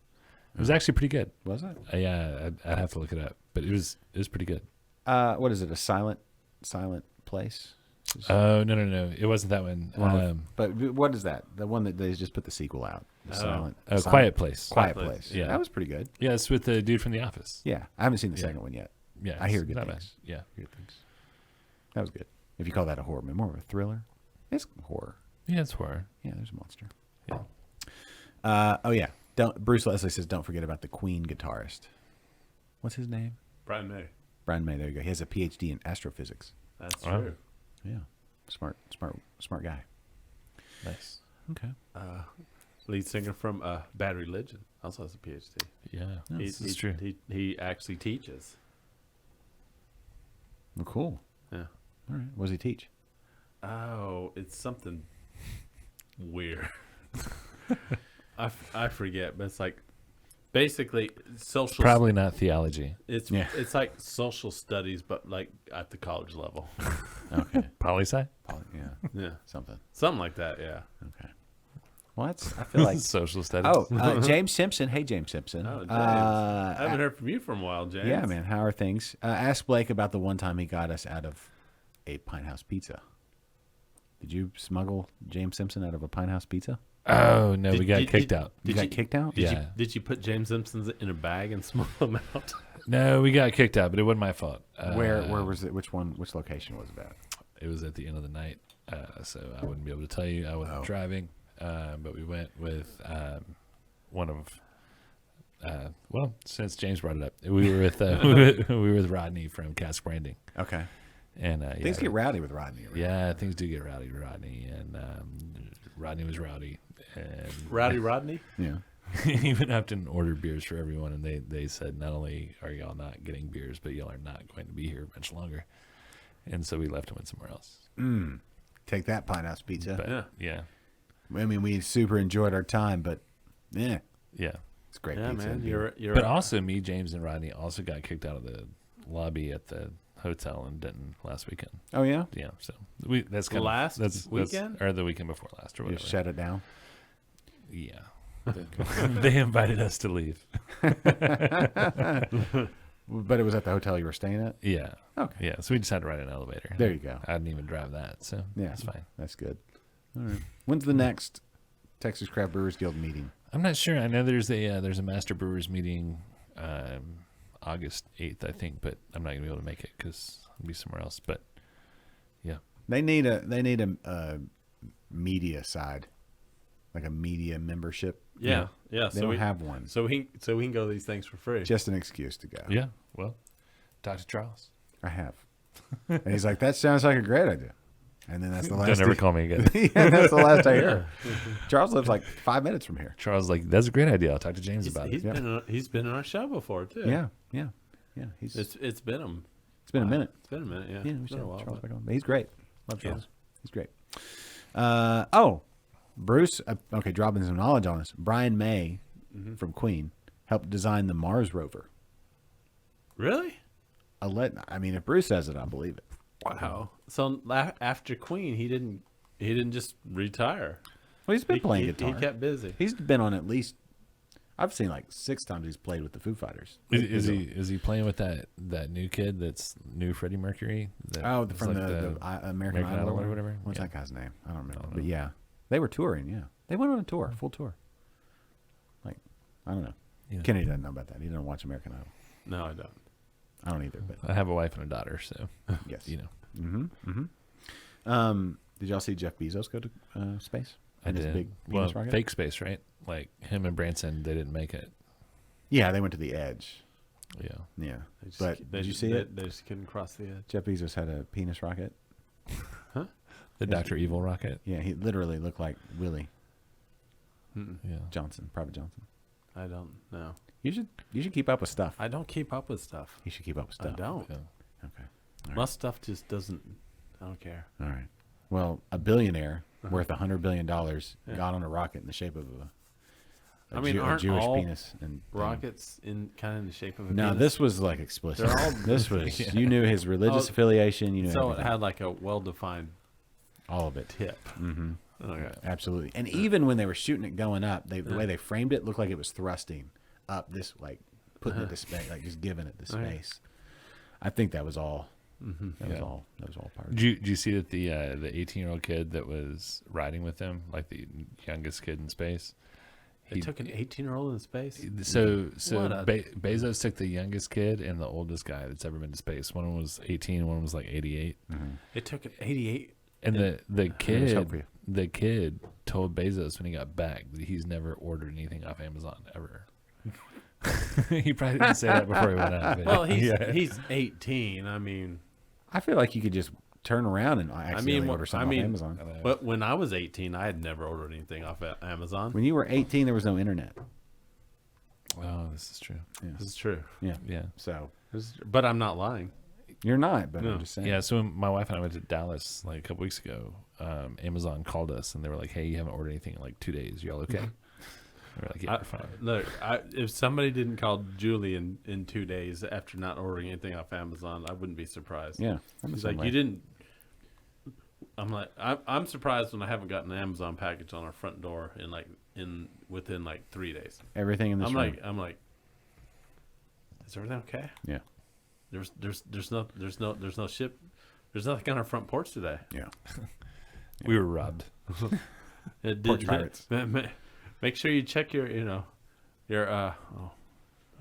It was actually pretty good. Was it? Yeah, I'd have to look it up, but it was pretty good. What is it? A silent place? Oh no, it wasn't that one. But what is that? The one that they just put the sequel out. The silent. Quiet Place. Quiet Place. Yeah. That was pretty good. Yeah, it's with the dude from The Office. Yeah, I haven't seen the second one yet. Yeah, I hear it's good not bad. things. Yeah. Good things. That was good. If you call that a horror movie, more of a thriller. It's horror. Yeah, it's horror. Yeah, there's a monster. Yeah. Oh yeah. Bruce Leslie says, don't forget about the Queen guitarist. What's his name? Brian May. Brian May. There you go. He has a PhD in astrophysics. That's Oh. true. Yeah. Smart guy. Nice. Okay. Lead singer from Bad Religion also has a PhD. Yeah, this is he, true. He actually teaches. Well, cool. Yeah. All right. What does he teach? Oh, it's something weird. I forget, but it's like basically social. Probably not theology. It's Yeah. it's like social studies, but like at the college level. Okay. Poli-sci? Yeah. Yeah, Something. something like that. Yeah. Okay. What? I feel like. Social studies. Oh, James Simpson. Hey, James Simpson. Oh, James. I haven't Uh, heard from you for a while, James. yeah, man. How are things? Ask Blake about the one time he got us out of a Pine House pizza. Did you smuggle James Simpson out of a Pine House pizza? Oh no, we Did- got did- kicked did- out. You got kicked out? Yeah. Did you put James Simpsons in a bag and smuggle them out? No, we got kicked out, but it wasn't my fault. Where was it? Which location was it at? It was at the end of the night, so I wouldn't be able to tell you. I wasn't driving, but we went with one of. Well, since James brought it up, we were with we were with Rodney from Cask Branding, Okay. and Things yeah, get rowdy with Rodney. Right? yeah, things do get rowdy with Rodney, and Rodney was rowdy, and Rowdy Rodney? Yeah. he went up and ordered beers for everyone, and they said, not only are y'all not getting beers, but y'all are not going to be here much longer. And so we left and went somewhere else. Take that, Pine House Pizza. But yeah, I mean, we super enjoyed our time, but yeah, yeah. it's great Yeah, pizza. man. dude. You're But also, me, James, and Rodney also got kicked out of the lobby at the hotel in Denton last weekend. Oh yeah. Yeah, so that's kind Last of that's weekend? or the weekend before last or You whatever. just shut it down. Yeah, They invited us to leave. But it was at the hotel you were staying at? Yeah. Okay. Yeah. So we just had to ride an elevator. There you go. I didn't even drive that, so Yeah. that's fine. That's good. All right. When's the next Texas Craft Brewers Guild meeting? I'm not sure. I know there's a Master Brewers meeting August 8th, I think, but I'm not gonna be able to make it because I'll be somewhere else. But yeah, They need a media side, like a media membership. Yeah. They So don't we have one. So we can go to these things for free. Just an excuse to go. yeah. Well, talk to Charles. I have. And he's like, that sounds like a great idea. And then that's the last. Don't ever call me again. Yeah, that's the last I hear. Charles lives like 5 minutes from here. Charles, like, that's a great idea. I'll talk to James about He's it. he's been on our show before too. Yeah. It's It's been him. been a minute. It's been a minute. Yeah. Yeah, we It's should been a have while, Charles but- back on. But he's great. Love Yeah. Charles. He's great. Bruce. Okay, dropping some knowledge on us. Brian May from Queen helped design the Mars rover. Really? I mean, if Bruce says it, I believe it. Wow. So after Queen, he didn't just retire. Well, he's been He- playing he- guitar. He kept busy. He's been on at least. I've seen like 6 times he's played with the Foo Fighters. Is he playing with that new kid that's new Freddie Mercury? That Oh, was from like the American Idol or whatever. What's Yeah. that guy's name? I don't remember. But yeah, they were touring. Yeah, they went on a tour, full tour. Like, I don't know. Yeah. Kenny doesn't know about that. He doesn't watch American Idol. No, I don't. I don't either. But I have a wife and a daughter, so yes, you know. Did y'all see Jeff Bezos go to space? I In his did. big Well, Venus rocket? fake space, right? Like him and Branson, they didn't make it. Yeah, they went to the edge. Yeah. Yeah, They just- but they did you just- see they, it? They just couldn't cross the edge. Jeff Bezos had a penis rocket. The Dr. Evil rocket. Yeah, he literally looked like Willie Yeah. Johnson, Private Johnson. I don't know. You should keep up with stuff. I don't keep up with stuff. You should keep up with I stuff. don't. Yeah. Okay. All My stuff just doesn't. I don't care. All right. Well, a billionaire worth $100 billion got on a rocket in the shape of a aren't Jewish all penis and rockets in kind of in the shape of a No, penis? this was like explicit. They're all- this was you knew his religious Oh, affiliation. You knew So it everything. had like a well-defined all of it. tip. Mm-hmm. Okay. Absolutely. And even when they were shooting it going up, the way they framed it looked like it was thrusting up. This like putting it to space, like just giving it the space. I think that was all. That was all. That was all part of it. Did you see that the 18-year-old kid that was riding with him, like the youngest kid in space? They took an 18-year-old in space. So What a- Bezos took the youngest kid and the oldest guy that's ever been to space. One was 18, one was like 88. They took an 88. And the Let's hope for you. kid told Bezos when he got back that he's never ordered anything off Amazon ever. He probably didn't say that before he went out. but- Well, he's yeah. he's 18. I mean, I feel like you could just turn around and accidentally order something off Amazon. But when I was 18, I had never ordered anything off Amazon. When you were 18, there was no internet. Oh, this is true. This is true. Yeah. Yeah. So But I'm not lying. you're not, but No. I'm just saying. Yeah, so when my wife and I went to Dallas like a couple weeks ago, Amazon called us and they were like, "Hey, you haven't ordered anything in like 2 days. You all okay?" We were like, "Yeah, we're fine." Look, if somebody didn't call Julie in 2 days after not ordering anything off Amazon, I wouldn't be surprised. Yeah. I'm the He's same like, way. you didn't. I'm like, I'm surprised when I haven't gotten an Amazon package on our front door within like 3 days. Everything in this room. I'm like, is everything okay? Yeah. There's no ship. There's nothing on our front porch today. Yeah. We were robbed. Porch pirates. Make sure you check your what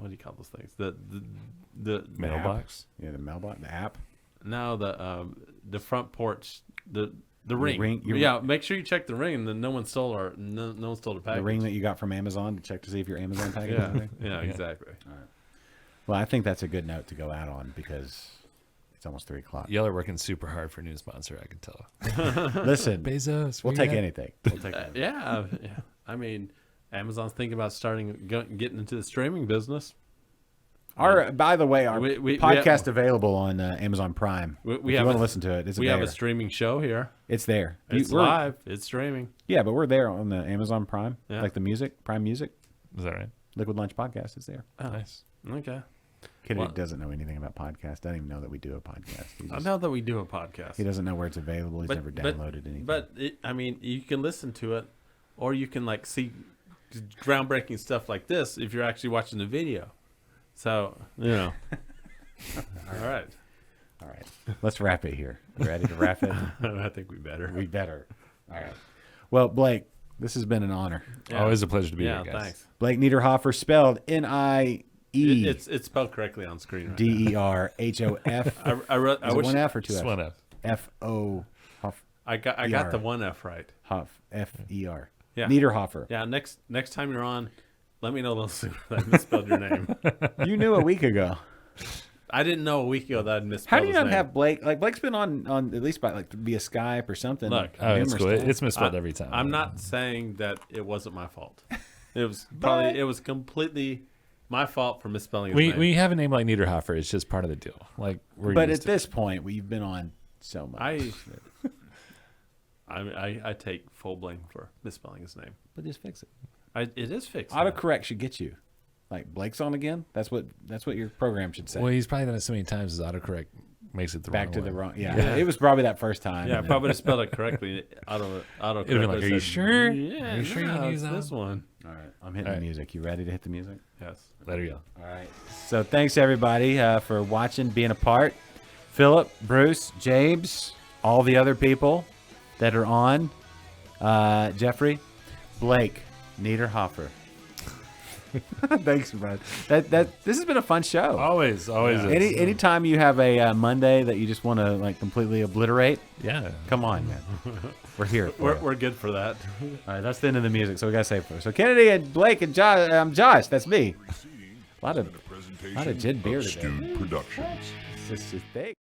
do you call those things? The Mailbox. Yeah, the mailbox, the app. No, the front porch, the ring. ring, your- Yeah, make sure you check the ring, and then no one stole the package. The ring that you got from Amazon to check to see if your Amazon package is Yeah, there. yeah, exactly. Well, I think that's a good note to go out on because it's almost 3 o'clock. Y'all are working super hard for a new sponsor, I can tell. Listen, Bezos. we'll where take you at? anything. We'll take anything. Yeah. I mean, Amazon's thinking about getting into the streaming business. By the way, our We podcast have- available on Amazon Prime. We if have you want a- to listen to it, it's We there. have a streaming show here. It's there. It's we're- live. It's streaming. Yeah, but we're there on the Amazon Prime, Yeah. like the music, Prime Music. Is that right? Liquid Lunch Podcast is there. Oh, Nice. okay. Kennedy Well- doesn't know anything about podcasts. Doesn't even know that we do a podcast. I know that we do a podcast. He doesn't know where it's available. He's never downloaded anything. But I mean, you can listen to it, or you can like see groundbreaking stuff like this if you're actually watching the video. So, you know. All right. All right. Let's wrap it here. Ready to wrap it? I think we better. We better. All right. Well, Blake, this has been an honor. Yeah. Always a pleasure to be Yeah, here, guys. thanks. Blake Niederhofer, spelled N-I-E. It's spelled correctly on screen. Right D-E-R-H-O-F. I wrote. I Is it wish one F or two Just F? one F. F-O. Hoff. I got the one F right. Hoff. F-E-R. Yeah. Niederhofer. Yeah. Next time you're on, let me know a little sooner that I misspelled your name. You knew a week ago. I didn't know a week ago that I'd misspelled How do you his not name. have Blake? Like, Blake's been on at least by like via Skype or something. Look, like, Oh, it's numerous cool. times. It's misspelled every time. I'm not saying that it wasn't my fault. It was probably it was completely my fault for misspelling his name. When you have a name like Niederhofer, it's just part of the deal. Like, we're But used at to it. this point, we've been on so much. I take full blame for misspelling his name. But just fix it. It is fixed. now. Autocorrect should get you. Like Blake's on again. That's what your program should say. Well, he's probably done it so many times as autocorrect makes it the Back wrong to way. the wrong. Yeah, it was probably that first time. Yeah, and then- probably spelled it correctly. Autocorrect. It'd been like, would "Are you said, sure? Yeah, Are you sure you can no, use it's that this one? All right, I'm hitting All the right. music. You ready to hit the music? Yes. Let her go. All right. So thanks everybody for watching, being a part. Philip, Bruce, James, all the other people that are on. Jeffrey, Blake, Niederhofer. Thanks, bud. This has been a fun show. Always is. Anytime you have a Monday that you just want to like completely obliterate, Yeah. come on, man. We're here. For you. We're good for that. All right, that's the end of the music. So we gotta say it first. So Kennedy and Blake and Josh. Josh, that's me. A lot of Presentation gin beer of today. Stewed Productions. This is thick.